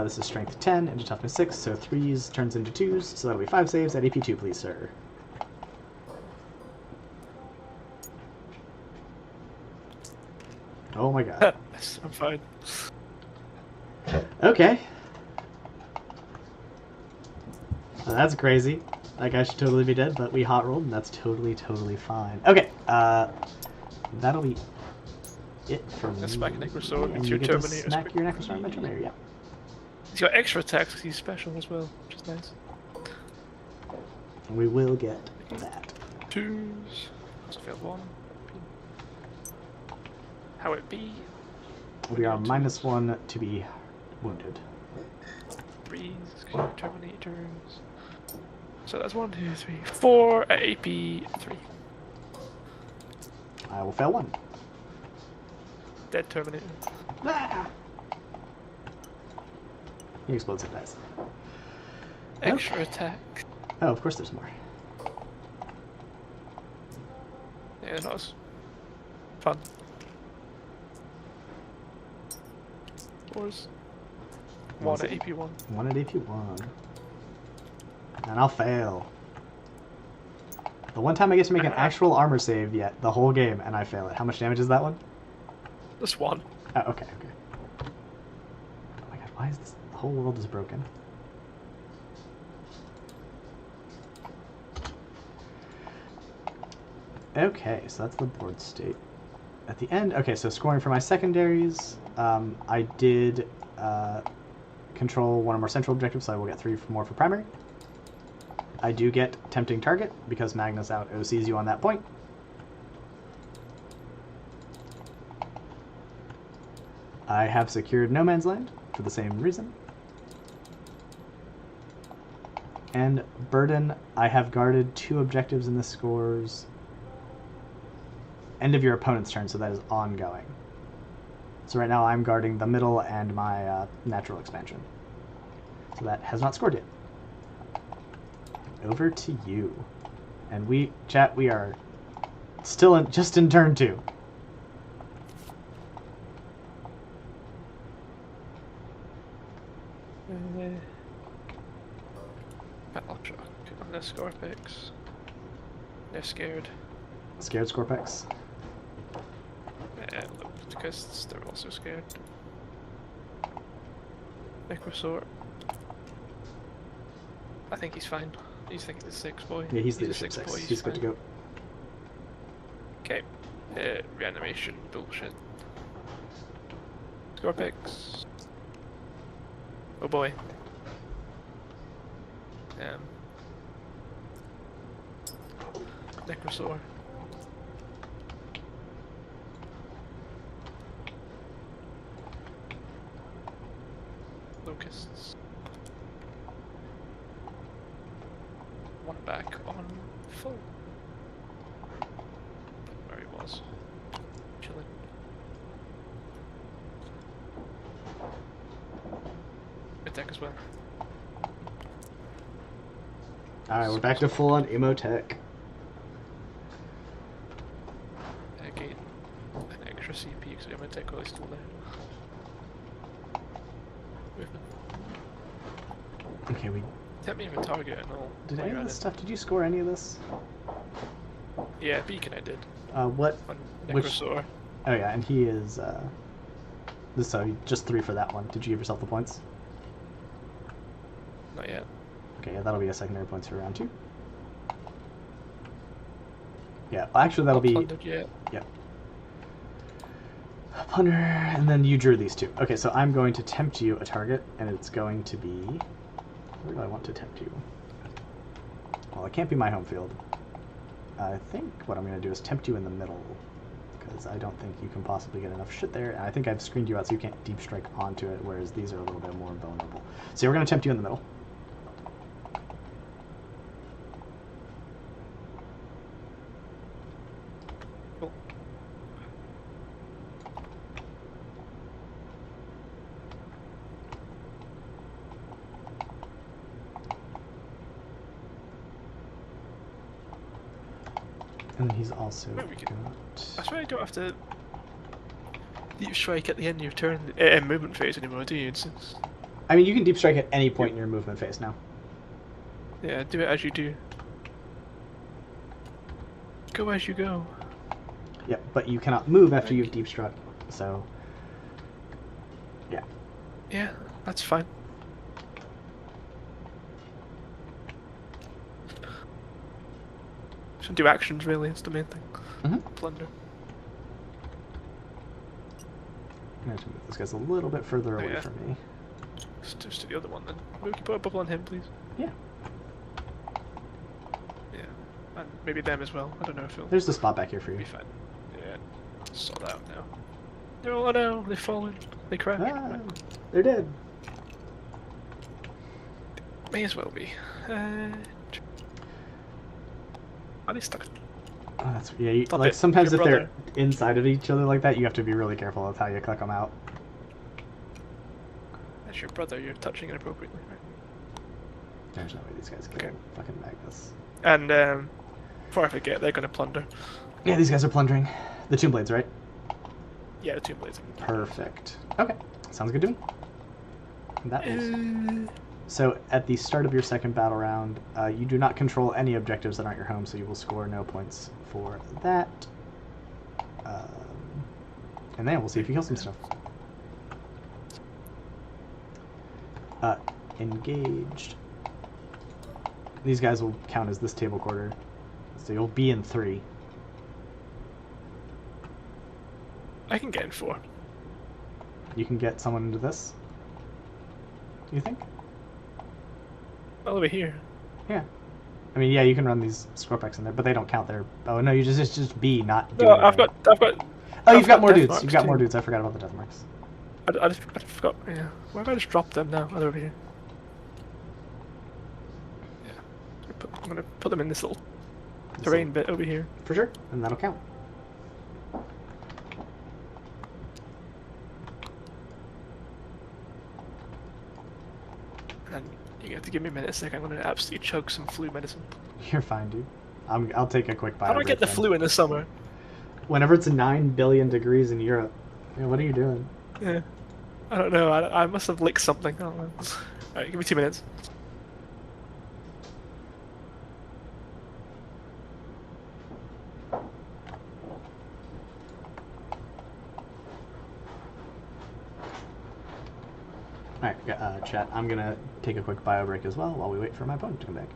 This is strength 10 into toughness 6, so 3s turns into 2s, so that'll be 5 saves at AP 2, please, sir. Oh my god. I'm fine. Okay. Well, that's crazy. That guy should totally be dead, but we hot rolled, and that's totally fine. Okay, that'll be it for me. Smack a Necrosword And with you your get to Terminator. smack your Necrosword with my Terminator, yeah. He's got extra attacks because he's special as well, which is nice. We will get that. 2s. Also failed 1. How it be? We are -1 to be wounded. 3s. Terminators. So that's 1, 2, 3, 4 at AP 3. I will fail 1. Dead Terminator. Ah! He explodes and dies. Extra attack. Oh, of course there's more. Yeah, that was fun. 4s. 1 at AP 1. 1 at AP1. And I'll fail. The one time I get to make an actual armor save yet, the whole game, and I fail it. How much damage is that one? Just 1. Oh, okay. Oh my god, why is this? The whole world is broken. Okay, so that's the board state. At the end, okay, so scoring for my secondaries, I did control one or more central objectives, so I will get 3 more for primary. I do get tempting target because Magnus out OCs you on that point. I have secured no man's land for the same reason. And burden, I have guarded 2 objectives in the scores. End of your opponent's turn, so that is ongoing. So right now I'm guarding the middle and my natural expansion. So that has not scored yet. Over to you. And we, chat, we are still in, just in turn 2. Battle shock. No Scorpix. They're scared. Scared Scorpex? Yeah, because they're also scared. Necrosword. I think he's fine. He's thinking the 6 boy. Yeah, he's a leadership 6. He's good to go. Okay. Reanimation bullshit. Scorpix. Oh boy. Necrosaur. Locusts. One back on full. Where he was. Chilling. Attack as well. Alright, we're back to full on emo tech. Gain an extra CP because I'm going to take while he's still there. Movement. Okay, we... Tempt me even target and all. Did while any you're of at this it. stuff, did you score any of this? Yeah, Beacon I did. What? On Which- Necrosaur. Oh yeah, and he is, so just 3 for that one. Did you give yourself the points? Not yet. Okay, yeah, that'll be a secondary points for round 2. Yeah, well, actually that'll Not be... plundered yet. Yep. Plunder, and then you drew these 2. Okay, so I'm going to tempt you a target, and it's going to be... Where do I want to tempt you? Well, it can't be my home field. I think what I'm going to do is tempt you in the middle, because I don't think you can possibly get enough shit there, and I think I've screened you out so you can't deep strike onto it, whereas these are a little bit more vulnerable. So we're going to tempt you in the middle. Cool. And then he's also Maybe we can- I got. swear you don't have to deep strike at the end of your turn movement phase anymore, do you? It's I mean, you can deep strike at any point in your movement phase now. yeah, do it as you do. Go as you go. Yep, but you cannot move after you've deep struck. So, yeah. Yeah, that's fine. Shouldn't do actions really, it's the main thing. Mm-hmm. Plunder. I'm going to move this guy's a little bit further away yeah. from me. Just do the other one then. We can put a bubble on him, please. Yeah. Yeah. And maybe them as well. I don't know if it'll There's the spot back here for you. be fine. Yeah. Sort that out now. Oh no, they've fallen. They crashed. Ah, they're dead. May as well be. Are they stuck? Oh, that's yeah. You, Stop like it, sometimes your if brother. they're inside of each other like that, you have to be really careful with how you click them out. That's your brother, you're touching inappropriately. Right? There's no way these guys kill fucking Magnus. And before I forget, they're gonna plunder. Yeah, these guys are plundering. The Tomb Blades, right? Yeah, the Tomb Blades. Perfect. Okay, sounds good to me. And that is. Uh, So at the start of your second battle round, you do not control any objectives that aren't your home, so you will score no points for that. And then we'll see if you kill some stuff. Engaged. These guys will count as this table quarter, so you'll be in 3. I can get in 4. You can get someone into this. You think? All over here. Yeah. I mean, yeah, you can run these Scorpex in there, but they don't count there. Oh no, you just B, not. No, I've got. Oh, you've got more death dudes. marks You've got too. more dudes. I forgot about the death marks. I just forgot. Yeah. Why have I just dropped them now? Oh, they're over here. Yeah. I'm gonna put them in this little terrain bit over here. For sure, and that'll count. And you have to give me a minute, a second. I'm gonna absolutely chug some flu medicine. You're fine, dude. I'll take a quick bio. How do I get the break flu in the summer? Whenever it's 9 billion degrees in Europe. Yeah, what are you doing? Yeah. I don't know. I must have licked something. I don't know. Alright, give me 2 minutes. Alright, chat. I'm gonna take a quick bio break as well while we wait for my opponent to come back.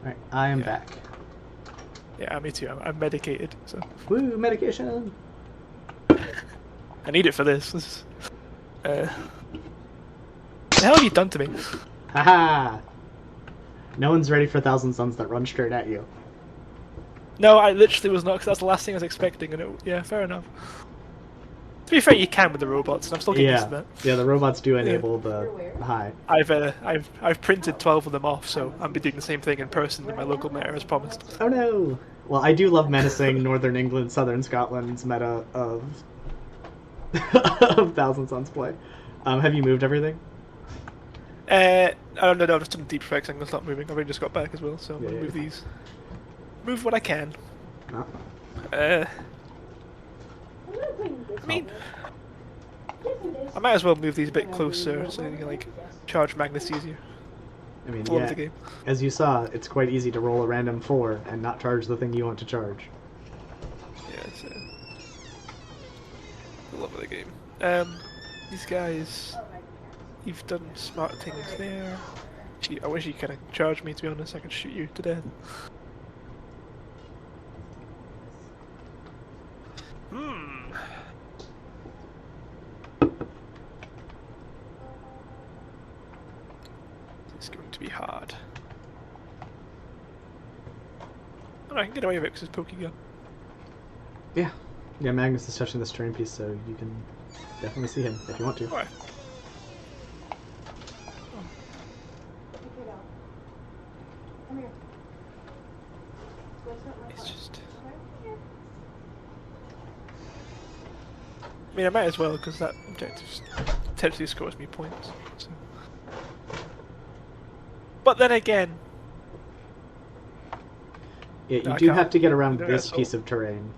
Alright, I am back. Yeah, me too. I'm medicated, so Woo, medication! I need it for this. The hell have you done to me? Haha! No one's ready for Thousand Suns that run straight at you. No, I literally was not, because that's the last thing I was expecting, and yeah, fair enough. To be fair, you can with the robots, and I'm still getting used to that. Yeah, the robots do enable the high. I've printed 12 of them off, so I'll be doing the same thing in person in my local meta as promised. Oh no! Well, I do love menacing Northern England, Southern Scotland's meta of of Thousand Suns play. Have you moved everything? I don't know, just some deep effects. I'm gonna stop moving. I've already just got back as well, so I'm gonna move these. Move what I can. Oh. I mean, I might as well move these a bit closer so you can like charge Magnus easier. I mean, Love yeah, the game. as you saw, it's quite easy to roll a random 4 and not charge the thing you want to charge. Yeah, it's the love of the game. These guys, you've done smart things there. Gee, I wish you kind of charged me, to be honest. I could shoot you to death. It's going to be hard. Oh, I can get away with it because it's Pokegun. Yeah. Yeah, Magnus is touching this terrain piece, so you can definitely see him if you want to. Alright. It's just... I mean, I might as well, because that objective potentially scores me points. So. But then again... Yeah, you No, I do can't. have to get around No, this that's piece of terrain.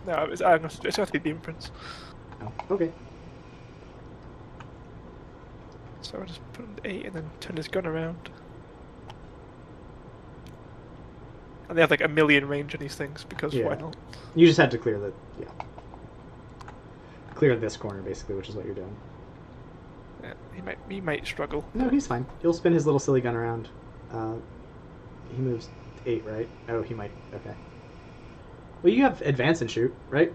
No, it's going to have to be the imprints. Oh, okay. So I'll just put him to 8 and then turn his gun around. And they have like a million range on these things, because why not? You just had to clear the... yeah. Clear this corner, basically, which is what you're doing. Yeah, he might struggle. No, he's fine. He'll spin his little silly gun around. He moves 8, right? Oh, he might... okay. Well, you have advance and shoot, right?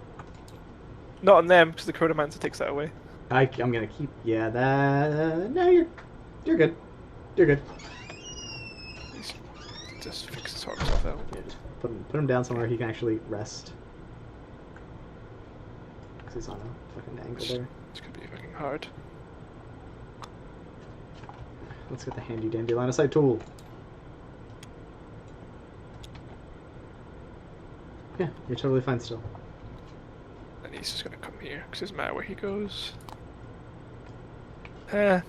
Not on them, because the Chronomancer takes that away. I'm gonna keep... yeah, that... no, you're good. You're good. He's just fixes himself out. Yeah, just put him down somewhere he can actually rest. Because he's on a fucking angle there. It's gonna be fucking hard. Let's get the handy dandy line of sight tool. Yeah, you're totally fine still. And he's just gonna come here, because it doesn't matter where he goes. Yeah.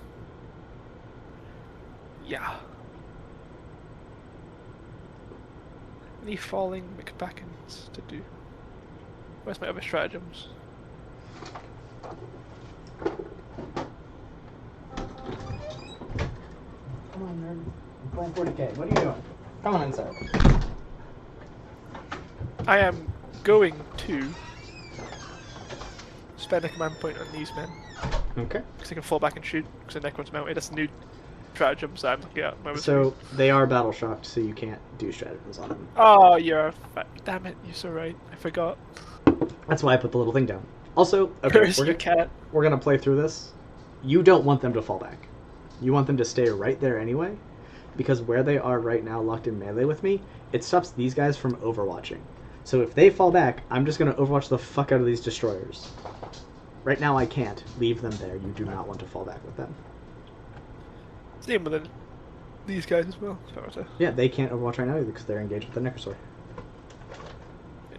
Any falling McBackens to do? Where's my other stratagems? Come on, nerd. I'm playing 40k. What are you doing? Come on inside. I am going to spend a command point on these men. Okay. Because they can fall back and shoot, because the Necrons mounted. That's the new stratagems that I'm looking at. So, they are battle shocked, so you can't do stratagems on them. Oh, you're a damn it, you're so right. I forgot. That's why I put the little thing down. Also, okay, Curse your cat. we're gonna play through this. You don't want them to fall back. You want them to stay right there anyway, because where they are right now locked in melee with me, it stops these guys from overwatching. So if they fall back, I'm just gonna overwatch the fuck out of these destroyers. Right now I can't. Leave them there. You do not want to fall back with them. Same with these guys as well. Yeah, they can't overwatch right now either because they're engaged with the Necrosaur.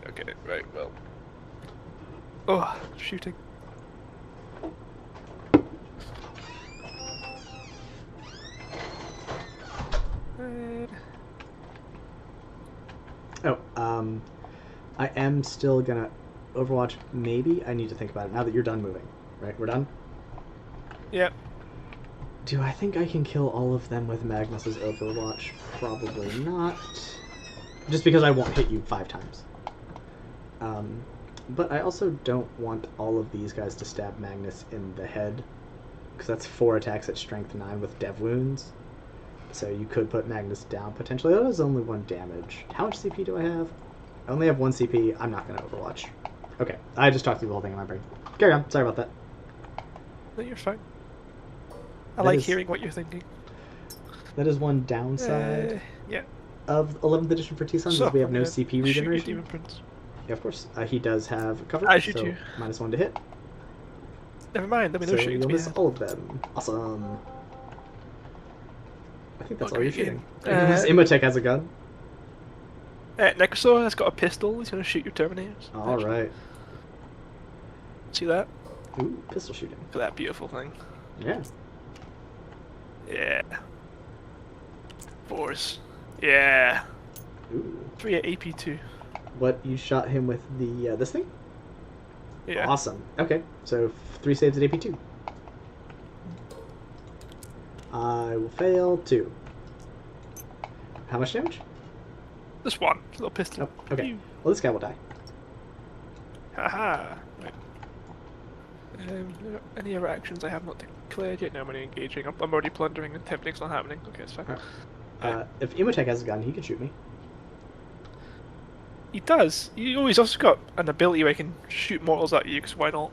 Okay, right, well. Oh, shooting. I am still gonna overwatch, maybe? I need to think about it now that you're done moving. Right, we're done? Yep. Do I think I can kill all of them with Magnus's overwatch? Probably not. Just because I won't hit you 5 times. But I also don't want all of these guys to stab Magnus in the head, because that's 4 attacks at strength 9 with dev wounds. So you could put Magnus down potentially. That is only 1 damage. How much CP do I have? I only have 1 CP. I'm not going to overwatch. Okay, I just talked through the whole thing in my brain. Carry on. Sorry about that. No, you're fine. I That like is- hearing what you're thinking. That is one downside Yeah. of 11th edition for T-Suns So is we have I'm no gonna CP shoot your regeneration. Demon Prince. Yeah, of course. He does have cover, I shoot so you. -1 to hit. Never mind. Let me So know shooting you'll to miss be all of them. Awesome. I think that's all Okay, you're shooting. game. Unless Imhotep has a gun. Necrosaur has got a pistol. He's gonna shoot your Terminators. All actually. right. See that? Ooh, pistol shooting. Look at that beautiful thing. Yeah. Yeah. 4s. Yeah. Ooh. 3 at AP2. What, you shot him with the this thing? Yeah. Awesome. Okay, so 3 saves at AP2. I will fail 2. How much damage? Just one. Little pistol. Oh, okay. Pew. Well, this guy will die. Haha. Right. Any other actions I have not declared yet? No, I'm only engaging. I'm already plundering and tempting's not happening. Okay, it's fine. If Imhotep has a gun, he can shoot me. He does. He's also got an ability where he can shoot mortals at you, because why not?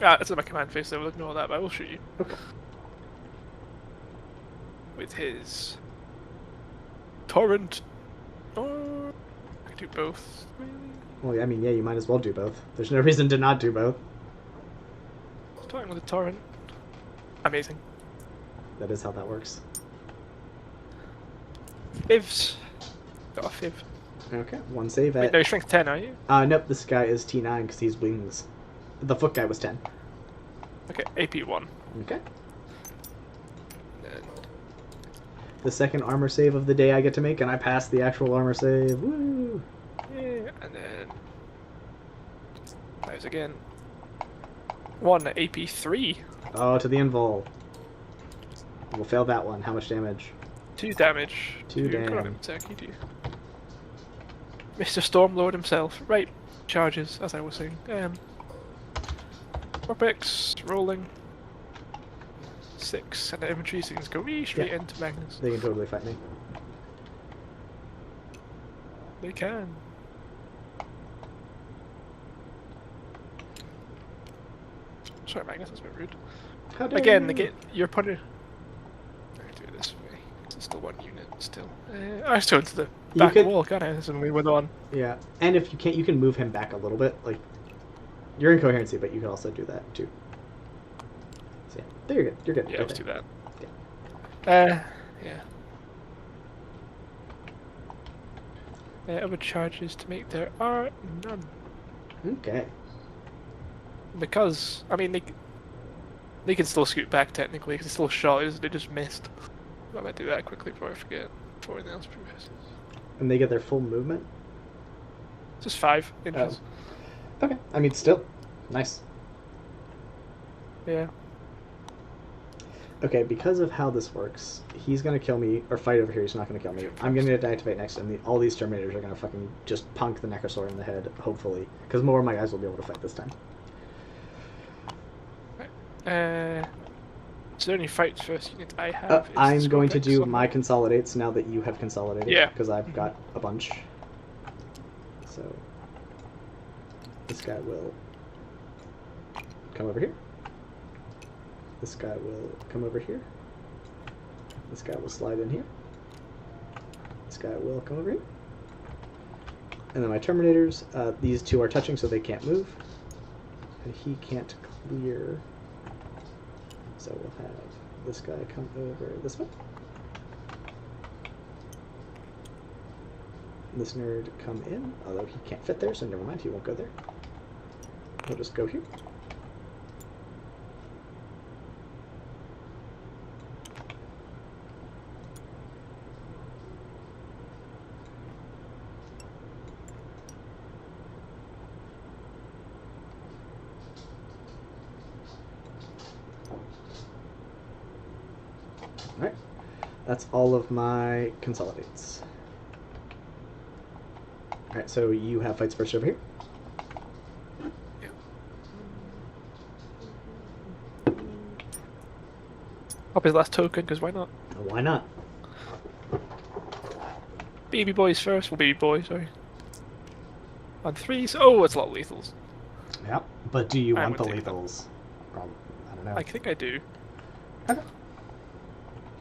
That's in my command phase, so we'll ignore that, but I will shoot you. Okay. With his... Torrent... Or... I can do both, really. Well, I mean, yeah, you might as well do both. There's no reason to not do both. Starting with a torrent. Amazing. That is how that works. Fivs. Got a fiv. Okay, 1 save Wait, at... no, you're strength 10, are you? Nope, this guy is T9 because he's wings. The foot guy was 10. Okay, AP1. Okay. And The second armor save of the day I get to make, and I pass the actual armor save. Woo! yeah, and then... Those again. 1 at AP3. Oh, to the invul. We'll fail that one. How much damage? 2 damage. 2 to damn. Chronim attack, you do. Mr. Stormlord himself. Right. Charges, as I was saying. Corpex, rolling. 6, and the infantry things go straight Yeah. into Magnus. They can totally fight me. They can. Sorry, Magnus, that's a bit rude. How dare Again, you? your opponent. I do it this way. It's still 1 unit, still. I still into the back could- wall, can't I? And we went on. Yeah, and if you can't, you can move him back a little bit. Like, you're in coherency, but you can also do that too. So yeah, there you're good. You're good. Yeah, right let's do there. that. Yeah. Other charges to make there are none. Okay. Because, I mean, they can still scoot back technically, because it's still shot, they just missed. I might do that quickly before I forget, before anything else progresses. And they get their full movement. Just 5 inches. Okay. I mean, still nice. Yeah. Okay, because of how this works, he's gonna kill me or fight over here. He's not gonna kill me. I'm gonna deactivate next, and all these Terminators are gonna fucking just punk the Necrosaur in the head, hopefully, because more of my guys will be able to fight this time. So the only fights first unit I have is I'm going to Scorpix do on my that. consolidates now that you have consolidated. Yeah. Because I've got a bunch. So this guy will come over here. This guy will come over here. This guy will slide in here. This guy will come over here. And then my Terminators, these two are touching so they can't move. And he can't clear. So we'll have this guy come over this way. This nerd come in, although he can't fit there, so never mind, he won't go there. He'll just go here. Alright, that's all of my consolidates. Alright, so you have fights first over here. Pop his last token, because why not? Why not? Baby boys first. Well, baby boy, sorry. On 3s. Oh, it's a lot of lethals. Yep. But do you I want the would take them. lethals? Probably. I don't know. I think I do. Okay.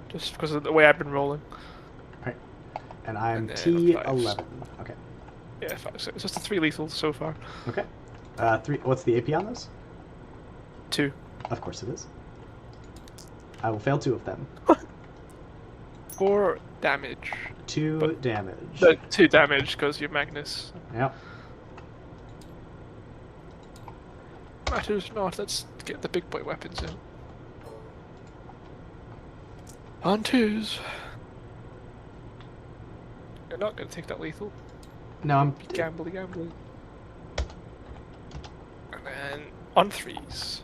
Just because of the way I've been rolling. Right. And I'm And then T11. Okay. Yeah, 5, 6. It's just the 3 lethals so far. Okay. 3. What's the AP on those? 2. Of course it is. I will fail 2 of them. 4 damage. 2 damage. 2 damage because you're Magnus. Yep. Matters not. Let's get the big boy weapons out. On 2s. You're not going to take that lethal. No, I'm. Gambly. And then on 3s.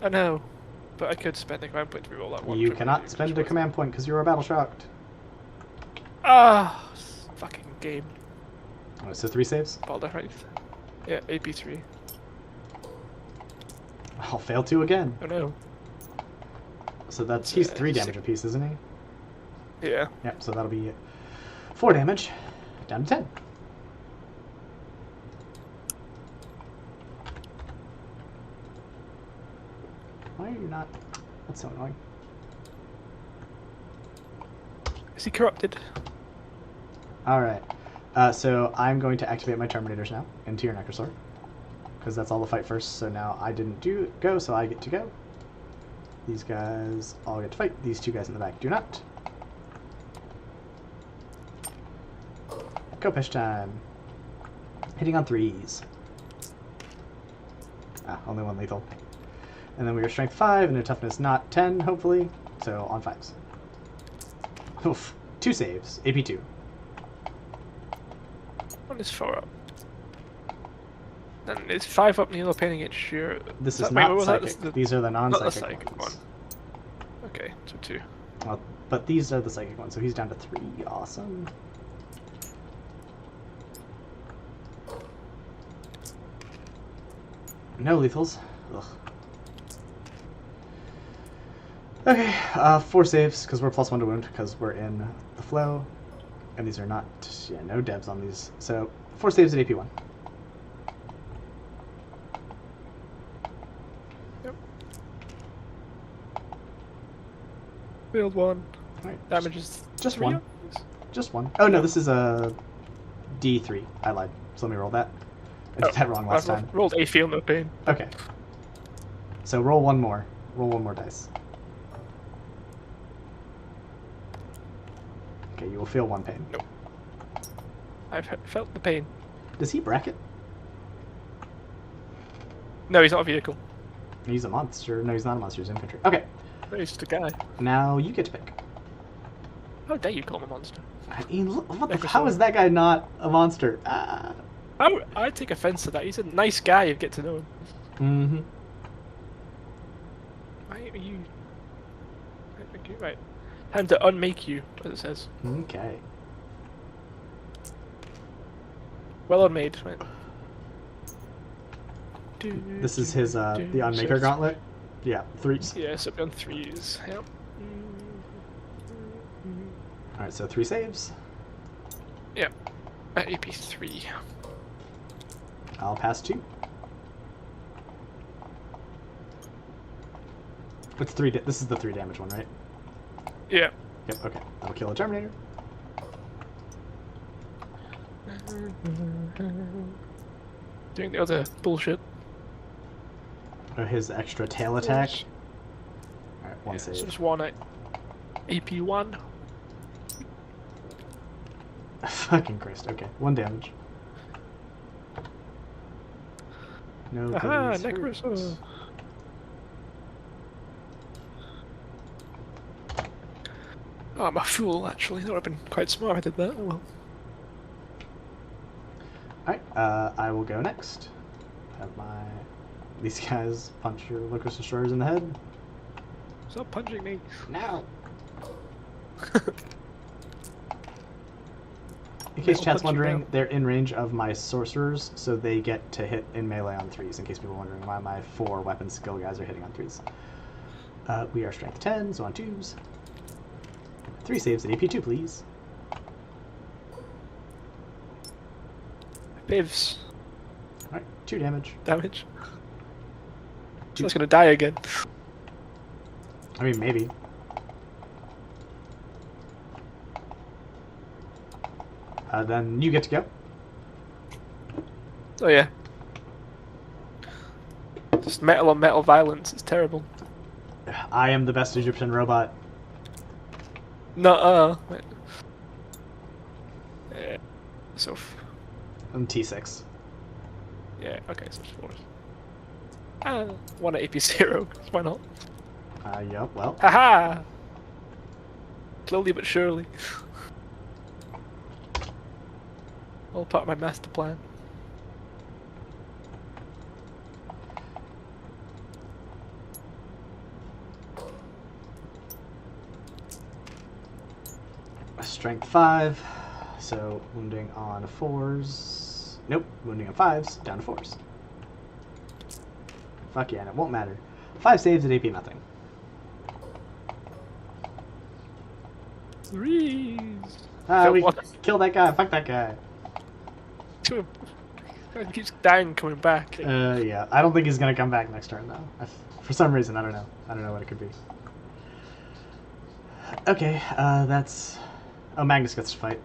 I know, but I could spend a command point to reroll that one. You cannot spend a command point because you are battle shocked. Ah, fucking game. Oh, so 3 saves? Balder right. Yeah, AP3. I'll fail 2 again. Oh no. So he's 3 he's damage apiece, isn't he? Yeah. Yep, so that'll be 4 damage. Down to 10. Why are you not? That's so annoying. Is he corrupted? Alright. So I'm going to activate my Terminators now into your Necrosaur. Because that's all the fight first, so now I didn't go, so I get to go. These guys all get to fight. These 2 guys in the back do not. Go push time. Hitting on 3s. Only 1 lethal. And then we are strength 5 and a toughness not 10, hopefully. So on 5s. Oof. 2 saves. AP 2. One is 4 up. Then it's 5 up Neil painting it sure. This is not psychic. These are the not the non-psychic psychic ones. one. Okay, so 2. Well, but these are the psychic ones, so he's down to 3. Awesome. No lethals. Ugh. Okay, 4 saves, because we're +1 to wound, because we're in the flow. And these are not, no devs on these. So, 4 saves at AP1. Yep. Failed 1. Alright. Damage is Just 3 1. up? Just 1. Oh no, this is a D3. I lied. So let me roll that. I did that wrong last time. Rolled a feel no pain. Okay. So roll 1 more. Roll 1 more dice. Okay, you will feel 1 pain. Nope. I've felt the pain. Does he bracket? No, he's not a vehicle. He's a monster. No, he's not a monster. He's infantry. Okay. No, he's just a guy. Now you get to pick. How dare you call him a monster? I mean, how is that guy not a monster? I take offense to that. He's a nice guy. You get to know him. Mm-hmm. Why are you? Okay, right. Time to unmake you, as it says. Okay. Well unmade. Right. This is his the Unmaker Gauntlet. Yeah, 3s. Yeah, so on 3s. Yep. All right, so 3 saves. Yep. At AP 3. I'll pass 2. It's 3. This is the 3 damage one, right? Yeah. Yep. Okay. That'll kill a Terminator. Doing the other bullshit. His extra tail attack. All right, 1 save. So just 1 at AP 1. Fucking Christ. Okay, 1 damage. No. Aha, goodies Necrons. hurt. Oh, I'm a fool, actually. That would have been quite smart if I did that. Oh, well. Alright, I will go next. Have these guys punch your Locust Destroyers in the head. Stop punching me. Now! In case chat's wondering, they're in range of my sorcerers, so they get to hit in melee on 3s, in case people are wondering why my 4 weapon skill guys are hitting on 3s. We are strength 10, so on 2s. 3 saves at AP2, please. Bivs. Alright, 2 damage. Damage. Two. So it's gonna die again. I mean, maybe. Then you get to go. Oh yeah. Just metal on metal violence. It's terrible. I am the best Egyptian robot. No. So. I'm T6. Yeah. Okay. So it's 4. 1 at AP0. Why not? Yeah, well. Haha. Slowly but surely. All part of my master plan. Strength 5. So, wounding on 4s. Nope, wounding on 5s, down to 4s. Fuck yeah, and it won't matter. 5 saves at AP nothing. Reese. We kill that guy. Fuck that guy. He keeps dying, coming back. Yeah. I don't think he's gonna come back next turn though. For some reason, I don't know. I don't know what it could be. Okay, that's. Oh, Magnus gets to fight.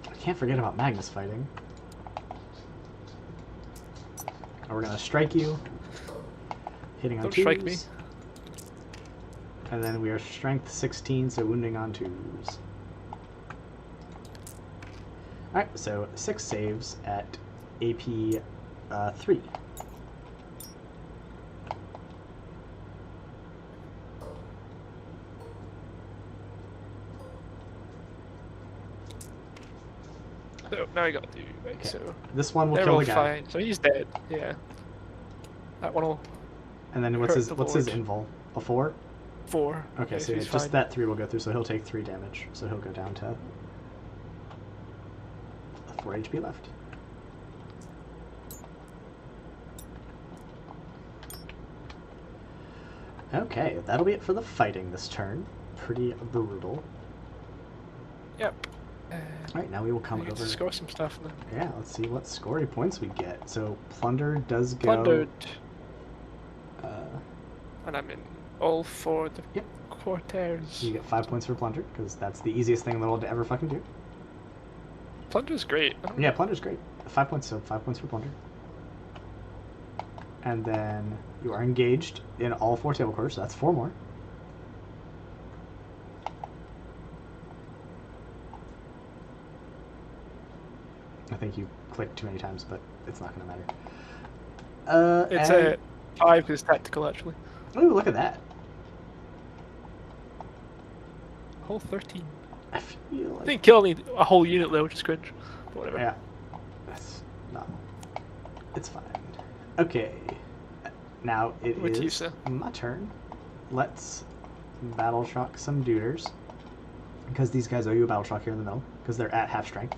I can't forget about Magnus fighting. Oh, we're gonna strike you. Hitting on Don't 2s. strike me. And then we are strength 16, so wounding on 2s. Alright, so 6 saves at AP 3. So now I got to do right. Okay. So This one will they're kill all the guy. fine. So he's dead. Yeah. That one will And then hurt the what's his Lord. invul? A 4? 4. Okay, so he's just fine. that 3 will go through, so he'll take 3 damage. So he'll go down to 4 HP left. Okay, that'll be it for the fighting this turn. Pretty brutal. Yep. Alright, now we will come We get over. to score some stuff then. Yeah, let's see what scory points we get. So plunder does go. Plundered, Uh, and I'm in all 4 of the Yep. quarters. you get 5 points for plunder because that's the easiest thing in the world to ever fucking do. Plunder's great. Yeah, plunder's great. 5 points, so 5 points for plunder. And then you are engaged in all 4 table quarters, so that's 4 more. I think you clicked too many times, but it's not going to matter. It's and... a 5 because tactical actually. Ooh, look at that. Whole 13. I feel like... Didn't kill me a whole unit though, which is cringe. But whatever. Yeah. That's not... It's fine. Okay. Now it With you, is sir. my turn. Let's battle shock some duders. Because these guys owe you a battle shock here in the middle. Because they're at half strength.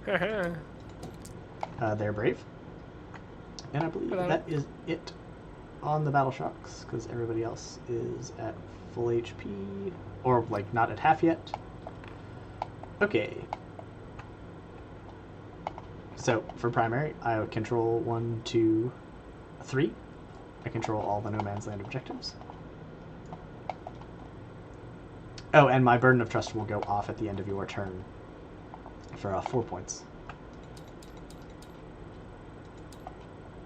They're brave. And I believe Hello. that is it on the battle shocks. Because everybody else is at full HP. Or, like, not at half yet. Okay. So, for primary, I would control 1, 2, 3. I control all the no man's land objectives. Oh, and my burden of trust will go off at the end of your turn for 4 points.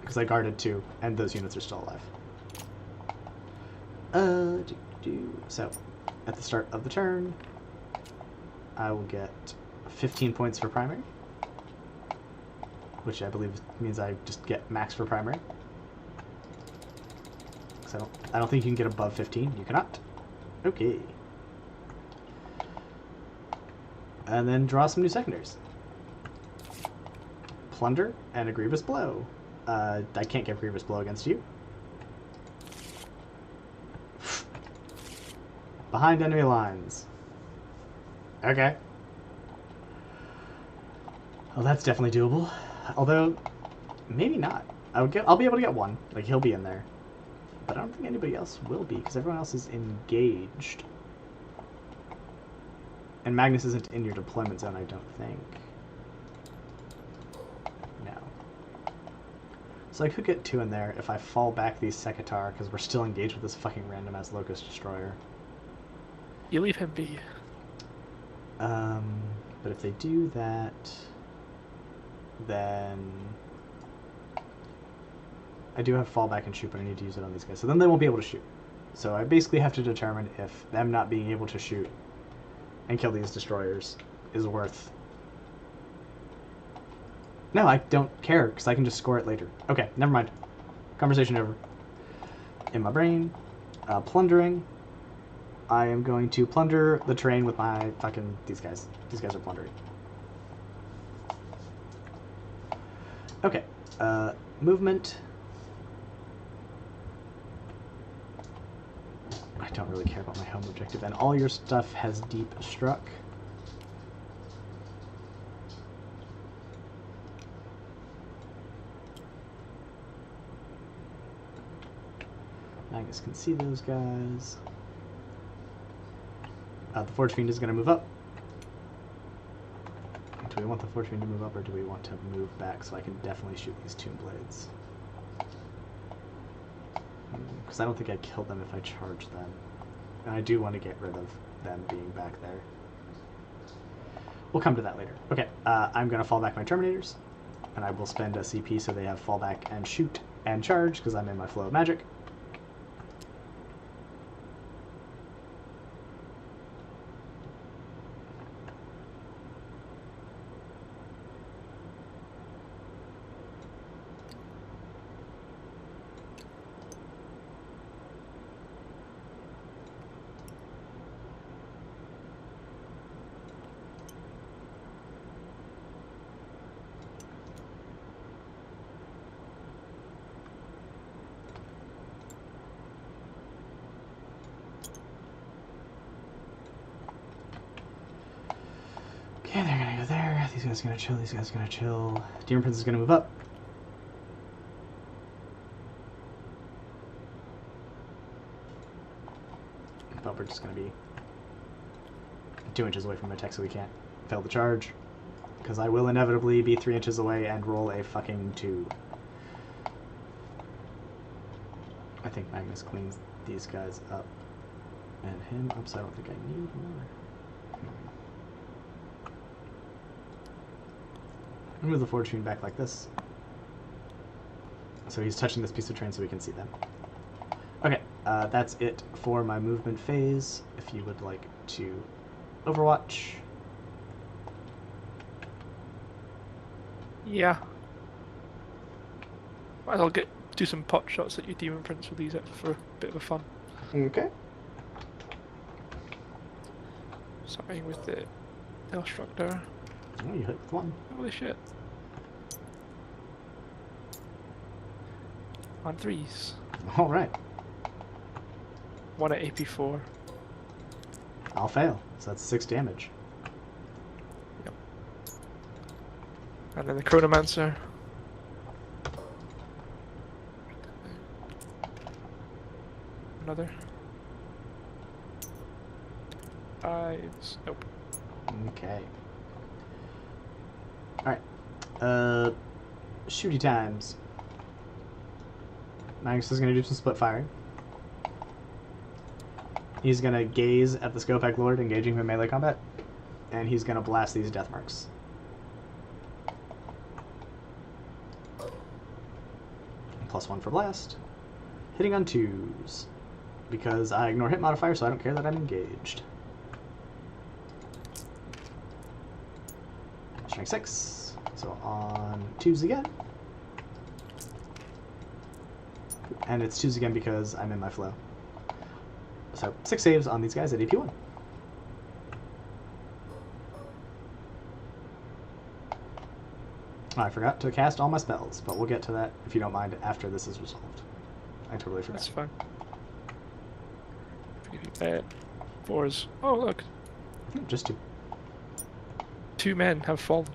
Because I guarded 2, and those units are still alive. So, at the start of the turn, I will get 15 points for primary. Which I believe means I just get max for primary. So I don't think you can get above 15. You cannot. Okay. And then draw some new secondaries. Plunder and a Grievous Blow. I can't get Grievous Blow against you. Behind enemy lines. Okay. Well, that's definitely doable. Although, maybe not. I'll be able to get 1. Like, he'll be in there. But I don't think anybody else will be, because everyone else is engaged. And Magnus isn't in your deployment zone, I don't think. No. So I could get 2 in there if I fall back these Sekitar, because we're still engaged with this fucking random-ass Locust Destroyer. You leave him be. But if they do that, then I do have fallback and shoot, but I need to use it on these guys. So then they won't be able to shoot. So I basically have to determine if them not being able to shoot and kill these destroyers is worth... No, I don't care, because I can just score it later. Okay, never mind. Conversation over. In my brain, plundering. I am going to plunder the terrain with my fucking... These guys. These guys are plundering. Okay, movement. I don't really care about my home objective, and all your stuff has deep struck. Magnus can see those guys. The Forge Fiend is going to move up. Do we want the Forge Fiend to move up, or do we want to move back so I can definitely shoot these Tomb Blades? Because I don't think I kill them if I charge them. And I do want to get rid of them being back there. We'll come to that later. Okay, I'm going to fall back my Terminators. And I will spend a CP so they have fallback and shoot and charge, because I'm in my flow of magic. Okay, they're gonna go there. These guys are gonna chill. These guys are gonna chill. Demon Prince is gonna move up. But we're just gonna be 2 inches away from attack, so we can't fail the charge. Because I will inevitably be 3 inches away and roll a fucking 2. I think Magnus cleans these guys up. And him up, so I don't think I need more. Move the Forge Fiend back like this. So he's touching this piece of terrain so we can see them. Okay, that's it for my movement phase. If you would like to Overwatch. Yeah. I'll do some pot shots at your Demon Prince with these for a bit of a fun. Okay. Starting with the Destructor. Oh, you hit with 1. Holy shit. On 3s. Alright. 1 at AP4. I'll fail. So that's 6 damage. Yep. And then the Chronomancer. Another. 5s. Nope. Okay. Alright. Shooty times. Magnus is going to do some split firing. He's going to gaze at the Skopek Lord, engaging him in melee combat. And he's going to blast these death marks. +1 for blast. Hitting on 2s. Because I ignore hit modifier, so I don't care that I'm engaged. Strength 6. So on 2s again. And it's 2s again because I'm in my flow. So 6 saves on these guys at AP1. Oh, I forgot to cast all my spells, but we'll get to that, if you don't mind, after this is resolved. I totally forgot. That's fine. Bad. 4s. Oh, look. Just 2. 2 men have fallen.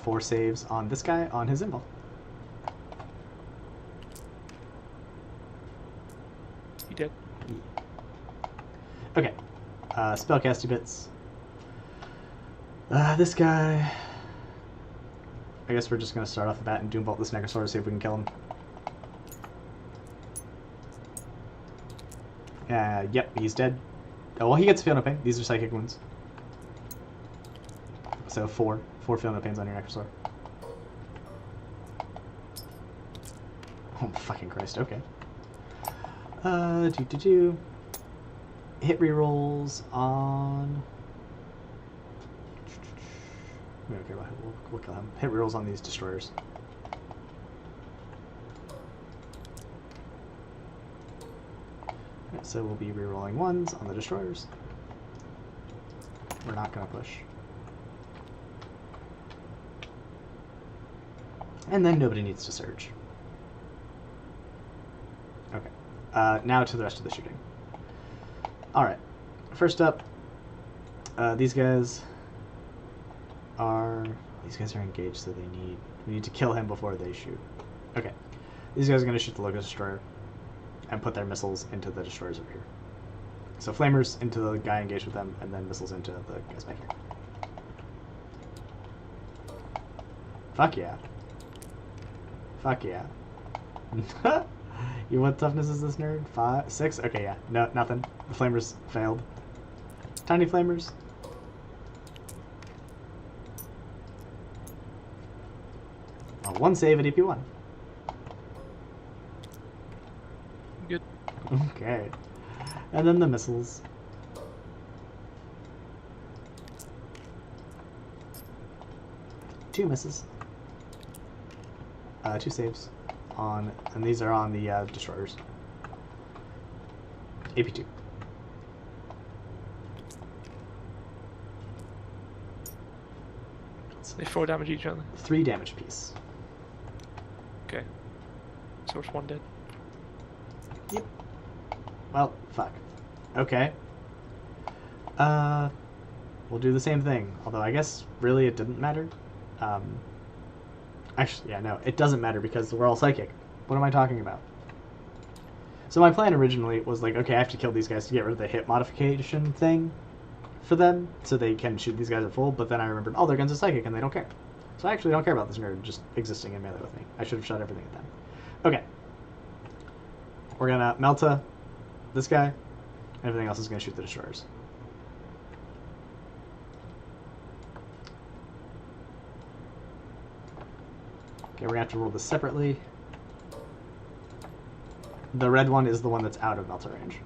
Four saves on this guy on his invul. Okay. Spellcasting bits. This guy... I guess we're just going to start off the bat and Doombolt this Necrosaurus, see if we can kill him. Yep, he's dead. Oh, well, he gets Feel No Pain. These are psychic wounds. So 4 Feel No Pains on your Necrosaur. Oh, fucking Christ, okay. Hit rerolls on... We don't care about him. We'll kill him. Hit rerolls on these destroyers. Alright, so we'll be rerolling 1s on the destroyers. We're not going to push. And then nobody needs to surge. Okay. Now to the rest of the shooting. Alright. First up, these guys are engaged, so we need to kill him before they shoot. Okay. These guys are going to shoot the Locust Destroyer and put their missiles into the destroyers over here. So flamers into the guy engaged with them, and then missiles into the guys back here. Fuck yeah. Fuck yeah. You what toughness is this nerd? 5, 6? Okay, yeah. No, nothing. The flamers failed. Tiny flamers. Oh, 1 save at EP1. Good. Okay. And then the missiles. Two misses. 2 saves. And these are on the destroyers. AP2. They 4 damage each other. 3 damage apiece. Okay. So it's 1 dead. Yep. Well, fuck. Okay. We'll do the same thing. Although I guess really it didn't matter. Actually, yeah, no, it doesn't matter because we're all psychic. What am I talking about? So my plan originally was like, okay, I have to kill these guys to get rid of the hit modification thing for them, so they can shoot these guys at full, but then I remembered, oh, their guns are psychic and they don't care. So I actually don't care about this nerd just existing in melee with me. I should have shot everything at them. Okay. We're gonna Melta this guy, and everything else is gonna shoot the destroyers. Okay, we're gonna have to roll this separately. The red one is the one that's out of Melta range.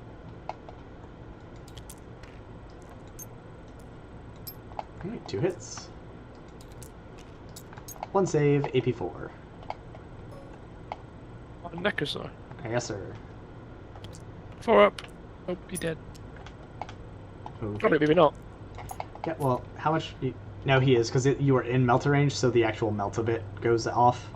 Alright, 2 hits. 1 save, AP4. Necrosaur. Yes, sir. 4 up. Oh, he dead. Okay. Oh, maybe not. Yeah, well, how much... No, he is, because you are in Melta range, so the actual Melta bit goes off.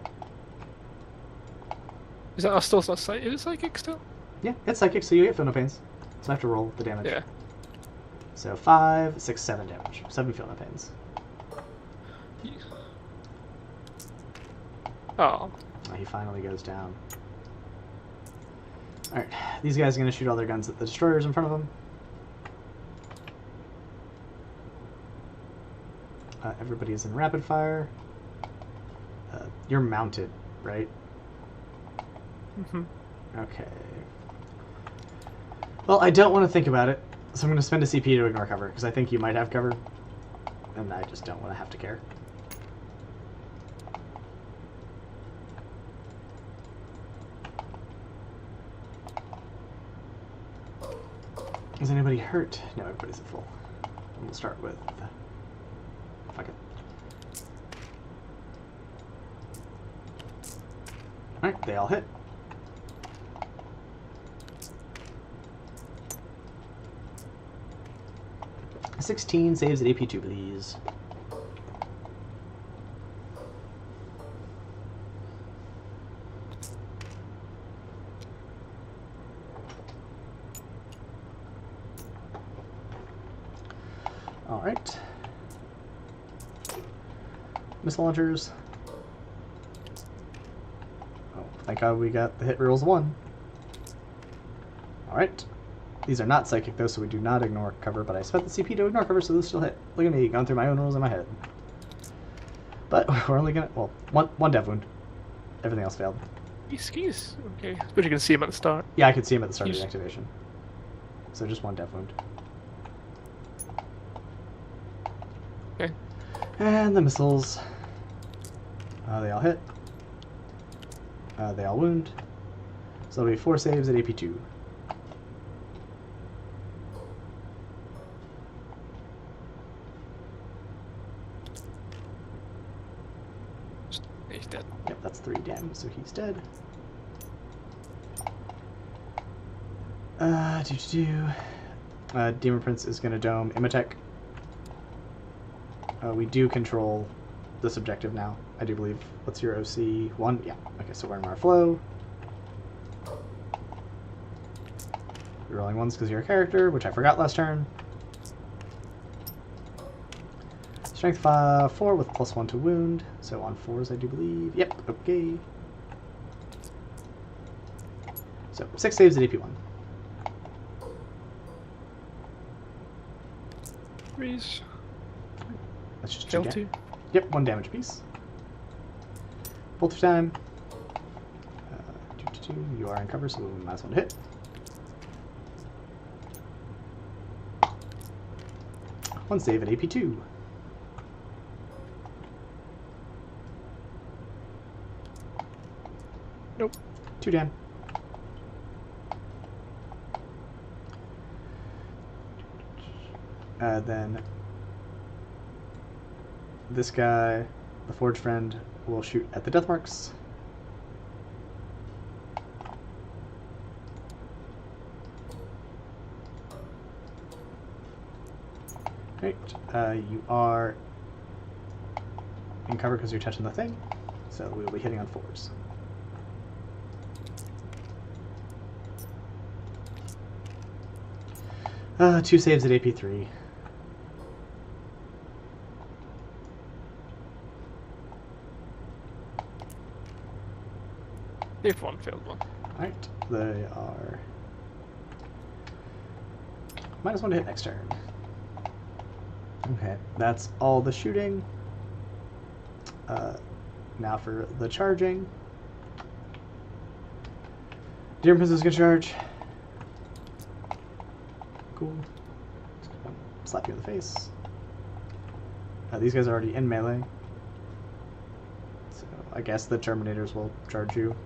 Is that still psychic? Is it psychic still? Yeah, it's psychic, so you get Feel No Pains. So I have to roll the damage. Yeah. So 5, 6, 7 damage. 7 Feel No Pains. Oh. He finally goes down. Alright, these guys are going to shoot all their guns at the destroyers in front of them. Everybody's in rapid fire. You're mounted, right? Mm-hmm. Okay. Well, I don't want to think about it, so I'm going to spend a CP to ignore cover, because I think you might have cover, and I just don't want to have to care. Is anybody hurt? No, everybody's at full. And we'll start with... Fuck it. Alright, they all hit. $16 saves at AP2, please. Alright. Missile launchers. Oh, thank God we got the hit rolls 1. Alright. These are not psychic though, so we do not ignore cover, but I spent the CP to ignore cover, so those still hit. Look at me, going through my own rules in my head. But we're only gonna, well, one dev wound. Everything else failed. Skis. Okay. I suppose you can see him at the start. Yeah, I could see him at the start of the He's- activation. So just one dev wound. Okay. And the missiles. They all hit. They all wound. So there'll be 4 saves at AP2. He's dead. Yep, that's 3 damage, so he's dead. Demon Prince is going to dome Imatech. We do control this objective now, I do believe. What's your OC? 1? Yeah. Okay, so we're in our flow. You're rolling 1s because you're a character, which I forgot last turn. Strength 4 with +1 to wound, so on 4s I do believe. Yep, okay. So 6 saves at AP1. Freeze. That's just 2 Kill damage. 2. Yep, 1 damage piece. Bolt of time. 2. You are in cover, so we might as well hit. One save at AP2. Nope. 2 dam. Then this guy, the Forge Friend, will shoot at the death marks. Great. You are in cover because you're touching the thing, so we will be hitting on 4s. Two saves at AP3. They've one, failed one. Alright, they are -1 to hit next turn. Okay, that's all the shooting. Now for the charging. Demon Prince is gonna charge. Cool. Slap you in the face. These guys are already in melee. So I guess the Terminators will charge you.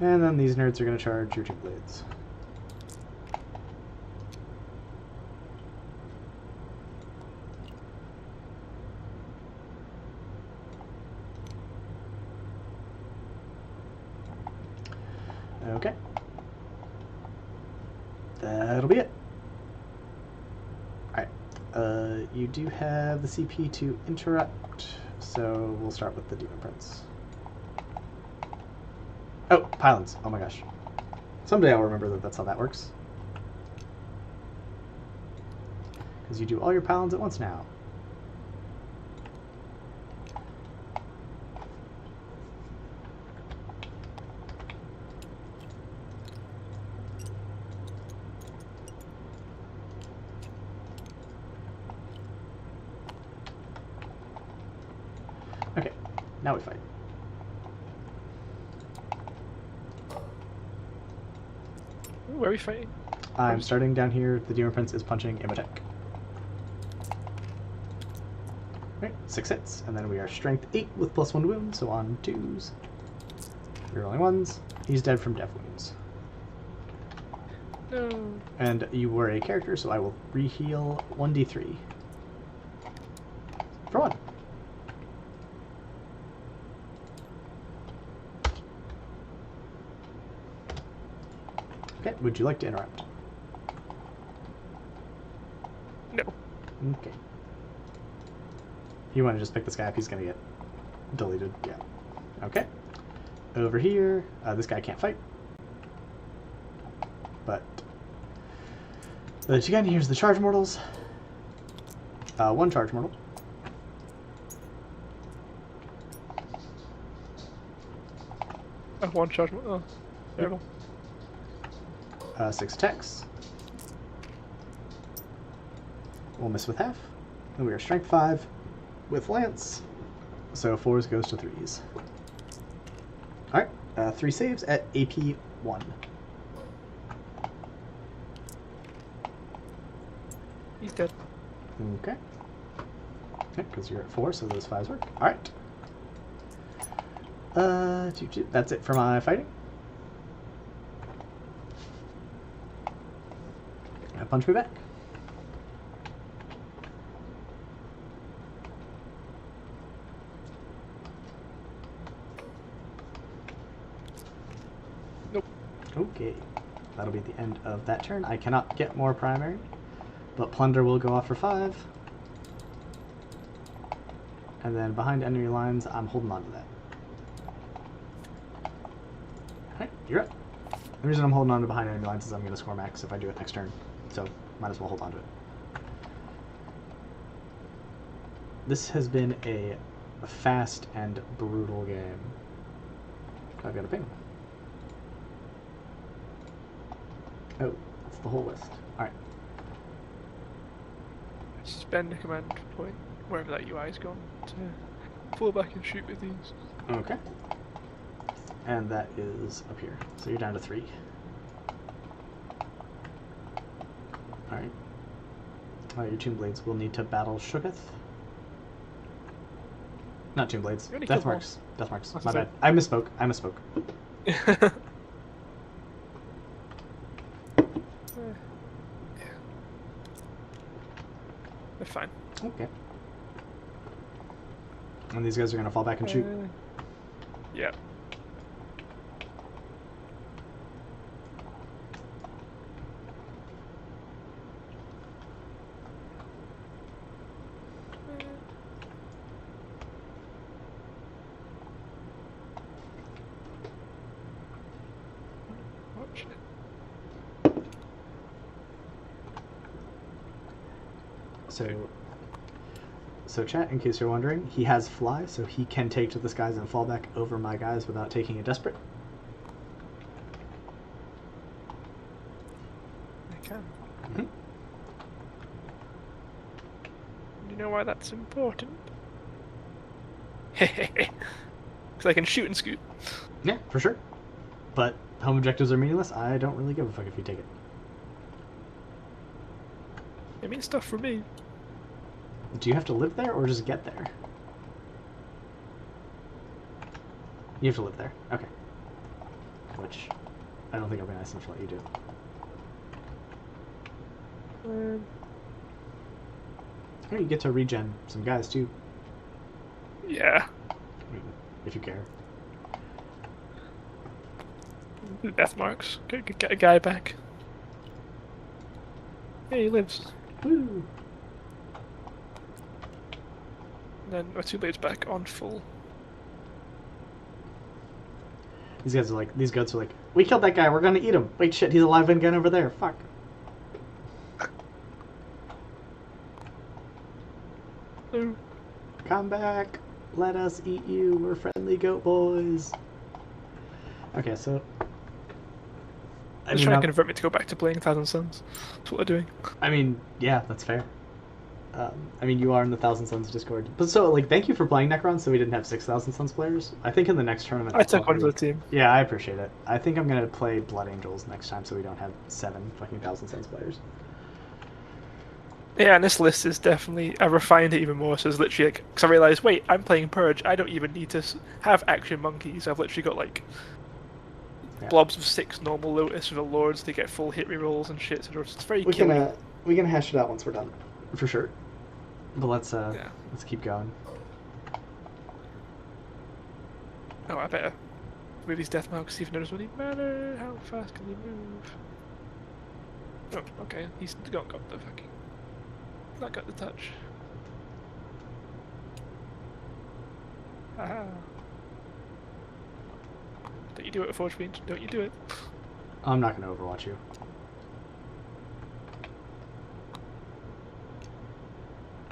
And then these nerds are going to charge your 2 blades. Okay. That'll be it. Alright. You do have the CP to interrupt, so we'll start with the Demon Prince. Oh, pylons. Oh my gosh. Someday I'll remember that that's how that works. Because you do all your pylons at once now. Okay, now we fight. Where are we fighting? I'm starting down here. The Demon Prince is punching Imatech. Right, 6 hits, and then we are strength 8 with +1 to wound, so on 2s. You're rolling 1s. He's dead from death wounds. No. And you were a character, so I will re-heal 1d3. For 1. Okay, would you like to interrupt? Okay. You want to just pick this guy up, he's going to get deleted. Yeah. Okay. Over here, this guy can't fight. But again, here's the charge mortals. One charge mortal. One charge. Oh, terrible. 6 attacks. We'll miss with half. And we are strength 5 with lance. So 4s goes to 3s. Alright, 3 saves at AP 1. He's dead. Okay. Because you're at 4, so those 5s work. Alright. That's it for my fighting. Punch me back. Nope. Okay. That'll be the end of that turn. I cannot get more primary, but Plunder will go off for 5. And then behind enemy lines, I'm holding on to that. Alright, you're up. The reason I'm holding on to behind enemy lines is I'm going to score max if I do it next turn. So, might as well hold on to it. This has been a fast and brutal game. I've got a ping. Oh, that's the whole list. Alright. Spend a command point, wherever that UI is gone, to pull back and shoot with these. Okay. And that is up here. So you're down to 3. Alright. Your Tomb Blades will need to battle Shooketh. Not Tomb Blades. Death Marks. Death Marks. My bad. I misspoke. Yeah. They're fine. Okay. And these guys are going to fall back and shoot. Yeah. Watch it. So chat, in case you're wondering, he has fly, so he can take to the skies and fall back over my guys without taking a desperate. I can. Mm-hmm. You know why that's important? Hehehe. Because I can shoot and scoot. Yeah, for sure. But home objectives are meaningless. I don't really give a fuck if you take it. It means stuff for me. Do you have to live there or just get there? You have to live there. Okay. Which I don't think I'll be nice enough to let you do. Oh, you get to regen some guys too. Yeah. I mean, if you care. Death marks. Get a guy back. Yeah, he lives. Woo! And then our 2 blades back on full. These goats are like, we killed that guy, we're gonna eat him. Wait, shit, he's alive again over there. Fuck. No. Come back. Let us eat you. We're friendly goat boys. Okay, so... They're trying to convert me to go back to playing 1000 Suns. That's what they're doing. I mean, yeah, that's fair. I mean, you are in the 1000 Suns Discord. But so, like, thank you for playing Necrons so we didn't have 6000 Suns players. I think in the next tournament... I took one for the team. Yeah, I appreciate it. I think I'm going to play Blood Angels next time so we don't have 7 fucking 1000 Suns players. Yeah, and this list is definitely... I refined it even more, so it's literally like... Because I realised, wait, I'm playing Purge. I don't even need to have action monkeys. I've literally got, like... Yeah. Blobs of 6 normal Lotus for the Lords to get full hit rerolls and shit, so it's very killing. We can hash it out once we're done. For sure. But let's keep going. Oh, I better move these death marks, see if notice what they matter. How fast can they move? Oh, okay, he's got the fucking That got the touch. Ah. Don't you do it, Forge Fiend. Don't you do it. I'm not going to overwatch you.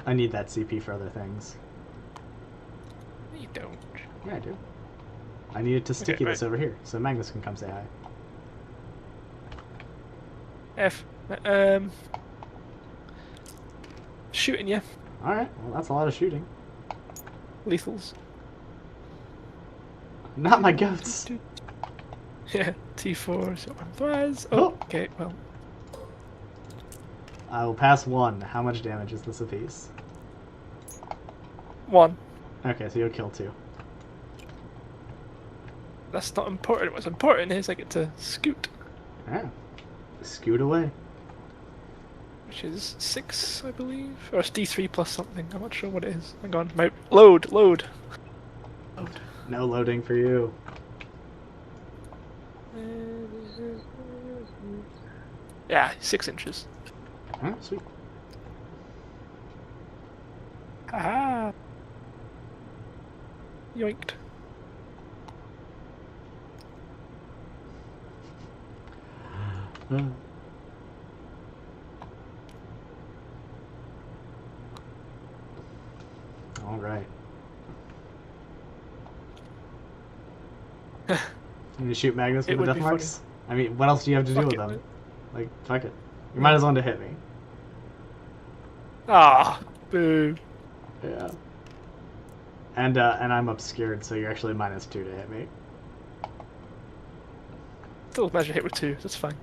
I need that CP for other things. You don't. Yeah, I do. I need it to sticky right. this over here, so Magnus can come say hi. F. Shooting you. Alright, well that's a lot of shooting. Lethals. Not my goats! Yeah, T4, so twice. Oh. Oh, okay, well. I will pass 1. How much damage is this apiece? 1. Okay, so you'll kill 2. That's not important. What's important is I get to scoot, Yeah. Scoot away. which is 6, I believe. Or it's D3 plus something. I'm not sure what it is. Hang on. Load. Load. No loading for you. Yeah, 6 inches. Oh, sweet. Haha. Yoinked. All right. You shoot Magnus It with the would death be marks? I mean, what else do you have to do Fuck with it, them? man. Like, fuck it. You might as well to hit me. Ah, boo. Yeah. And I'm obscured, so you're actually -2 to hit me. Still measure hit with 2. That's fine.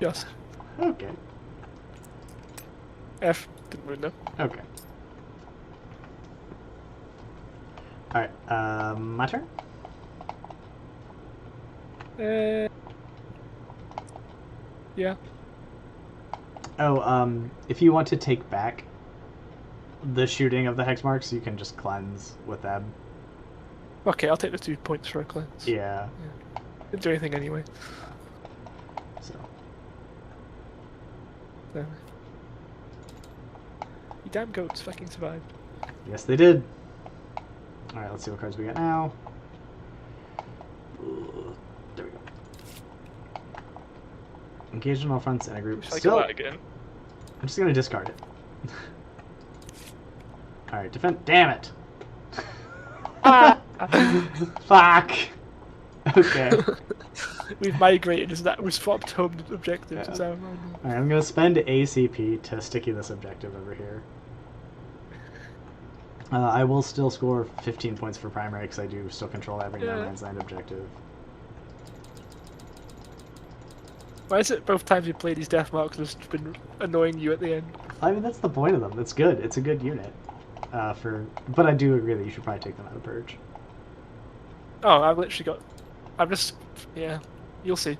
Just Okay. F. Didn't really know. Okay. Alright, my turn? Yeah. Oh, if you want to take back the shooting of the hex marks, you can just cleanse with them. Okay, I'll take the 2 points for a cleanse. Yeah. Didn't do anything anyway. So. So. You damn goats fucking survived. Yes, they did. Alright, let's see what cards we got now. There we go. Engage on all fronts in a group. Cycle Still, that again. I'm just gonna discard it. Alright, defend. Damn it! Fuck! Okay. We've migrated, is that? We swapped home objectives. Yeah. Is that Alright, I'm gonna spend ACP to sticky this objective over here. I will still score 15 points for primary because I do still control every no man's land objective. Why is it both times we play these death marks has been annoying you at the end? I mean, that's the point of them. That's good. It's a good unit. But I do agree that you should probably take them out of Purge. Oh, I've literally got... I'm just... Yeah, you'll see.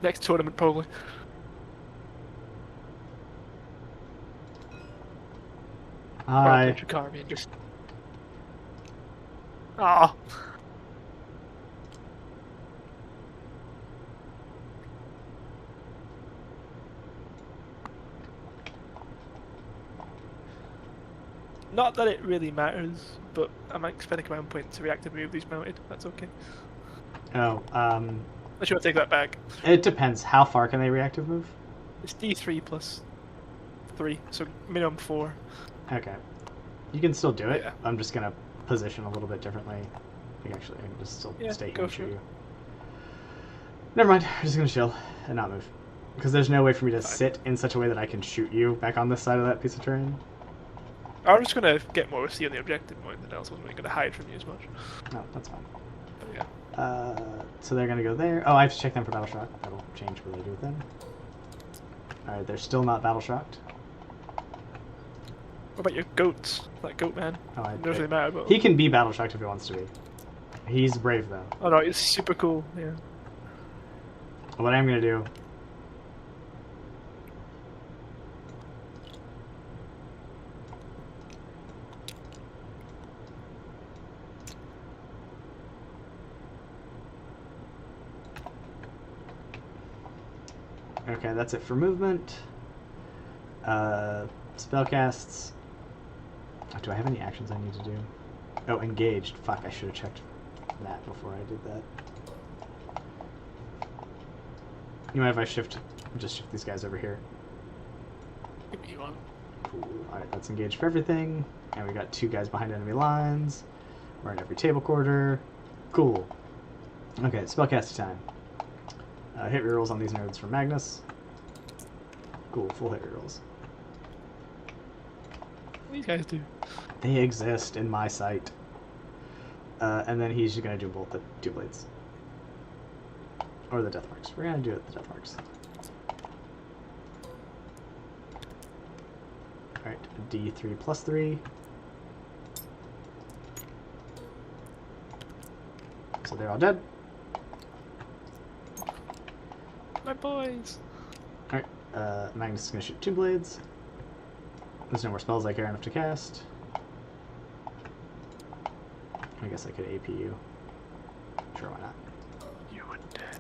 Next tournament, probably. Hi. Chukari and just... Ah. Not that it really matters, but I'm expending command point to reactive move these mounted. That's okay. Oh, Unless you want to take that back. it depends. How far can they reactive move? It's D3 plus 3, so minimum 4. Okay. You can still do it. Yeah. I'm just gonna position a little bit differently. I think actually I can just still Yeah, stay here go and for shoot it. you. Never mind. I'm just gonna chill and not move. Because there's no way for me to Fine. sit in such a way that I can shoot you back on this side of that piece of terrain. I'm just gonna get more C on the objective more than else. I wasn't really gonna hide from you as much. No, that's fine. But yeah. So they're gonna go there. Oh, I have to check them for battle shock. That'll change what I do with them. Alright, they're still not battle shocked. What about your goats? That goat man. Oh, It doesn't really matter, but... he can be battle shocked if he wants to be. He's brave though. Oh no, it's super cool, yeah. What I'm gonna do. Okay, that's it for movement. Spellcasts. Oh, do I have any actions I need to do? Oh, engaged. Fuck, I should have checked that before I did that. You mind if I just shift these guys over here? Give me one. Cool. Alright, that's engaged for everything. And we got 2 guys behind enemy lines. We're in every table quarter. Cool. Okay, spellcasting time. Hit rerolls on these nerds for Magnus. Cool, full hit rerolls. What do these guys do? They exist in my sight. And then he's just going to do both the 2 blades. Or the death marks. We're going to do it with the death marks. Alright, D3 plus 3. So they're all dead. My boys. Alright, Magnus is going to shoot 2 blades. There's no more spells I care enough to cast. I guess I could AP you. Sure, why not? You are dead.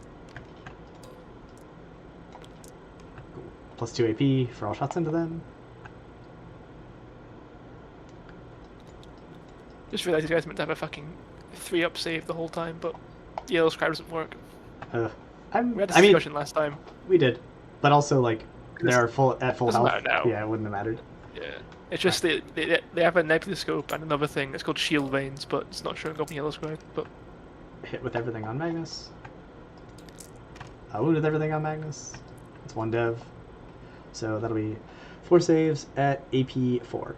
Cool. Plus 2 AP for all shots into them. Just realised you guys meant to have a fucking 3-up save the whole time, but Yellow Scribe doesn't work. We had this discussion last time. We did. But also, like, they are at full doesn't health. matter now. Yeah, it wouldn't have mattered. Yeah. It's just they have a nebula scope and another thing. It's called shield veins, but it's not showing up in Yellow Scribe. But Hit with everything on Magnus. Wounded everything on Magnus. It's 1 dev. So that'll be 4 saves at AP 4.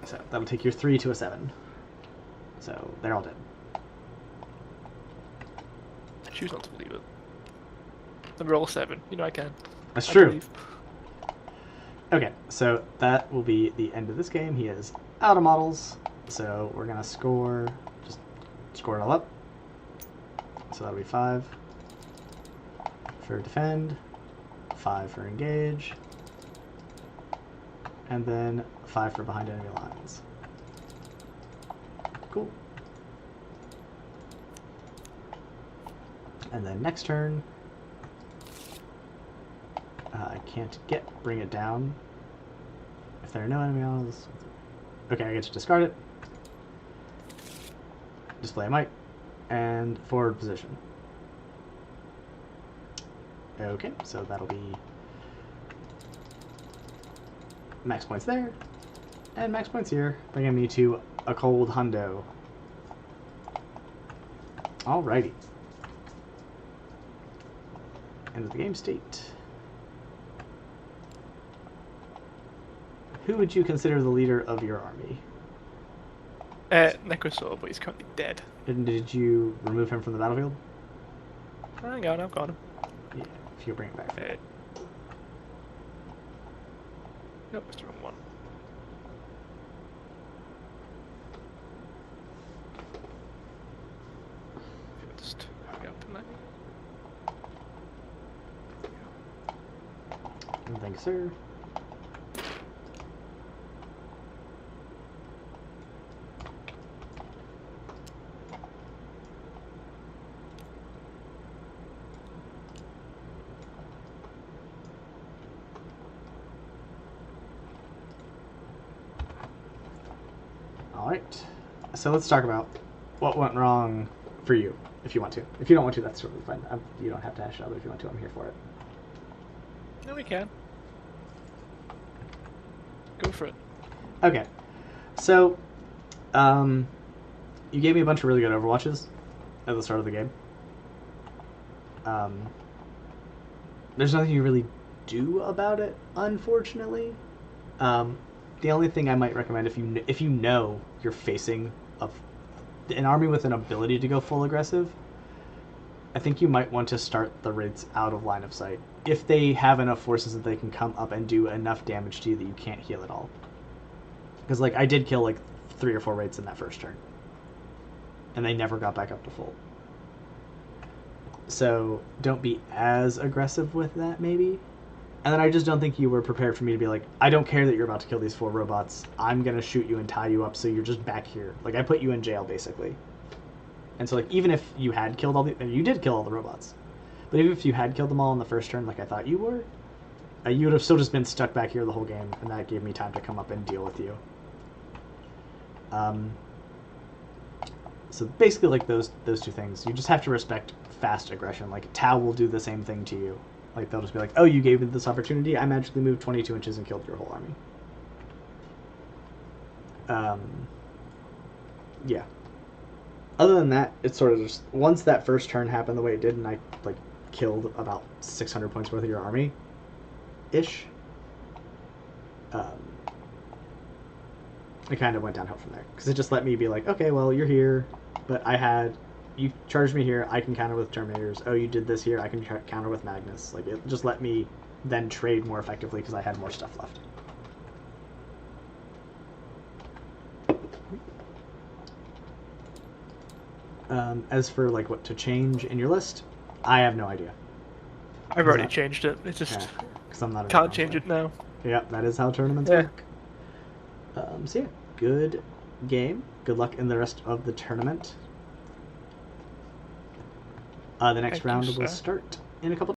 So that'll take your 3 to a 7. So they're all dead. I choose not to believe it. Then roll 7. You know I can. That's I true. believe. Okay, so that will be the end of this game. He is out of models, so we're gonna just score it all up. So that'll be 5 for defend, 5 for engage, and then 5 for behind enemy lines. Cool. And then next turn, I can't bring it down. If there are no enemy models, okay, I get to discard it. Display a might, and forward position. Okay, so that'll be max points there, and max points here, bringing me to a cold hundo. Alrighty. End of the game state. Who would you consider the leader of your army? Necrons, but he's currently dead. And did you remove him from the battlefield? Hang on, I've got him. Yeah, if you bring it back. Nope, it's the wrong one. Just hurry up and let me. Thank you, sir. Alright, so let's talk about what went wrong for you, if you want to. If you don't want to, that's totally fine. You don't have to hash it out, but if you want to, I'm here for it. No, we can. Go for it. Okay, so, you gave me a bunch of really good Overwatches at the start of the game. There's nothing you really do about it, unfortunately. The only thing I might recommend, if you know you're facing an army with an ability to go full aggressive, I think you might want to start the raids out of line of sight. If they have enough forces that they can come up and do enough damage to you that you can't heal at all. Because, like, I did kill, like, 3 or 4 raids in that first turn. And they never got back up to full. So, don't be as aggressive with that, maybe. And then I just don't think you were prepared for me to be like, I don't care that you're about to kill these 4 robots. I'm going to shoot you and tie you up so you're just back here. Like, I put you in jail, basically. And so, like, even if you had killed and you did kill all the robots. But even if you had killed them all in the first turn, like I thought you were, You would have still just been stuck back here the whole game, and that gave me time to come up and deal with you. So basically, like those two things, you just have to respect fast aggression. Like Tau will do the same thing to you. Like they'll just be like, "Oh, you gave me this opportunity. I magically moved 22 inches and killed your whole army." Yeah. Other than that, it's sort of just once that first turn happened the way it did, and I like killed about 600 points worth of your army, ish. It kind of went downhill from there because it just let me be like, okay, well you're here, but you charged me here. I can counter with Terminators. Oh, you did this here. I can counter with Magnus. Like it just let me then trade more effectively because I had more stuff left. As for like what to change in your list, I have no idea. I've already changed it. It's just because I'm not. Can't change it now. Yeah, that is how tournaments Yeah. work. So yeah, good game. Good luck in the rest of the tournament. The next Thank you, round will sir. start in a couple